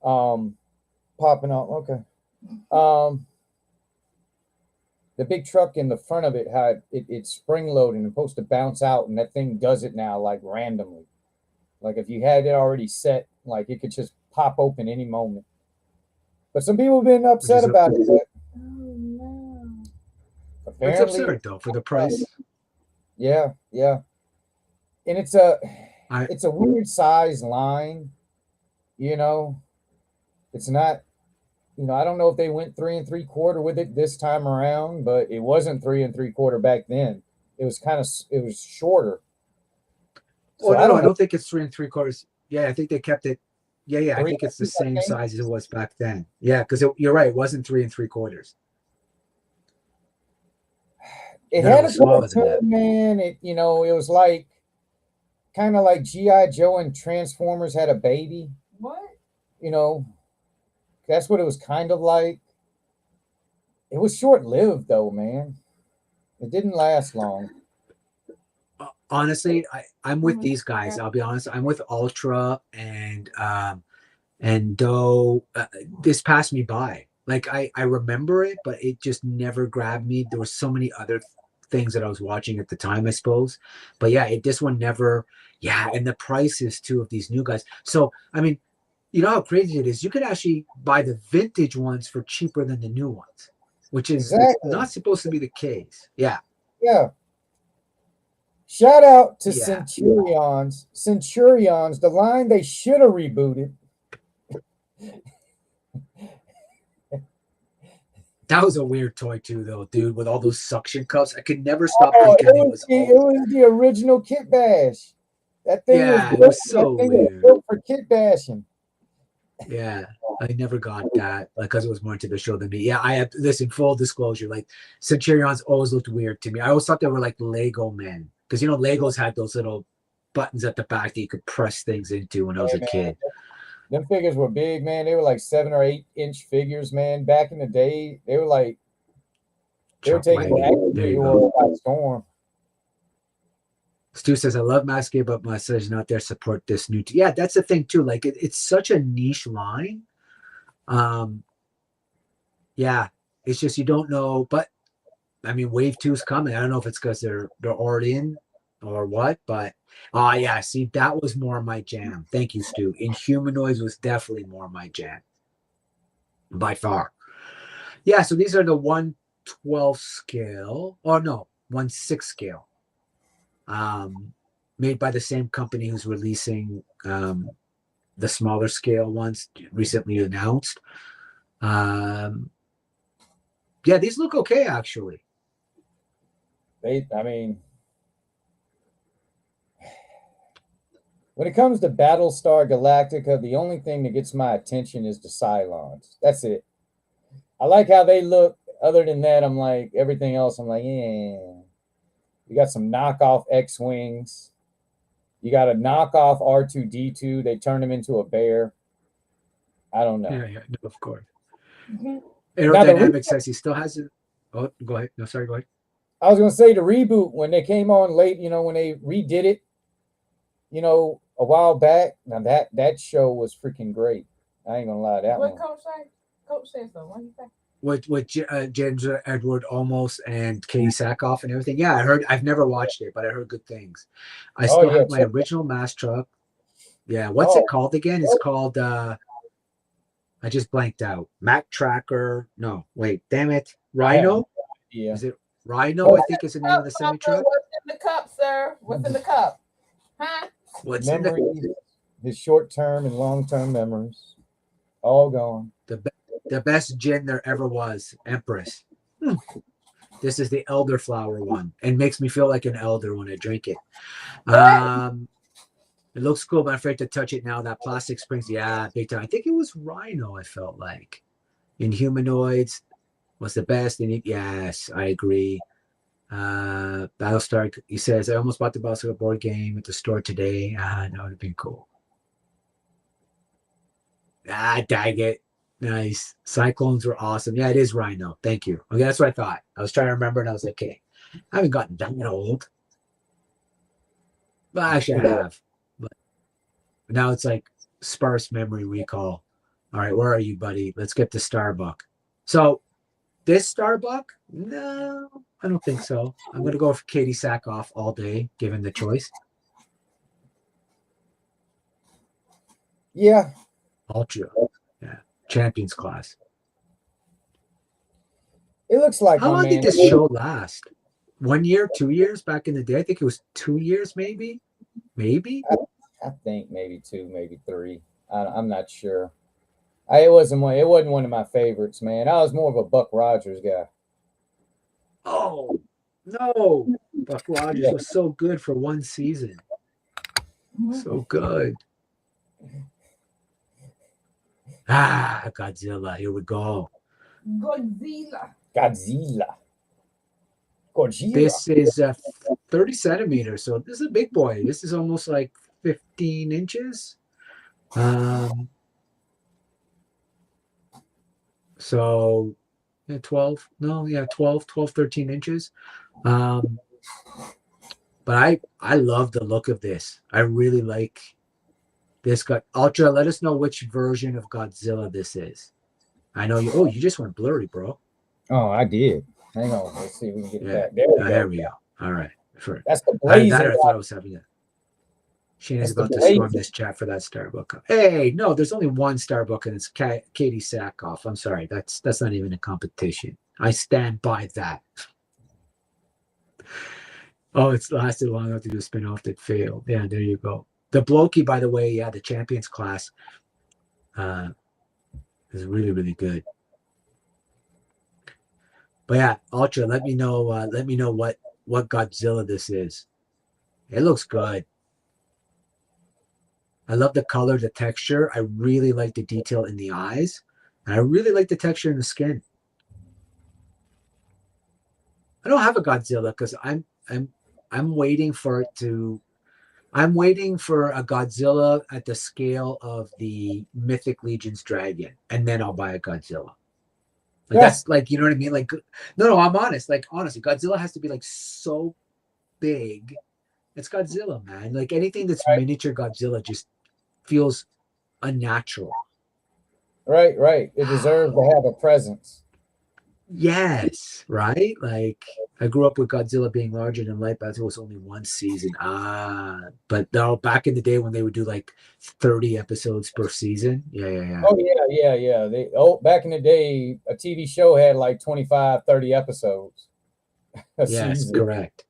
popping up. Okay. The big truck in the front of it had it's spring loading and supposed to bounce out, and that thing does it now like randomly. Like if you had it already set, like it could just pop open any moment. But some people have been upset about it. Oh no! Apparently, it's absurd though for the price. Yeah, and it's a weird size line. It's not. I don't know if they went 3 3/4 with it this time around, but it wasn't 3 3/4 back then. It was shorter. So no, I don't think it's 3 3/4. Yeah, I think they kept it. Yeah, I think it's the same size as it was back then. Yeah, because you're right, it wasn't 3 3/4. It had a cartoon, man. It was like kind of like G.I. Joe and Transformers had a baby. What? That's what it was kind of like. It was short-lived though, man. It didn't last long. Honestly, I'm with these guys. I'll be honest. I'm with Ultra and Doe. This passed me by. Like I remember it, but it just never grabbed me. There were so many other things that I was watching at the time, I suppose. But yeah, this one never. Yeah, and the prices too of these new guys. So I mean, you know how crazy it is. You could actually buy the vintage ones for cheaper than the new ones, which is not supposed to be the case. Yeah. Yeah. Shout out to Centurions. Centurions, the line they should have rebooted. That was a weird toy too, though, dude, with all those suction cups. I could never stop thinking it was the original Kit Bash. That thing was so weird. Was built for Kit Bashing. Yeah, I never got that because it was more into the show than me. Yeah, I have this in full disclosure. Like Centurions always looked weird to me. I always thought they were like Lego men because Legos had those little buttons at the back that you could press things into when I was a kid. Them figures were big, man. They were like 7 or 8 inch figures, man. Back in the day, they were like they were taking the action world by storm. Stu says, I love Masqué, but my says not there. Support this new. Yeah, that's the thing too. Like it's such a niche line. Yeah, it's just you don't know. But I mean, Wave 2 is coming. I don't know if it's because they're already in or what, but oh yeah, see, that was more my jam. Thank you, Stu. Inhumanoids was definitely more my jam by far. Yeah, so these are the 1/12 scale, or no, 1/6 scale. Made by the same company who's releasing the smaller scale ones recently announced. Yeah, these look okay actually. I mean, when it comes to Battlestar Galactica, the only thing that gets my attention is the Cylons. That's it. I like how they look. Other than that, I'm like, everything else, I'm like, yeah. You got some knockoff X-Wings. You got a knockoff R2-D2. They turned him into a bear. I don't know. Yeah, no, of course. Mhm. Aerodynamics says he still has it. Oh, go ahead. No, sorry, go ahead. I was going to say the reboot, when they came on late, when they redid it, a while back. Now that show was freaking great. I ain't gonna lie, that What one. Coach say? Coach said so. What do you say? With James Edward Olmos and Katie Sackhoff and everything. Yeah, I heard. I've never watched it, but I heard good things. I Oh still yeah, have my original Mass Truck. Yeah, what's Oh. it called again? It's called. I just blanked out. Mac Tracker. No, wait, damn it. Rhino. yeah. Is it Rhino? Oh. I think is the name of the semi truck. What's in the cup, sir? What's in the cup? Huh? What's in the Memories, his short-term and long-term memories, all gone. the best gin there ever was, Empress. This is the elderflower one, and makes me feel like an elder when I drink it. It looks cool, but I'm afraid to touch it now. That plastic springs, yeah, big time. I think it was Rhino. I felt like Inhumanoids was the best. And yes, I agree. Battlestar, he says, I almost bought the Battlestar board game at the store today. That would have been cool. Dang it. Nice. Cyclones were awesome. Yeah, it is Rhino. Thank you. Okay, that's what I thought. I was trying to remember, and I was like, okay, I haven't gotten that old. Well, actually, I have. But now it's like sparse memory recall. All right, where are you, buddy? Let's get to Starbuck. So, this Starbuck? No, I don't think so. I'm going to go for Katie Sackhoff all day, given the choice. Yeah. Ultra. Yeah. Champions class. It looks like How my long man. did this show last? 1 year, 2 years back in the day? I think it was 2 years, maybe. Maybe. I think maybe 2, maybe 3. I'm not sure. It wasn't one of my favorites, man. I was more of a Buck Rogers guy. Oh no, Buck Rogers was so good for one season. So good. Godzilla. Here we go. Godzilla. This is 30 centimeters, so this is a big boy. This is almost like 15 inches. So 12, 13 inches. But I love the look of this. I really like this. Ultra, let us know which version of Godzilla this is. I know you just went blurry, bro. Oh, I did. Hang on. Let's see if we can get it back. There we go. All right. That's the blazer. I thought I was having it. Shana's about to storm this chat for that Starbuck. Hey, no, there's only one Starbuck, and it's Katie Sackhoff. I'm sorry, that's not even a competition. I stand by that. Oh, it's lasted long enough to do a spin-off that failed. Yeah, there you go. The Blokey, by the way, yeah, the Champions class is really, really good. But yeah, Ultra, let me know what Godzilla this is. It looks good. I love the color, the texture. I really like the detail in the eyes. And I really like the texture in the skin. I don't have a Godzilla because I'm waiting for it to. I'm waiting for a Godzilla at the scale of the Mythic Legion's dragon, and then I'll buy a Godzilla. Like that's like, you know what I mean? Like, no, I'm honest. Like, honestly, Godzilla has to be like so big. It's Godzilla, man. Like anything that's miniature Godzilla just feels unnatural. Right. It deserves to have a presence. Yes, right? Like I grew up with Godzilla being larger than life, but it was only one season. But no, back in the day when they would do like 30 episodes per season. Yeah. Oh yeah. Back in the day, a TV show had like 25, 30 episodes a Yes, season. correct.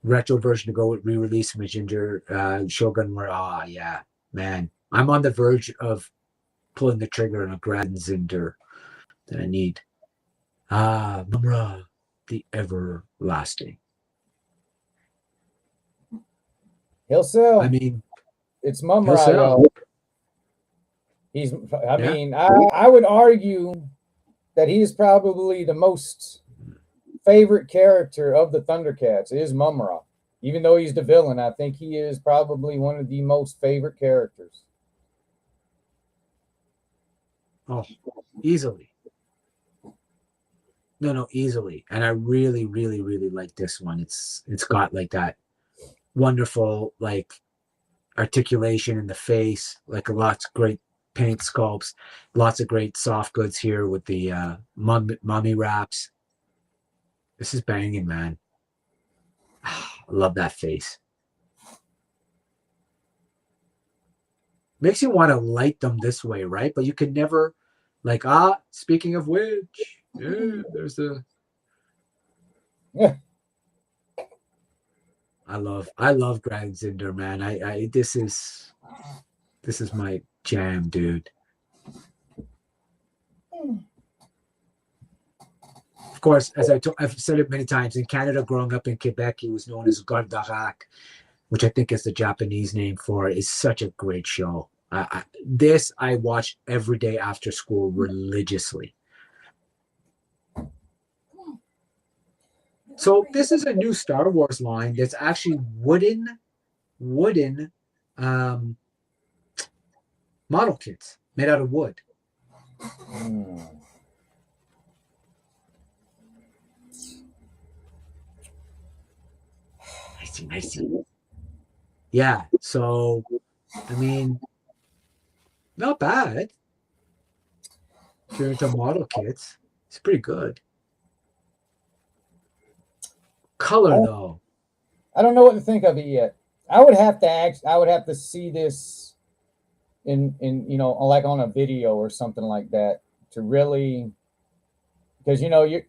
Retro version to go with re-release from Ginger Shogun where yeah, man. I'm on the verge of pulling the trigger on a Grand Zinder that I need. Mumra, the everlasting. He'll sell. I mean, It's he'll Mumra, sell. y'all. I would argue that he is probably the most favorite character of the Thundercats is Mumra. Even though he's the villain, I think he is probably one of the most favorite characters. Oh, easily. No, easily. And I really, really, really like this one. It's got like that wonderful like articulation in the face, like lots of great paint sculpts, lots of great soft goods here with the mummy wraps. This is banging, man. I love that face. Makes you want to light them this way, right? But you can never, like, speaking of which, yeah, there's the. Yeah. I love Grand Zinder, man. This is my jam, dude. Of course, as I've said it many times, in Canada, growing up in Quebec, he was known as Gordarac, which I think is the Japanese name for it, is such a great show. This I watched every day after school religiously. So this is a new Star Wars line that's actually wooden model kits made out of wood. I see. Yeah, so I mean, not bad. If you're into model kits, it's pretty good. Color though, I don't know what to think of it yet. I would have to see this in like on a video or something like that to really, because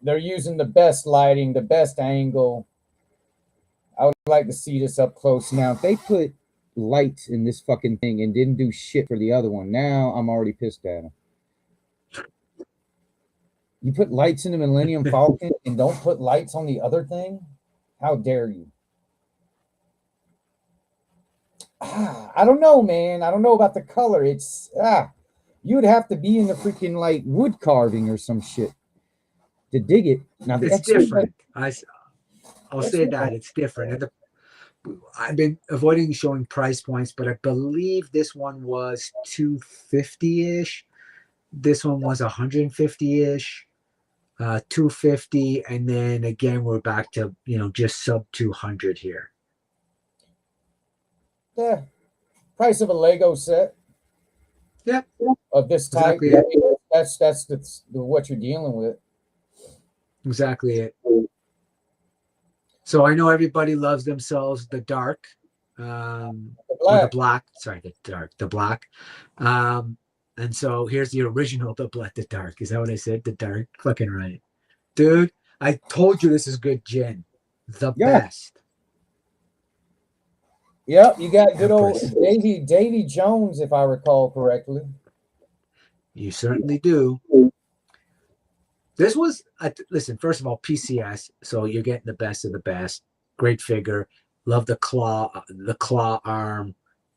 they're using the best lighting, the best angle. I would like to see this up close. Now, if they put lights in this fucking thing and didn't do shit for the other one, now I'm already pissed at them. You put lights in the Millennium Falcon And don't put lights on the other thing? How dare you? I don't know, man. I don't know about the color. It's you'd have to be in the freaking like wood carving or some shit to dig it. Now it's different. I'll say that it's different. I've been avoiding showing price points, but I believe this one was $250-ish. This one was $150-ish, $250, and then again we're back to just sub $200 here. Yeah, price of a Lego set. Yep. Of this type. Exactly. I mean, that's what you're dealing with. Exactly it. So I know everybody loves themselves the dark, or the black. Sorry, the black. And so here's the original, the dark. Is that what I said? The dark. Fucking right, dude. I told you this is good gin. The best. Yep, you got good old Davy Jones, if I recall correctly. You certainly do. This was, listen, first of all, PCS, so you're getting the best of the best. Great figure. Love the claw arm.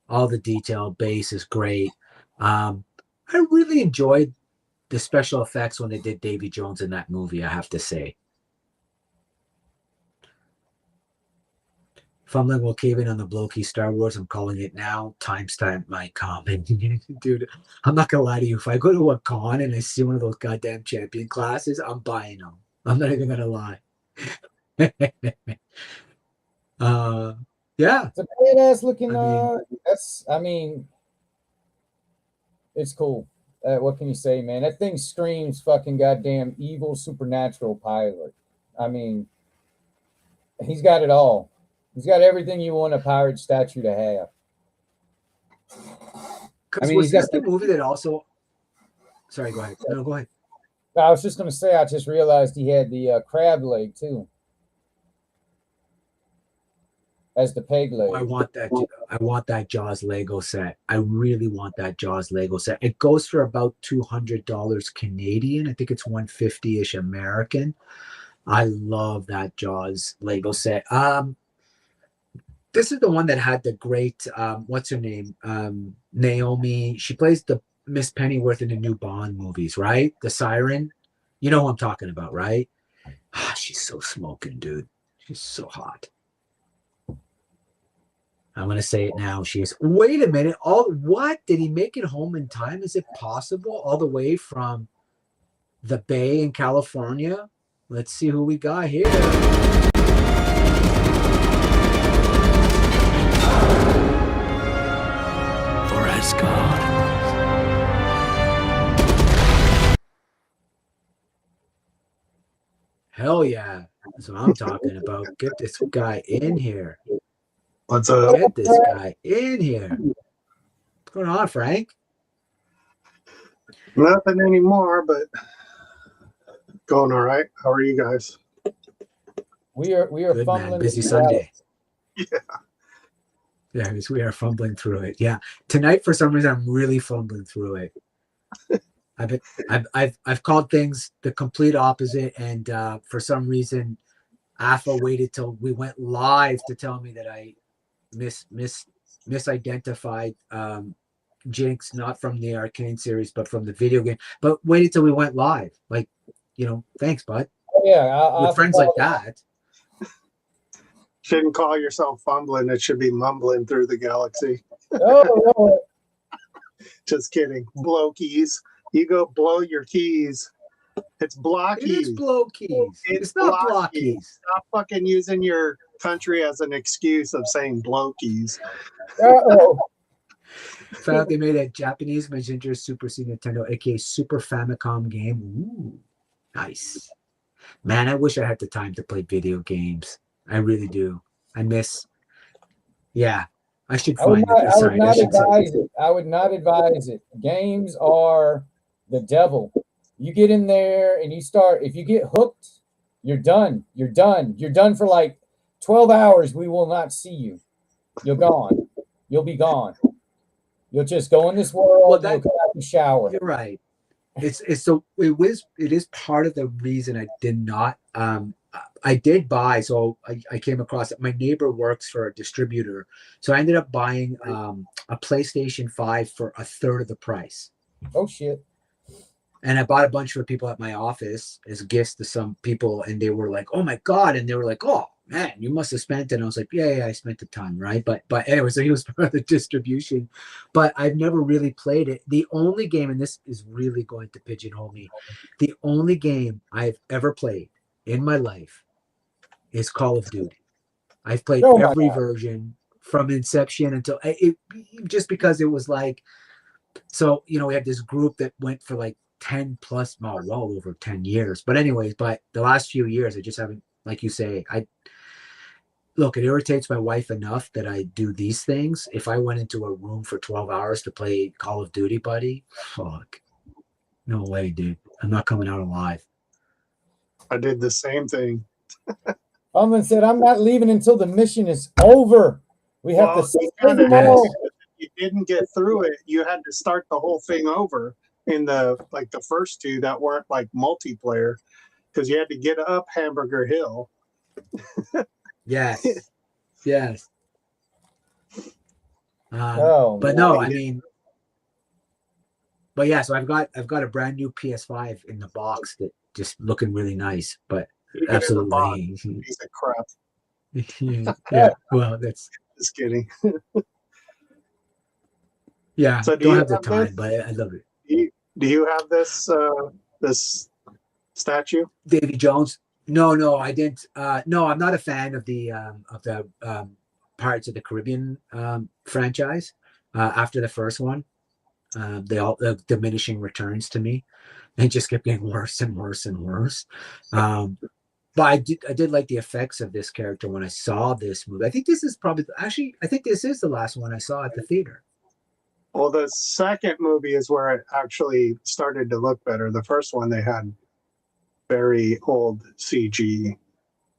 All the detail. Base is great. I really enjoyed the special effects when they did Davy Jones in that movie, I have to say. Fumbling while caving on the blokey Star Wars, I'm calling it now. Timestamp my comment. Dude, I'm not gonna lie to you. If I go to a con and I see one of those goddamn champion classes, I'm buying them. I'm not even gonna lie. Yeah. It's a badass looking it's cool. What can you say, man? That thing screams fucking goddamn evil supernatural pilot. I mean, He's got it all. He's got everything you want a pirate statue to have. Because mean, was he's got this the movie that also? Sorry, go ahead. No, go ahead. I was just going to say, I just realized he had the crab leg too, as the peg leg. I want that. I want that Jaws Lego set. I really want that Jaws Lego set. It goes for about $200 Canadian. I think it's 150-ish American. I love that Jaws Lego set. This is the one that had the great what's her name? Naomi. She plays the Miss Pennyworth in the new Bond movies, right? The Siren. You know who I'm talking about, right? She's so smoking, dude. She's so hot. I'm gonna say it now. She is. Wait a minute. What? Did he make it home in time? Is it possible? All the way from the Bay in California? Let's see who we got here. For Asgard. Hell yeah. That's what I'm talking about. Get this guy in here. What's up? Get this guy in here. What's going on, Frank? Nothing anymore, but going all right. How are you guys? We are Good, fumbling. man. Busy through Sunday. Yeah. Yeah, we are fumbling through it. Yeah. Tonight, for some reason, I'm really fumbling through it. I've called things the complete opposite, and for some reason, Alpha waited till we went live to tell me that I misidentified Jinx, not from the Arcane series, but from the video game. But waited till we went live. Like, thanks, bud. Yeah, With friends like that. Shouldn't call yourself fumbling. It should be mumbling through the galaxy. Oh, Just kidding. Blow keys. You go blow your keys. It's block It is keys. blow keys. It's not block keys. Stop fucking using your country as an excuse of saying blow keys. oh. Found out they made a Japanese Mazinger Super C Nintendo, aka Super Famicom game. Ooh, nice. Man, I wish I had the time to play video games. I really do. I miss. Yeah, I should find it. I would Sorry, not should say- advise it. I would not advise it. Games are the devil. You get in there and you start. If you get hooked, you're done. You're done. You're done for like 12 hours. We will not see you. You're gone. You'll be gone. You'll just go in this world. Well, you'll come out and shower. You're right. It is part of the reason I did not. I did buy. So I came across it. My neighbor works for a distributor, so I ended up buying a PlayStation 5 for a third of the price. Oh shit. And I bought a bunch for people at my office as gifts to some people, and they were like, "Oh my god!" And they were like, "Oh man, you must have spent it." And I was like, "Yeah, I spent a ton, right?" But anyway, so he was part of the distribution, but I've never really played it. The only game, and this is really going to pigeonhole me, the only game I've ever played in my life is Call of Duty. I've played every version from inception until just because it was like, so we had this group that went for like 10 plus, well over 10 years. But anyways, the last few years, I just haven't, like you say, it irritates my wife enough that I do these things. If I went into a room for 12 hours to play Call of Duty, buddy, fuck. No way, dude. I'm not coming out alive. I did the same thing. Someone said, I'm not leaving until the mission is over. We have to save them all. You didn't get through it. You had to start the whole thing over in the first two that weren't like multiplayer, because you had to get up Hamburger Hill. Yes. Oh, but no, I mean, but yeah, so I've got a brand new PS5 in the box that just looking really nice, but absolutely Piece of crap. yeah. Well, that's Just kidding. yeah. So don't have the time, but I love it. Do you have this this statue? Davy Jones? No, I didn't. No, I'm not a fan of the Pirates of the Caribbean franchise. After the first one, they all diminishing returns to me. They just kept getting worse and worse and worse. But I did like the effects of this character when I saw this movie. I think this is probably actually I think this is the last one I saw at the theater. Well, the second movie is where it actually started to look better. The first one, they had very old CG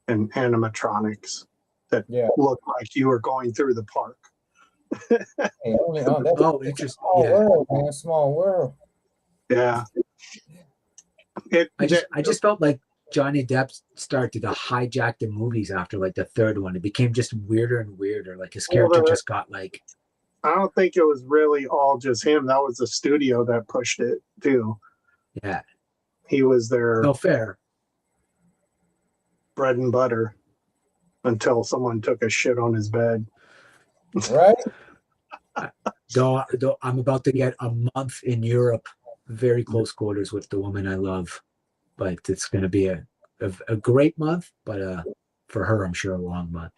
and animatronics that looked like you were going through the park. Hey, that's Oh, interesting. small Yeah. world, man. Small world. Yeah. I just felt like Johnny Depp started to hijack the movies after like the third one. It became just weirder and weirder. Like his character just got like. I don't think it was really all just him. That was the studio that pushed it too. Yeah. He was their No fair. bread and butter until someone took a shit on his bed. Right? Though I'm about to get a month in Europe, very close quarters with the woman I love, but it's going to be a great month, but for her, I'm sure a long month.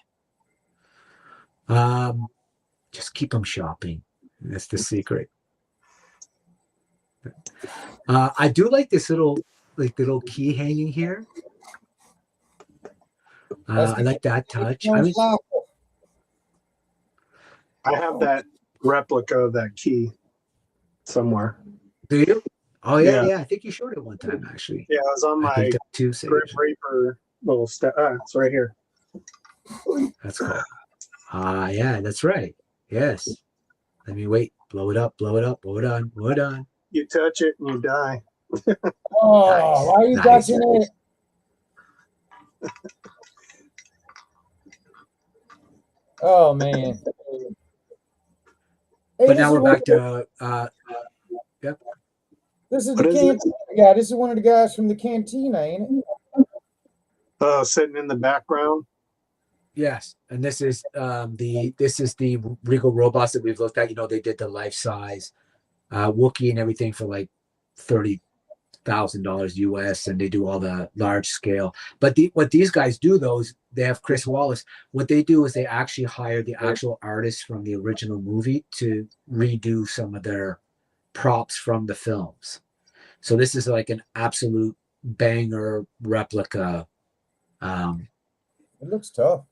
Just keep them shopping. That's the secret. I do like this little key hanging here. I like that touch. I mean, I have that replica of that key somewhere. do you? Oh yeah, Yeah. yeah. I think you showed it one time actually. Yeah, it was on I my think that too. Grim Reaper little stuff. It's right here. That's cool. Yeah, that's right. Yes. Let me wait. Blow it up. Blow it up. Blow it on. Blow it on. You touch it and you die. Oh, Nice, why are you nice. touching it? Oh man. Hey, But now we're back to yep. This is What the is it? cantina guy. This is one of the guys from the cantina, ain't it? Sitting in the background. Yes, and this is the Regal robots that we've looked at. You know, they did the life size Wookiee and everything for like $30,000 US, and they do all the large scale. But what these guys do though is they have Chris Wallace. What they do is they actually hire the actual artists from the original movie to redo some of their props from the films. So this is like an absolute banger replica. It looks tough.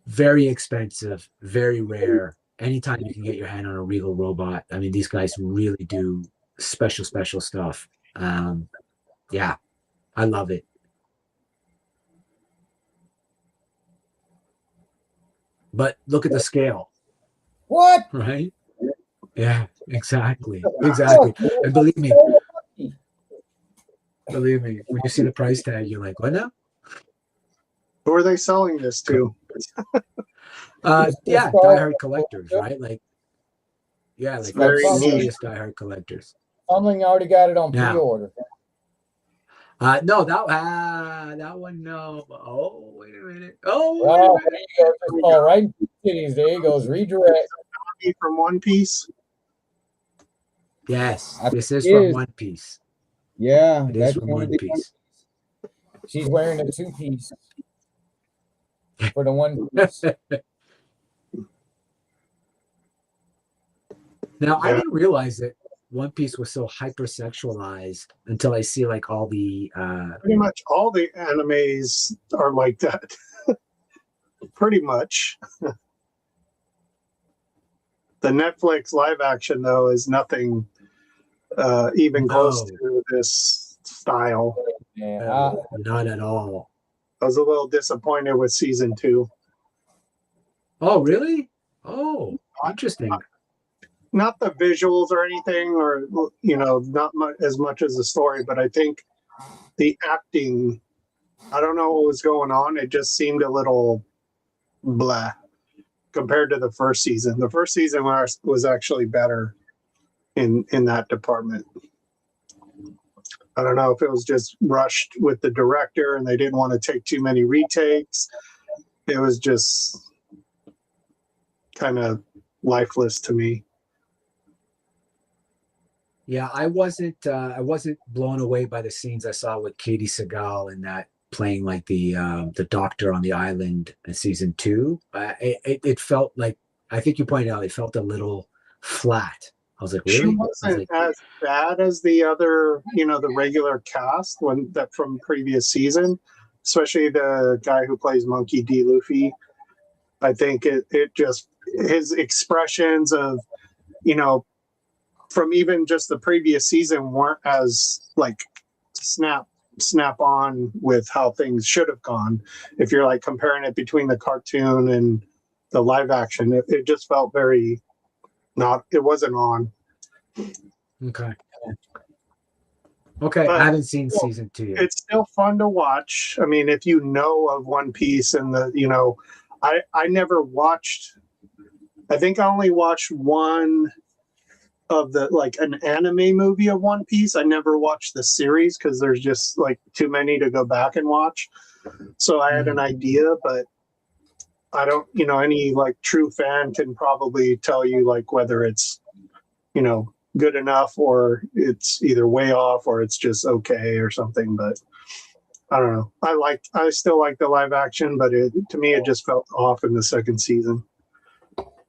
Very expensive, very rare. Anytime you can get your hand on a Regal robot, I mean, these guys really do special stuff. Yeah, I love it. But look at the scale, What? right? Yeah, exactly. And believe me, when you see the price tag, you're like, what now? Who are they selling this to? Yeah, diehard collectors, right? Like, yeah, like very serious diehard collectors. Fumbling already got it on Yeah. pre-order. No, that one, no. Oh, wait a minute. Oh, Wow, wait a there you go. Just fall right into the titties. There you goes. Redirect. From One Piece. Yes, I this is think it from is. One Piece. Yeah, It is from One Piece. She's wearing a two-piece for the one piece. Now, I didn't realize that One Piece was so hypersexualized until I see like all the Pretty much all the animes are like that. Pretty much. The Netflix live action, though, is nothing even close to this style. Yeah, not at all. I was a little disappointed with season 2. Oh, really? Oh, interesting. Not the visuals or anything, or not as much as the story, but I think the acting. I don't know what was going on. It just seemed a little blah compared to the first season. The first season was actually better in that department. I don't know if it was just rushed with the director and they didn't want to take too many retakes. It was just kind of lifeless to me. Yeah, I wasn't blown away by the scenes I saw with Katie Seagal in that playing like the doctor on the island in season 2. It felt like, I think you pointed out, it felt a little flat. I was like, She really? I was wasn't like, as bad as the other, the regular cast that from previous season, especially the guy who plays Monkey D. Luffy. I think it just his expressions of, from even just the previous season weren't as like snap on with how things should have gone. If you're like comparing it between the cartoon and the live action, it just felt very it wasn't on. okay. Okay, But I haven't seen season 2 yet. it's still fun to watch. I mean, if you know of One Piece and I never watched, I think I only watched one of the like an anime movie of One Piece. I never watched the series because there's just like too many to go back and watch. So I had an idea, but I don't, any like true fan can probably tell you like whether it's, good enough or it's either way off or it's just okay or something. But I don't know. I still like the live action, but to me, it just felt off in the second season.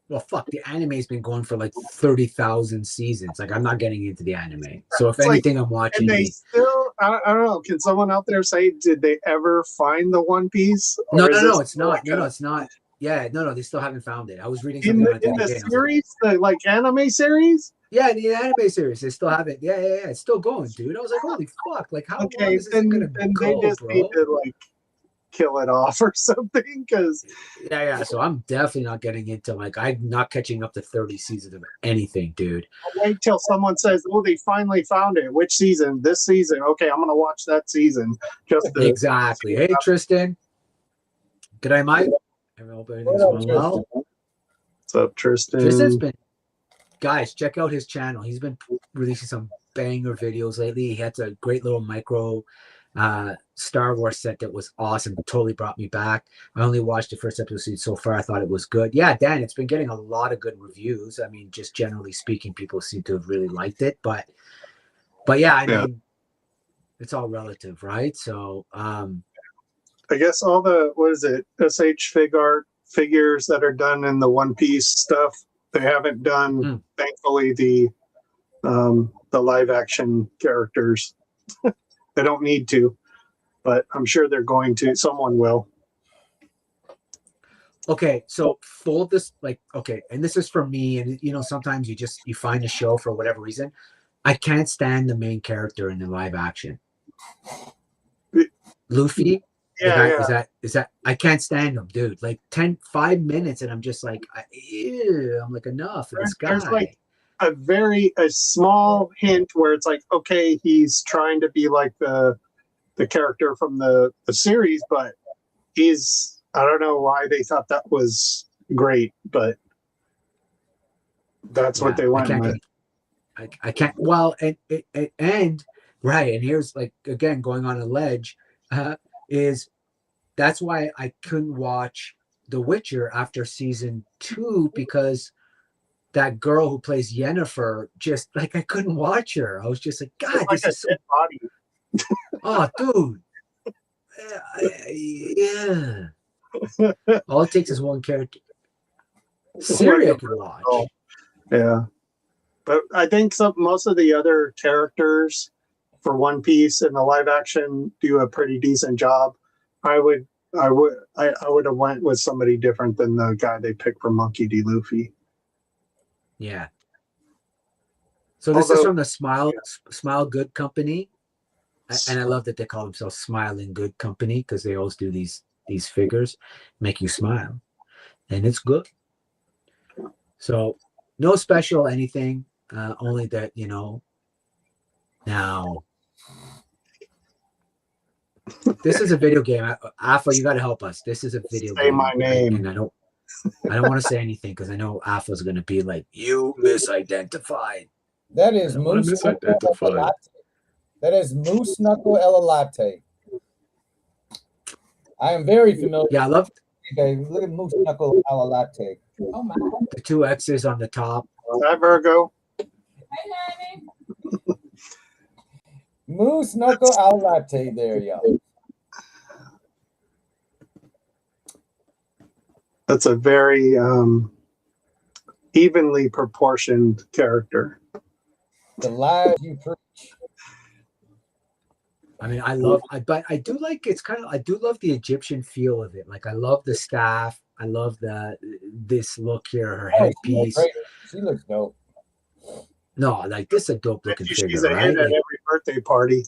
Well, fuck, the anime's been going for like 30,000 seasons. Like, I'm not getting into the anime. So if It's like, anything, I'm watching and they still, I don't know. Can someone out there say, did they ever find the One Piece? No, Or is this it's not. like No, it's not. Yeah, no, they still haven't found it. I was reading in something the, about it in the the other day. series, the like anime series? Yeah, the anime series, they still haven't. Yeah, it's still going, dude. I was like, holy fuck! Like, how long Okay, is this gonna then go, they just bro? need to like kill it off or something. Because Yeah. So I'm definitely not getting into like I'm not catching up to 30 seasons of anything, dude. I'll wait till someone says, "Oh, they finally found it." Which season? This season? Okay, I'm gonna watch that season. Just to Exactly. Hey, Tristan. G'day, mate. I hope everything's What up, going well. Tristan? What's up, Tristan? Tristan's been, guys, check out his channel. He's been releasing some banger videos lately. He had a great little micro Star Wars set that was awesome. Totally brought me back. I only watched the first episode so far. I thought it was good. Yeah, Dan, it's been getting a lot of good reviews. I mean, just generally speaking, people seem to have really liked it. But yeah, I mean, it's all relative, right? So I guess all the SH Fig Art figures that are done in the One Piece stuff, they haven't done, thankfully, the live action characters. They don't need to, but I'm sure they're going to. Someone will. okay, so fold this and this is for me, and sometimes you find a show for whatever reason. I can't stand the main character in the live action. Luffy. Yeah. Is that I can't stand him, dude. Like 5 minutes and I'm just like, I'm like, enough of this guy. There's like a small hint where it's like, okay, he's trying to be like the character from the series, but I don't know why they thought that was great, but that's what they went with. I can't. Well, and right, and here's like again going on a ledge, is that's why I couldn't watch The Witcher after season 2 because that girl who plays Yennefer just like I couldn't watch her. I was just like, God, It's like this is so. body. Oh, dude. Yeah. All it takes is one character. Siri I could watch. Yeah. But I think most of the other characters for One Piece in the live action do a pretty decent job. I would have went with somebody different than the guy they picked for Monkey D. Luffy. Yeah. So this is from the Smile Good Company. And I love that they call themselves Smiling Good Company because they always do these figures, make you smile. And it's good. So no special anything, only that, now this is a video game. Alpha, you got to help us. This is a video game. Say my name. And I don't want to say anything because I know Alpha's going to be like, you misidentified. That is Moose Knuckle Latte. That is Moose Knuckle Ella Latte. I am very familiar. Yeah, I love. Okay, look at Moose Knuckle Ella Latte. Oh my. The 2 X's on the top. Hi, Virgo. Hey, honey. Moose Knuckle Ella Latte there, y'all. That's a very evenly proportioned character. The lies you preach. I mean, but I do like, I do love the Egyptian feel of it. Like, I love the staff. I love this look here, her headpiece. She looks dope. No, like, this is a dope looking She's figure, a hit right? at every birthday party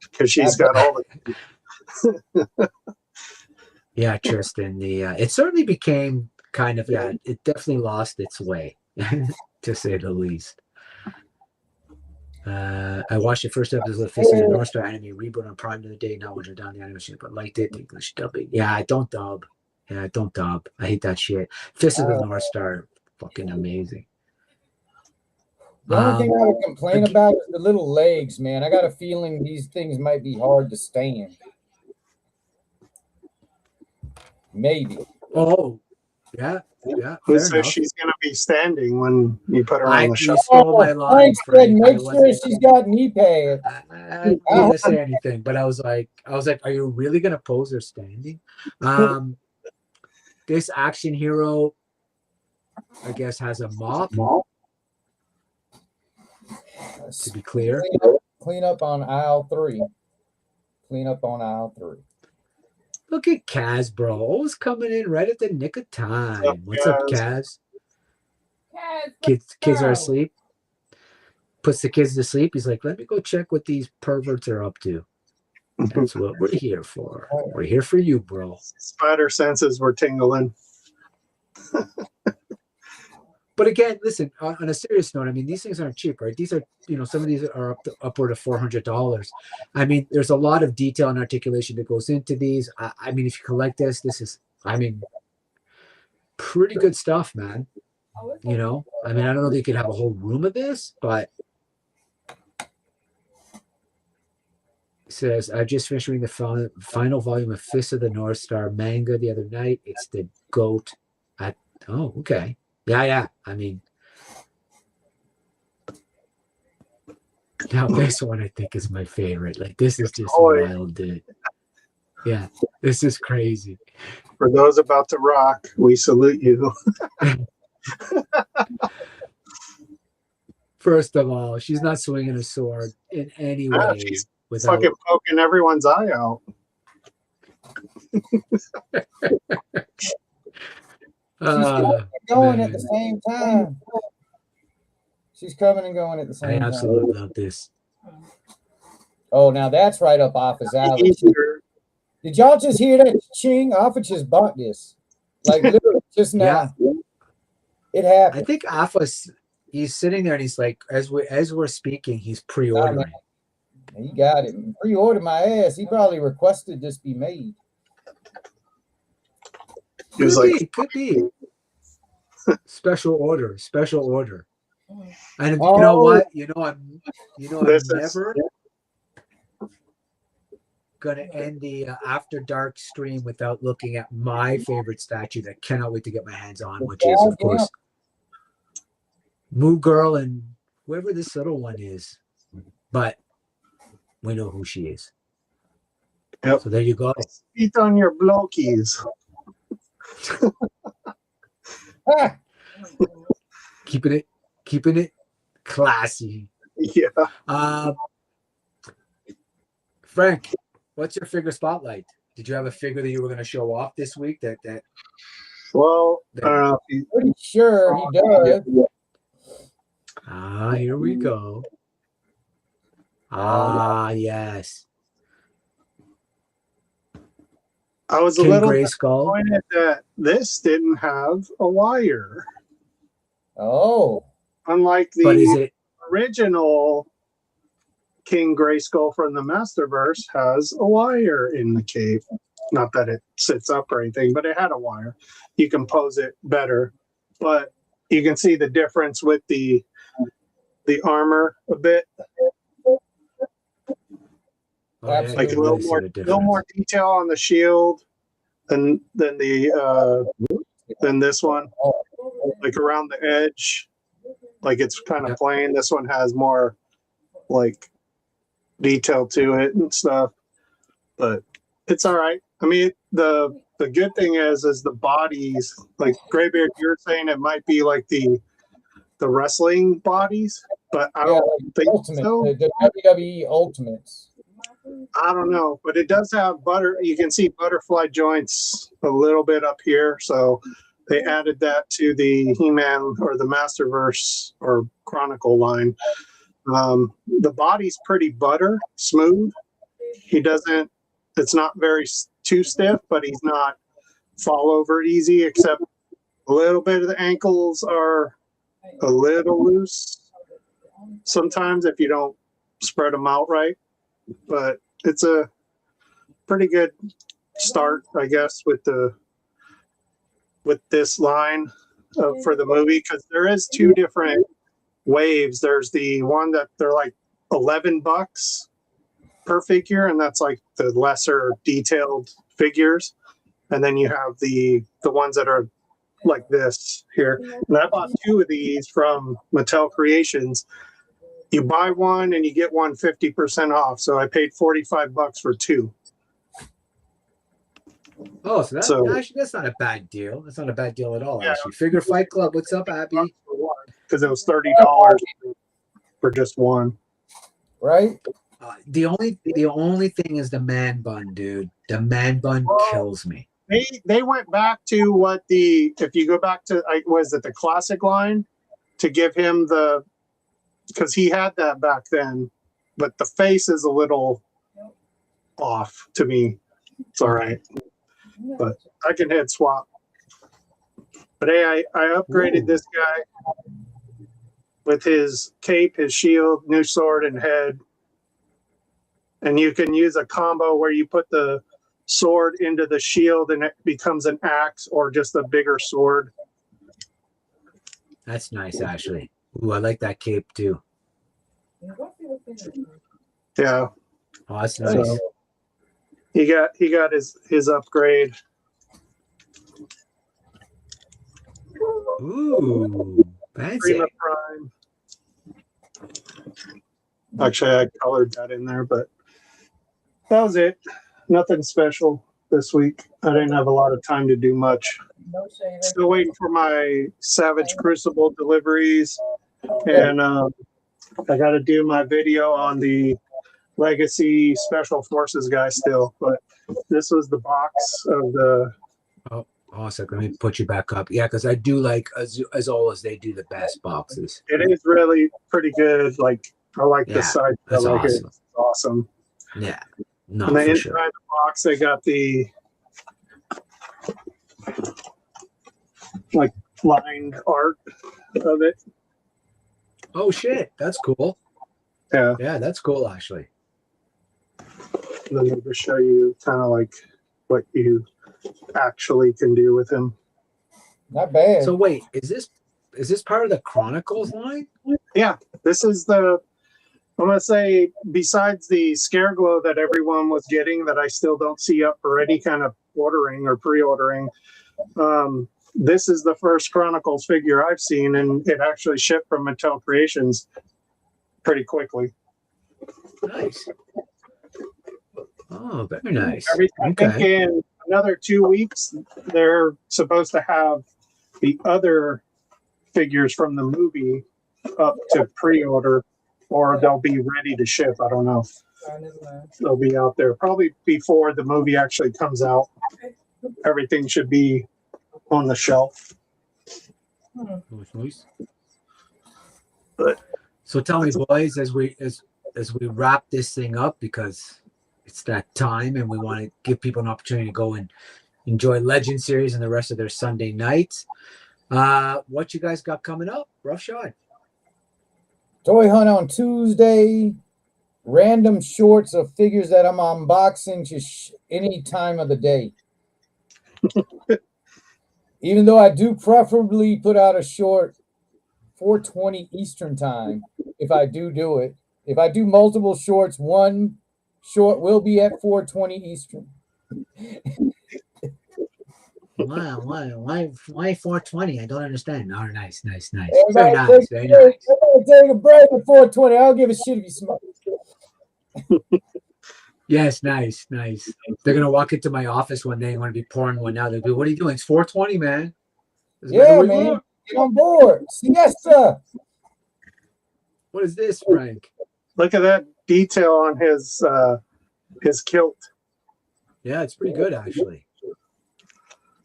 because she's got all the. Yeah, Tristan. It certainly became kind of, it definitely lost its way, to say the least. I watched the first episode of Fist of the North Star anime reboot on Prime the other day. Not when you're down the animation, but liked it. English dubbing. Yeah, I don't dub. I hate that shit. Fist of the North Star, fucking amazing. The only thing I would complain about is the little legs, man. I got a feeling these things might be hard to stand. Maybe. Oh, yeah. Who says she's going to be standing when you put her on the show? You stole my line, Frank. Make sure she's got knee pads. I didn't need to say anything, but I was like, are you really going to pose her standing? This action hero, I guess, has a mop. To be clear, clean up on aisle 3. Clean up on aisle 3. Look at Kaz, bro. Always coming in right at the nick of time. What's up, Kaz? Kids are asleep. Puts the kids to sleep. He's like, let me go check what these perverts are up to. That's what we're here for. We're here for you, bro. Spider senses were tingling. But again, listen, on a serious note, I mean, these things aren't cheap, right? These are, some of these are upward of $400. I mean, there's a lot of detail and articulation that goes into these. I mean, if you collect this is, I mean, pretty good stuff, man. I mean, I don't know that you could have a whole room of this, but it says, I just finished reading the final volume of Fist of the North Star manga the other night. It's the GOAT. Oh, okay. Yeah. I mean, now this one I think is my favorite. Like, this is just wild, dude. Yeah, this is crazy. For those about to rock, we salute you. First of all, she's not swinging a sword in any way. She's fucking poking everyone's eye out. She's going at the same time. She's coming and going at the same time. I absolutely love this. Oh, now that's right up Offa's alley. Did y'all just hear that ching? Offa just bought this. Like, literally just now. Yeah. It happened. I think Offa's, he's sitting there and he's like, as we're speaking, he's pre-ordering. He got it. Pre-ordered my ass. He probably requested this be made. Could be. Special order. And you know what? I'm never gonna end the After Dark stream without looking at my favorite statue that I cannot wait to get my hands on, which is, of course, Moo Girl and whoever this little one is. But we know who she is. Yep. So there you go. Eat on your blokies. Keeping it classy. Yeah. Frank, what's your figure spotlight? Did you have a figure that you were going to show off this week? Well, I don't know. Pretty sure he does. Here we go. Yes. I was a little disappointed that this didn't have a wire. Oh. Unlike the original King Grayskull from the Masterverse has a wire in the cave. Not that it sits up or anything, but it had a wire. You can pose it better. But you can see the difference with the armor a bit. Like a little more detail on the shield than this one. Like around the edge, like it's kind of plain. This one has more like detail to it and stuff, but it's all right. I mean, the good thing is the bodies. Like Graybeard, you're saying it might be like the the wrestling bodies, but I Yeah, don't like think Ultimate, so. the WWE Ultimates. I don't know, but it does have butter. You can see butterfly joints a little bit up here, so they added that to the He-Man or the Masterverse or Chronicle line. The body's pretty smooth. He doesn't. It's not very too stiff, but he's not fall over easy. Except a little bit of the ankles are a little loose sometimes if you don't spread them out right. But it's a pretty good start, I guess, with this line for the movie, because there is two different waves. There's the one that they're like $11 per figure, and that's like the lesser detailed figures. And then you have the ones that are like this here. And I bought two of these from Mattel Creations. You buy one and you get one 50% off. So I paid $45 for two. Oh, so actually that's not a bad deal. That's not a bad deal at all. Yeah. Actually, Figure Fight Club. What's up, Abby? Because it was $30 for just one. Right? The only thing is the man bun, dude. The man bun kills me. They went back to what if you go back to was it the classic line to give him because he had that back then, but the face is a little off to me. It's all right, but I can head swap. But hey, I upgraded this guy with his cape, his shield, new sword, and head. And you can use a combo where you put the sword into the shield and it becomes an axe or just a bigger sword. That's nice, actually. Ooh, I like that cape too. Yeah. Oh, that's nice. So he got his upgrade. Ooh, fancy. Prima Prime. Actually, I colored that in there, but that was it. Nothing special this week. I didn't have a lot of time to do much. Still waiting for my Savage Crucible deliveries, and I got to do my video on the Legacy Special Forces guy still. But this was the box of the. Oh, awesome. Let me put you back up. Yeah, because I do like, as always, they do the best boxes. It is really pretty good. Like, I like the Yeah, side. that's I like awesome. it. It's awesome. Yeah, no, And the for inside sure. of the box, they got the like lined art of it. Oh, shit. That's cool. Yeah. Yeah, that's cool, actually. And then they just show you kind of like what you actually can do with him. Not bad. So wait, is this part of the Chronicles line? Yeah, this is I'm gonna say, besides the Scare Glow that everyone was getting that I still don't see up for any kind of ordering or pre-ordering, this is the first Chronicles figure I've seen, and it actually shipped from Mattel Creations pretty quickly. Nice. Oh, very nice. I think in another 2 weeks, they're supposed to have the other figures from the movie up to pre-order, or they'll be ready to ship. I don't know. They'll be out there probably before the movie actually comes out. Everything should be on the shelf. Nice. But so tell me, boys, as we wrap this thing up, because it's that time and we want to give people an opportunity to go and enjoy Legend Series and the rest of their Sunday nights. What you guys got coming up? Roughshod. Toy hunt on Tuesday. Random shorts of figures that I'm unboxing just any time of the day. Even though I do preferably put out a short 4:20 Eastern time, if I do it. If I do multiple shorts, one short will be at 4:20 Eastern. Why 420? I don't understand. Oh, nice. Everybody Very nice. take a break at 4:20. I don't give a shit if you smoke. Yes, nice. They're gonna walk into my office one day and want to be pouring one out. They'll be, "What are you doing? It's 420, man." Yeah, man. Get on board. Siesta. What is this, Frank? Look at that detail on his kilt. Yeah, it's pretty good actually.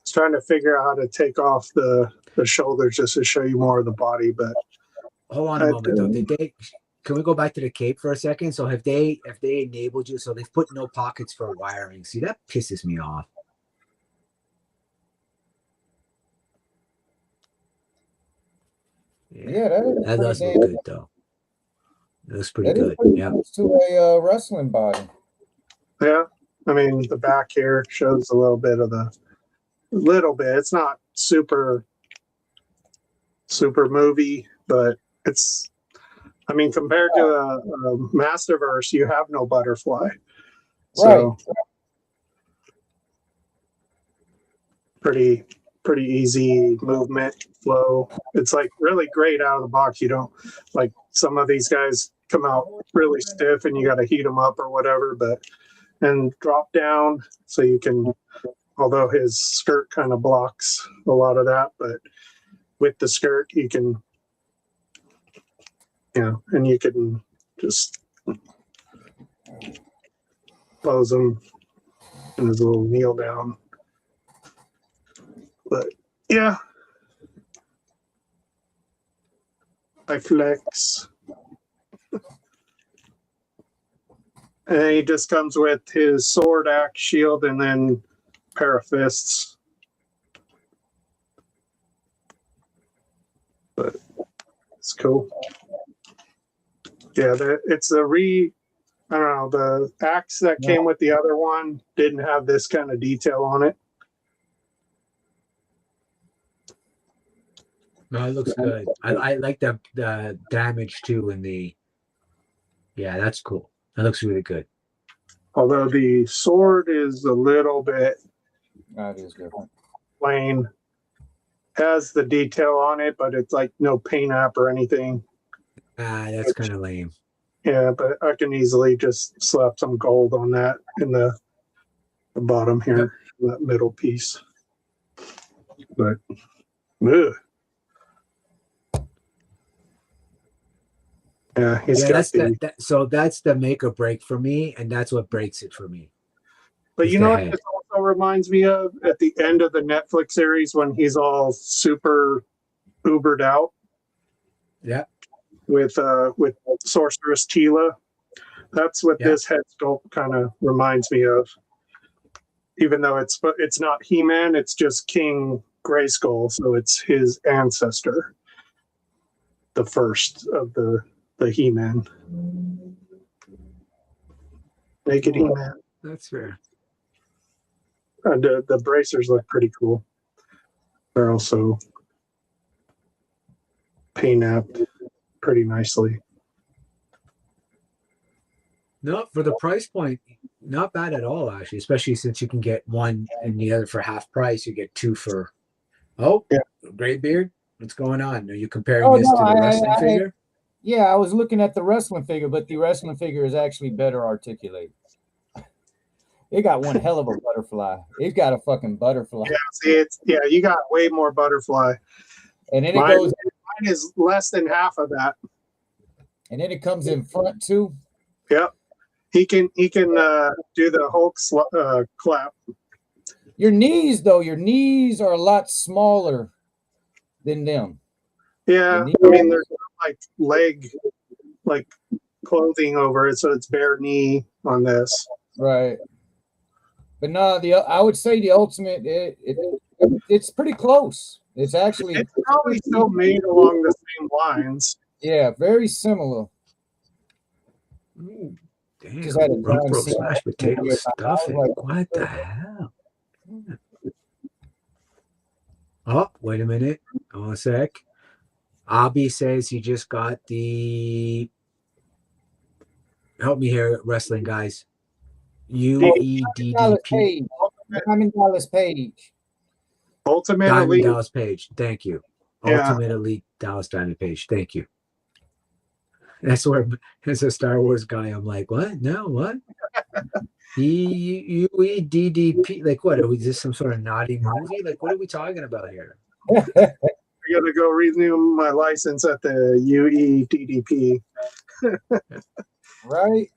It's trying to figure out how to take off the shoulders just to show you more of the body, but Hold on a moment though. Can we go back to the cape for a second? So have they enabled you? So they've put no pockets for wiring. See, that pisses me off. Yeah, that does look good though. It looks pretty good. Yeah. To a wrestling body. yeah, I mean the back here shows a little bit. It's not super movie, but it's. I mean, compared to a Masterverse, you have no butterfly, so pretty easy movement flow. It's like really great out of the box. You don't like some of these guys come out really stiff and you got to heat them up or whatever, and drop down so you can, although his skirt kind of blocks a lot of that, but with the skirt you can, and you can just pose him in his little kneel down. But yeah, I flex. And he just comes with his sword, axe, shield, and then pair of fists. But it's cool. Yeah, it's I don't know, the axe that came with the other one didn't have this kind of detail on it. No, it looks good. I like the damage too in the. Yeah, that's cool. That looks really good. Although the sword is a little bit That is different. plain. Has the detail on it, but it's like no paint app or anything. That's kind of lame. Yeah, but I can easily just slap some gold on that in the bottom here, that middle piece. But ugh. Yeah, so that's the make or break for me, and that's what breaks it for me. But you know what this also reminds me of? At the end of the Netflix series when he's all super ubered out. Yeah. With Sorceress Tila. That's what this head sculpt kind of reminds me of. Even though it's not He-Man, it's just King Grayskull, so it's his ancestor. The first of the He-Man. Naked He-Man. That's fair. And the bracers look pretty cool. They're also paint-apped pretty nicely. No, for the price point, not bad at all, actually, especially since you can get one and the other for half price. You get two for, Great Beard. What's going on? Are you comparing this to the wrestling figure? Yeah, I was looking at the wrestling figure, but the wrestling figure is actually better articulated. It got one hell of a butterfly. It's got a fucking butterfly. Yeah, see, you got way more butterfly. And then Mine is less than half of that. And then it comes in front too. Yep. He can do the Hulk clap. Your knees are a lot smaller than them. Yeah, I mean there's like leg, like clothing over it, so it's bare knee on this. Right. But no, I would say the Ultimate it's pretty close. It's probably still made along the same lines. Yeah, very similar. Ooh, damn, rump roast smashed potato stuffing. What the hell? Oh, wait a minute. Hold a sec. Abby says he just got the. Help me here, wrestling guys. UEDDP. Diamond Dallas Page. Ultimate Diamond Elite. Dallas Page. Thank you. Ultimate Elite Dallas Diamond Page. Thank you. That's where, as a Star Wars guy, I'm like, what? No, what? UEDDP. Like, what? Is this some sort of naughty movie? Like, what are we talking about here? Are you gotta go renew my license at the UEDDP. Right?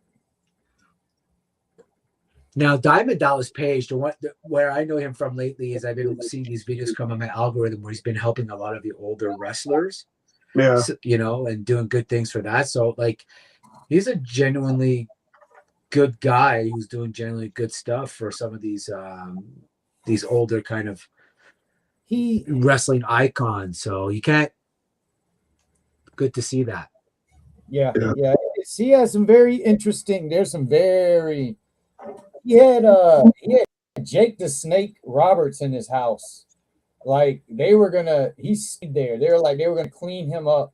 Now, Diamond Dallas Page, where I know him from lately is I've been seeing these videos come on my algorithm where he's been helping a lot of the older wrestlers, Yeah. and doing good things for that. So, like, he's a genuinely good guy who's doing genuinely good stuff for some of these older kind of wrestling icons. So you can't. Good to see that. Yeah. He has some very interesting. There's some very. He had Jake the Snake Roberts in his house. Like he's there. They were gonna clean him up.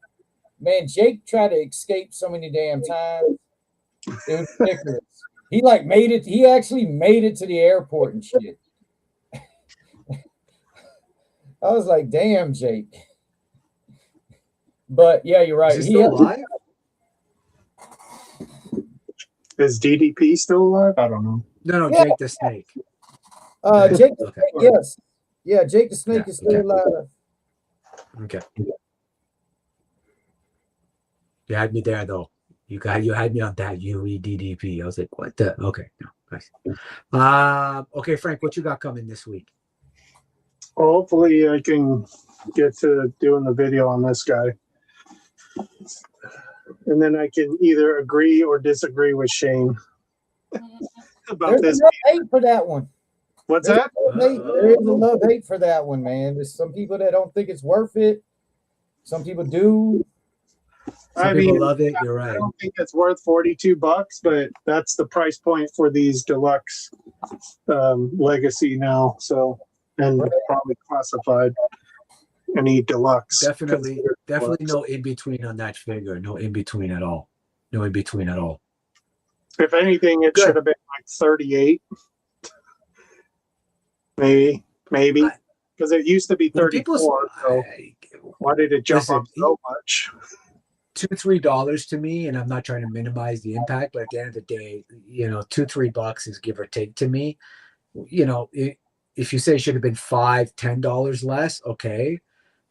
Man, Jake tried to escape so many damn times. It was ridiculous. He made it. He actually made it to the airport and shit. I was like, damn, Jake. But yeah, you're right. Is he still alive? Is DDP still alive? I don't know. No, Jake the Snake. Jake the Snake, yes. Yeah, Jake the Snake is still alive. Okay. You had me there though. You had me on that UEDDP. I was like, what the? Okay, no, nice. Okay, Frank, what you got coming this week? Well, hopefully, I can get to doing the video on this guy, and then I can either agree or disagree with Shane about There's this. enough hate for that one. What's that? There is a love-hate for that one, man. There's some people that don't think it's worth it. Some people do. Some people love it. You're I right. don't think it's worth $42, but that's the price point for these deluxe legacy now. So, and probably classified any deluxe. Definitely no in between on that figure. No in between at all. No in between at all. If anything, it should have been like 38. Maybe because it used to be 34. So why did it jump up so much? $2-3 to me, and I'm not trying to minimize the impact, but at the end of the day, $2-3 is give or take to me. If you say it should have been $5-10 less, okay.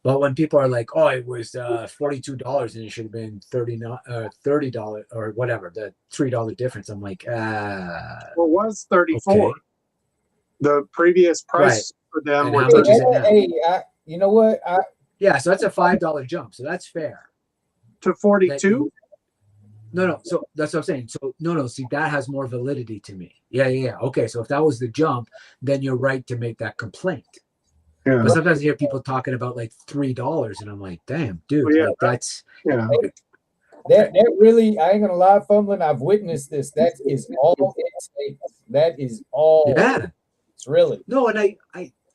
But when people are like, oh, it was $42 and it should have been $30 or whatever, the $3 difference, I'm like, Well, it was 34. Okay. The previous price for them And were how much is it now? Hey, you know what? Yeah, so that's a $5 jump. So that's fair. to 42. No. So that's what I'm saying. So no. See, that has more validity to me. Yeah. Okay. So if that was the jump, then you're right to make that complaint. Yeah. But sometimes I hear people talking about like $3, and I'm like, damn, dude, Well, yeah, like that's That really, I ain't gonna lie, Fumbling. I've witnessed this. That is all it takes. That is all. yeah. It's really No, and I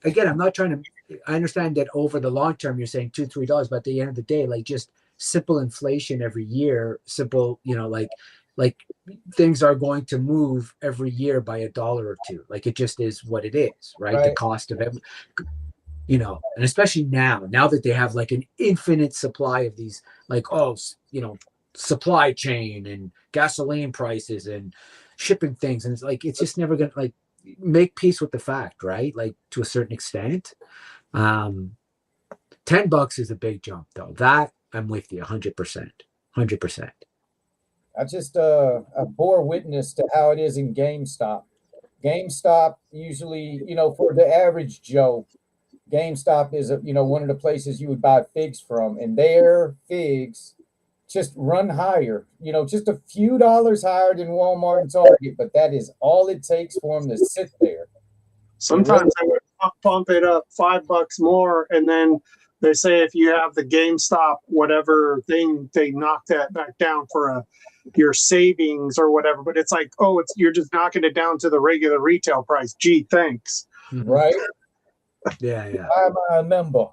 again, I'm not trying to. I understand that over the long term, you're saying $2-3, but at the end of the day, like just simple inflation every year, simple, like things are going to move every year by $1 or $2. Like it just is what it is, right? The cost of every, and especially now that they have like an infinite supply of these, like, supply chain and gasoline prices and shipping things. And it's like, it's just never going to like make peace with the fact, right? Like to a certain extent. $10 is a big jump though. That I'm with you 100%. I just I bore witness to how it is in GameStop. GameStop usually, for the average Joe, GameStop is one of the places you would buy figs from, and their figs just run higher, just a few dollars higher than Walmart and Target, but that is all it takes for them to sit there. Sometimes I would pump it up $5 more, and then they say if you have the GameStop whatever thing, they knock that back down for your savings or whatever. But it's like, you're just knocking it down to the regular retail price. Gee, thanks. Right? Yeah. I'm a member.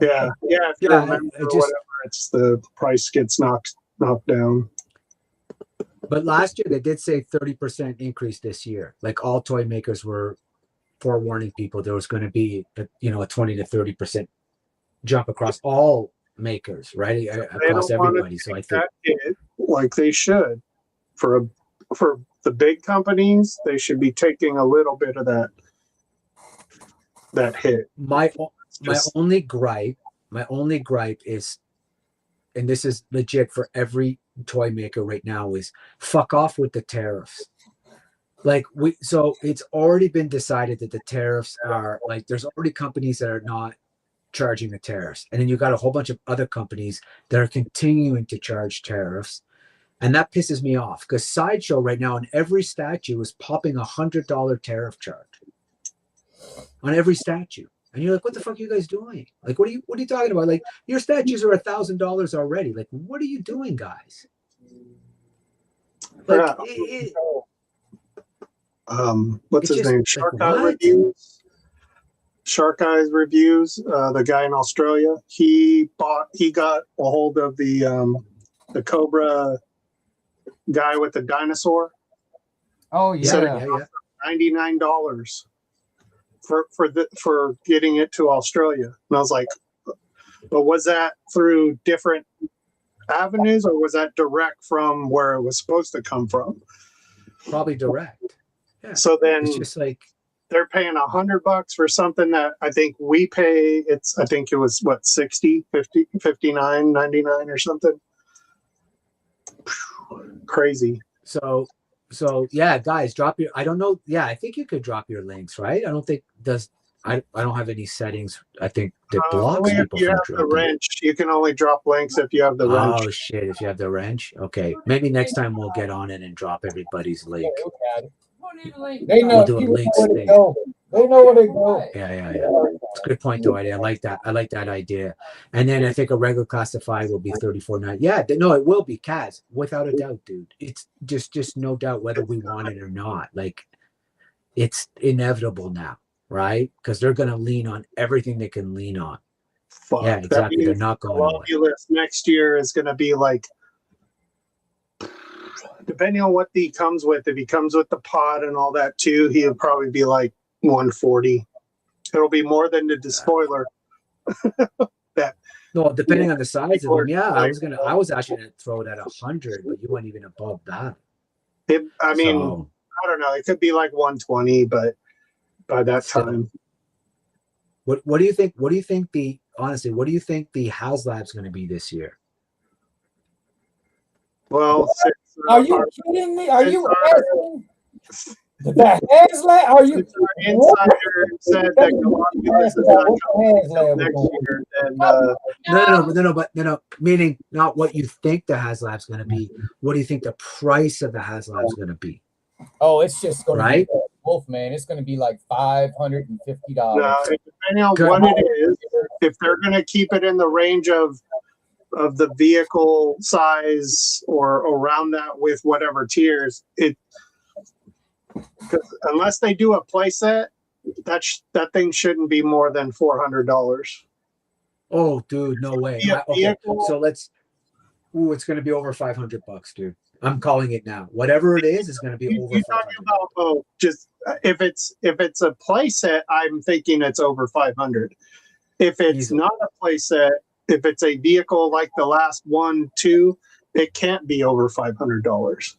Yeah. If you remember whatever, it's the price gets knocked down. But last year they did say 30% increase this year. Like all toy makers were forewarning people there was going to be a 20 to 30% jump across all makers, right? Across everybody. So I think like they should for the big companies, they should be taking a little bit of that hit. My only gripe My only gripe is, and this is legit for every toy maker right now, is fuck off with the tariffs. Like so it's already been decided that the tariffs are like, there's already companies that are not charging the tariffs. And then you got a whole bunch of other companies that are continuing to charge tariffs. And that pisses me off because Sideshow right now on every statue is popping $100 tariff charge on every statue. And you're like, what the fuck are you guys doing? Like, what are you talking about? Like, your statues are $1,000 already. Like, what are you doing, guys? Like, what's his name? Shark Eye Reviews. Shark Eyes Reviews. The guy in Australia. He got a hold of the Cobra guy with the dinosaur. Oh yeah. $99 for getting it to Australia. And I was like, but was that through different avenues or was that direct from where it was supposed to come from? Probably direct. Yeah. So then it's just like they're paying $100 for something that I think we pay. I think it was what, 60, 50, 59, 99 or something. Crazy. So yeah, guys, drop your, I don't know. Yeah, I think you could drop your links, right? I don't think I don't have any settings. I think that blocks only if people you from have the dropping. wrench. You can only drop links if you have the wrench. Oh shit, if you have the wrench. Okay. Maybe next time we'll get on it and drop everybody's link. They know, We'll do a link where to state. go. They know where to go. Yeah. It's a good point though, Eddie. I like that idea. And then I think a regular classified will be $34.99. Yeah, no, it will be, Kaz, without a doubt, dude. It's just no doubt whether we want it or not. Like, it's inevitable now, right? Because they're gonna lean on everything they can lean on. Fuck, yeah, exactly. They're not going away. Next year is gonna be like, depending on what he comes with. If he comes with the pod and all that too, he'll probably be like 140. It'll be more than the spoiler. No, depending on the size of them. Yeah, I was actually gonna throw it at 100, but you went even above that. I don't know. It could be like 120, but by that time. What do you think? What do you think the HasLab's going to be this year? Well, are you kidding me? Are you asking? The HasLab? Are you? Insider said that Galactus is not coming next year. And No. Meaning not what you think the HasLab's going to be. What do you think the price of the HasLab's going to be? Oh, it's just going right? to be Wolfman. It's going to be like $550. No, depending on what it is, if they're going to keep it in the range of the vehicle size or around that with whatever tiers, unless they do a play set, that thing shouldn't be more than $400. Oh, dude, no way. Okay, so let's. Ooh, it's going to be over $500, dude. I'm calling it now. Whatever it is, it's going to be over. You're talking about just if it's a play set, I'm thinking it's over 500. If it's not a play set, if it's a vehicle like the last 1, 2, it can't be over $500.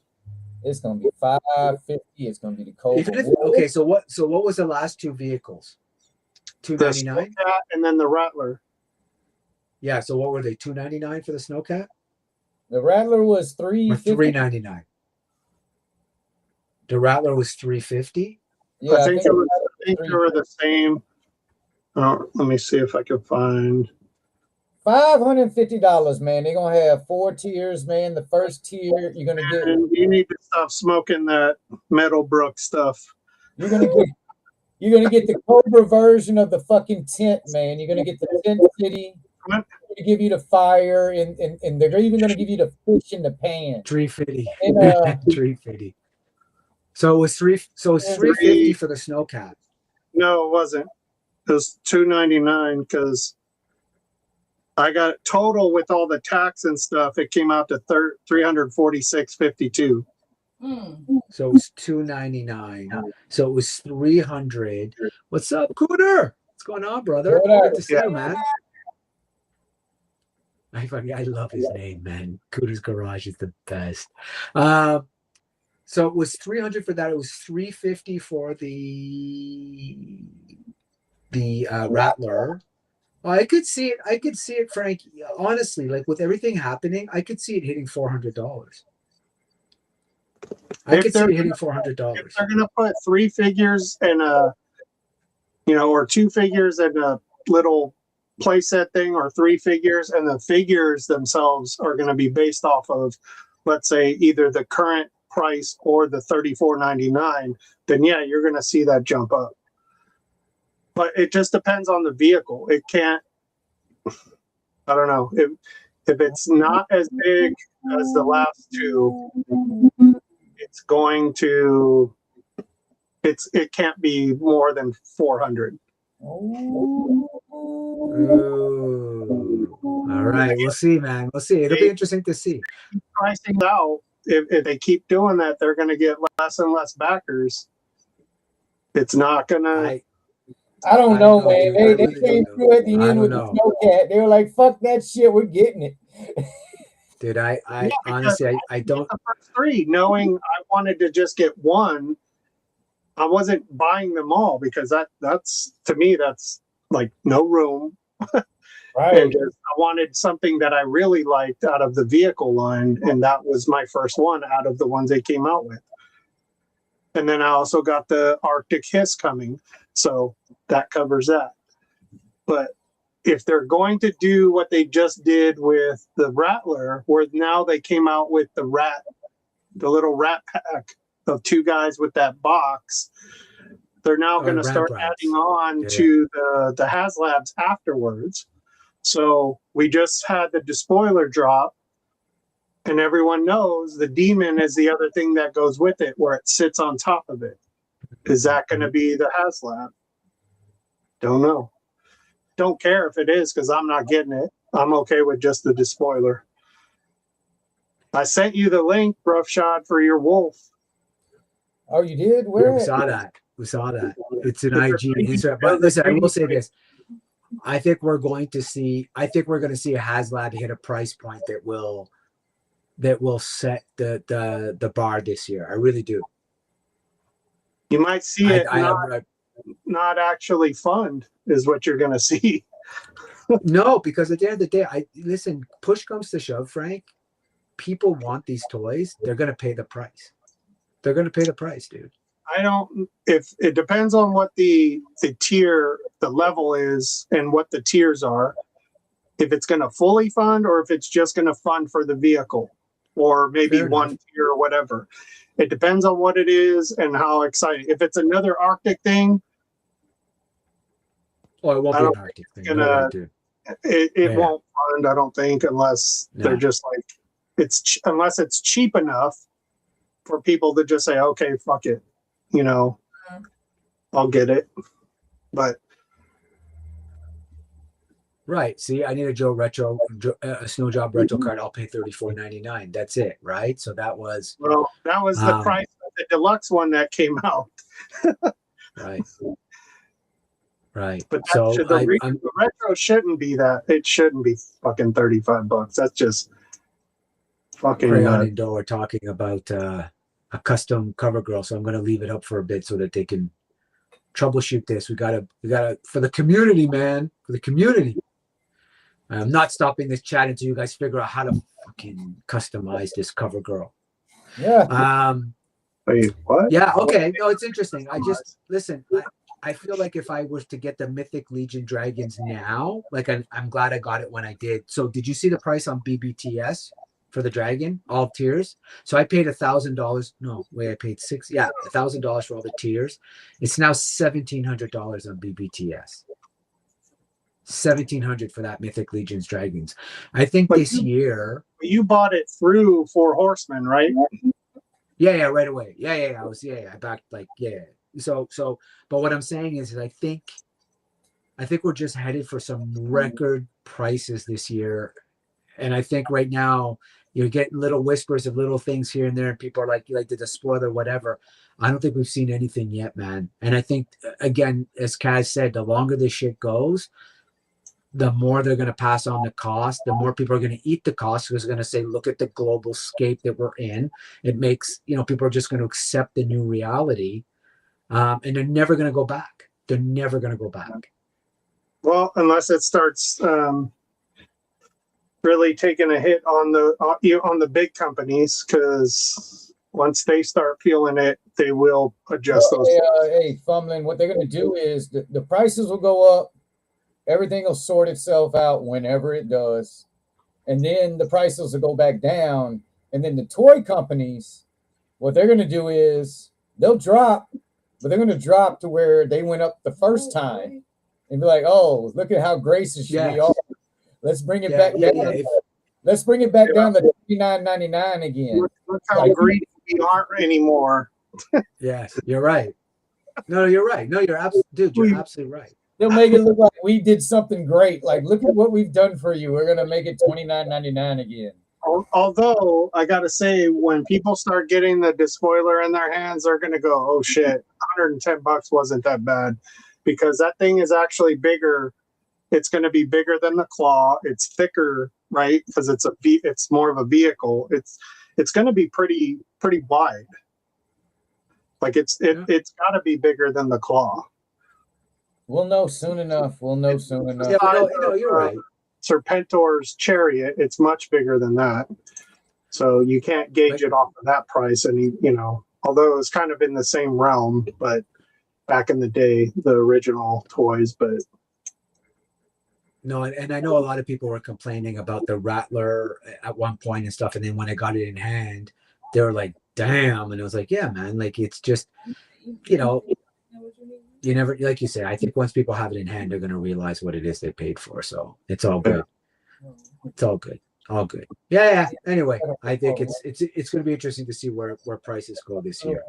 It's going to be $550. It's going to be the Cobra. Okay, so what was the last 2 vehicles? $299, and then the Rattler. Yeah. So what were they? $299 for the Snowcat. The Rattler was $399. The Rattler was $350. Yeah, I think they were the same. Let me see if I can find. $550, man. They're gonna have 4 tiers, man. The first tier, you're gonna get. You need to stop smoking that Meadowbrook stuff. You're gonna get the Cobra version of the fucking tent, man. You're gonna get the tent city. To give you the fire, and they're even going to give you the fish in the pan. $350. $350. So it was $350 for the Snowcat. No, it wasn't. It was $299 because I got total with all the tax and stuff. It came out to $346.52. So it was $299. So it was $300. What's up, Cooter? What's going on, brother? Good to see you, man. I love his name, man. Cooter's Garage is the best. So it was $300 for that. It was $350 for the Rattler. I could see it. I could see it, Frank. Honestly, like with everything happening, I could see it hitting $400. I If could see they're it hitting if $400. they're gonna put 3 figures and or 2 figures and a little playset thing, or 3 figures, and the figures themselves are going to be based off of, let's say, either the current price or the $34.99, then yeah, you're going to see that jump up. But it just depends on the vehicle. It can't, I don't know, if it's not as big as the last two, it's going to, it can't be more than 400. Ooh. All right, we'll see, man. We'll see. It'll be interesting to see. Pricing out. If they keep doing that, they're going to get less and less backers. It's not going to. I don't know, man. Dude, They came through at the end with the snowcat. They were like, "Fuck that shit, we're getting it." Dude, I honestly, I don't. The first 3, knowing I wanted to just get one, I wasn't buying them all because that's to me that's like no room. Right. And I wanted something that I really liked out of the vehicle line, and that was my first one out of the ones they came out with. And then I also got the Arctic Hiss coming, so that covers that. But if they're going to do what they just did with the Rattler, where now they came out with the little rat pack of 2 guys with that box, they're now going to start adding on to the HasLabs afterwards. So we just had the despoiler drop, and everyone knows the demon is the other thing that goes with it, where it sits on top of it. Is that going to be the HasLab? Don't know. Don't care if it is, because I'm not getting it. I'm okay with just the despoiler. I sent you the link, Roughshod, for your wolf. Oh, you did? Where? We saw that. It's an IG Instagram. But listen, I will say this. I think we're going to see a HasLab hit a price point that will set the bar this year. I really do. You might see it not actually fund is what you're going to see. No, because at the end of the day, listen, push comes to shove, Frank. People want these toys. They're going to pay the price. They're going to pay the price, dude. If it depends on what the tier, the level is, and what the tiers are, if it's going to fully fund or if it's just going to fund for the vehicle or maybe one tier or whatever. It depends on what it is and how exciting. If it's another Arctic thing, it won't be an Arctic thing. It won't fund, I don't think, unless they're just like, unless it's cheap enough for people to just say, okay, fuck it. I'll get it. But right. See, I need a a Snow Job retro card. I'll pay $34.99. That's it, right? So that was the price of the deluxe one that came out. Right. Right. But the retro shouldn't be that. It shouldn't be fucking $35. That's just fucking. Crayon and Doe are talking about a custom cover girl, so I'm going to leave it up for a bit so that they can troubleshoot this. We gotta for the community, man, for the community. I'm not stopping this chat until you guys figure out how to fucking customize this cover girl. Yeah. Wait, what? Yeah. Okay. No, it's interesting. Listen. I feel like if I was to get the Mythic Legion dragons now, like I'm glad I got it when I did. So did you see the price on BBTS for the dragon, all tiers? So I paid $1,000. No, wait, I paid $1,000 for all the tiers. It's now $1,700 on BBTS. $1,700 for that Mythic Legion's dragons. I think this year you bought it through Four Horsemen, right? Yeah, right away. Yeah. I backed So, but what I'm saying is I think we're just headed for some record prices this year. And I think right now you're getting little whispers of little things here and there, and people are like, you like the spoiler, whatever. I don't think we've seen anything yet, man. And I think, again, as Kaz said, the longer this shit goes, the more they're going to pass on the cost, the more people are going to eat the cost, because they're going to say, look at the global scape that we're in. It makes, people are just going to accept the new reality. And they're never going to go back. They're never going to go back. Well, unless it starts really taking a hit on the big companies, because once they start feeling it, they will adjust those. Hey, Fumbling, what they're going to do is the prices will go up. Everything will sort itself out whenever it does. And then the prices will go back down. And then the toy companies, what they're going to do is they'll drop, but they're going to drop to where they went up the first time and be like, oh, look at how gracious we are. Let's bring it back down. Let's bring it back down to $29.99 again. Look how greedy we aren't anymore. Yes, you're right. No, you're right. No, you're absolutely right. They'll make it look like we did something great. Like, look at what we've done for you. We're going to make it $29.99 again. Although I got to say, when people start getting the despoiler in their hands, they're going to go, oh shit, $110 wasn't that bad, because that thing is actually bigger. It's going to be bigger than the claw. It's thicker, right? Because it's more of a vehicle. It's going to be pretty wide. Like it's got to be bigger than the claw. We'll know soon enough. Yeah, no, you're right. Serpentor's chariot, it's much bigger than that. So you can't gauge it off of that price. And, although it's kind of in the same realm, but back in the day, the original toys, but. No, and I know a lot of people were complaining about the Rattler at one point and stuff. And then when I got it in hand, they were like, damn. And I was like, yeah, man, like it's just, you never, like you say, I think once people have it in hand, they're going to realize what it is they paid for. So it's all good. It's all good. All good. Yeah. Anyway, I think it's going to be interesting to see where prices go this year.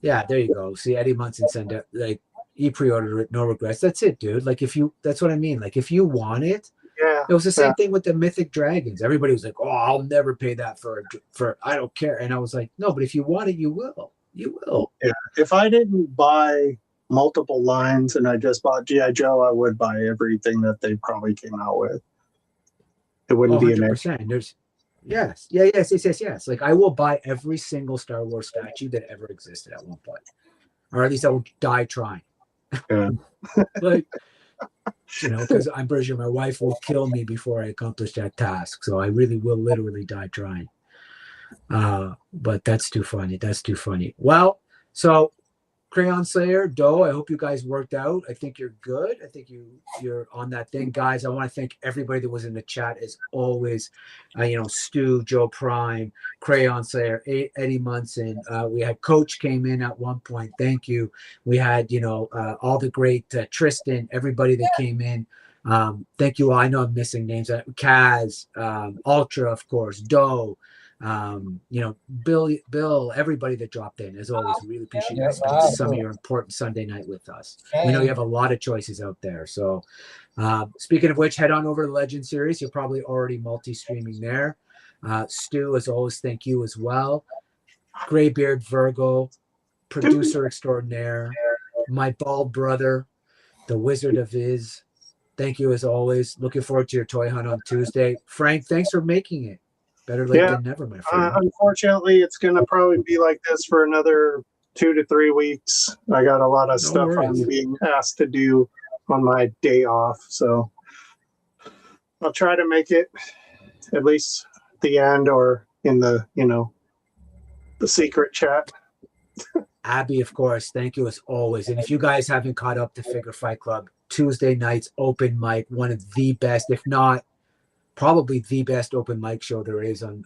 Yeah, there you go. See, Eddie Munson sent out, like, he pre-ordered it, no regrets. That's it, dude. Like, that's what I mean. Like, if you want it, it was the same thing with the Mythic Dragons. Everybody was like, oh, I'll never pay that for I don't care. And I was like, no, but if you want it, you will. You will. Yeah. If I didn't buy multiple lines and I just bought G.I. Joe, I would buy everything that they probably came out with. It wouldn't be an 100%. There's yes. Like, I will buy every single Star Wars statue that ever existed at one point, or at least I will die trying. Yeah. Like, because I'm pretty sure my wife will kill me before I accomplish that task. So I really will literally die trying. But that's too funny. Well, so Crayon Slayer, Doe, I hope you guys worked out. I think you're good. I think you're on that thing. Guys, I want to thank everybody that was in the chat as always. Stu, Joe Prime, Crayon Slayer, Eddie Munson. We had Coach came in at one point. Thank you. We had, all the great Tristan, everybody that came in. Thank you all. I know I'm missing names. Kaz, Ultra, of course, Doe. Bill, everybody that dropped in, as always, really appreciate you spending some of your important Sunday night with us. We know you have a lot of choices out there. So, speaking of which, head on over to the Legend series. You're probably already multi-streaming there. Stu, as always, thank you as well. Graybeard Virgo, producer extraordinaire, my bald brother, the Wizard of Iz. Thank you as always. Looking forward to your toy hunt on Tuesday. Frank, thanks for making it. Better late than never, my friend. Unfortunately, it's going to probably be like this for another 2 to 3 weeks. I got a lot of stuff I'm being asked to do on my day off. So I'll try to make it at least the end or in the, the secret chat. Abby, of course, thank you as always. And if you guys haven't caught up to Figure Fight Club, Tuesday nights, open mic, one of the best, if not probably the best open mic show there is on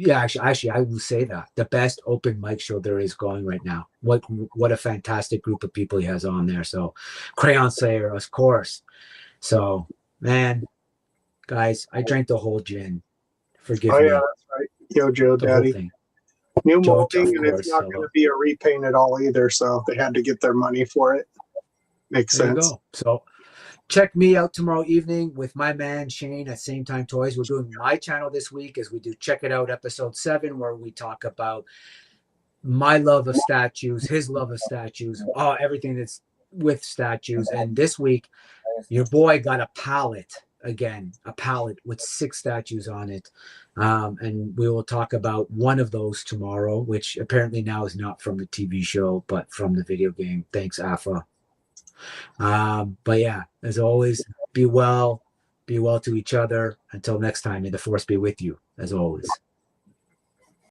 actually I will say that the best open mic show there is going right now. What a fantastic group of people he has on there. So Crayon Slayer, of course. So, man, guys, I drank the whole gin. Forgive me. That's right. Yo, Joe Daddy. New molding, and it's not going to be a repaint at all either, so they had to get their money for it. Makes sense. There you go. So check me out tomorrow evening with my man Shane at Same Time Toys. We're doing my channel this week as we do Check It Out episode 7, where we talk about my love of statues, his love of statues, everything that's with statues. And this week, your boy got a palette with 6 statues on it. And we will talk about one of those tomorrow, which apparently now is not from the TV show, but from the video game. Thanks, AFA. But yeah, as always, be well to each other. Until next time, may the force be with you, as always.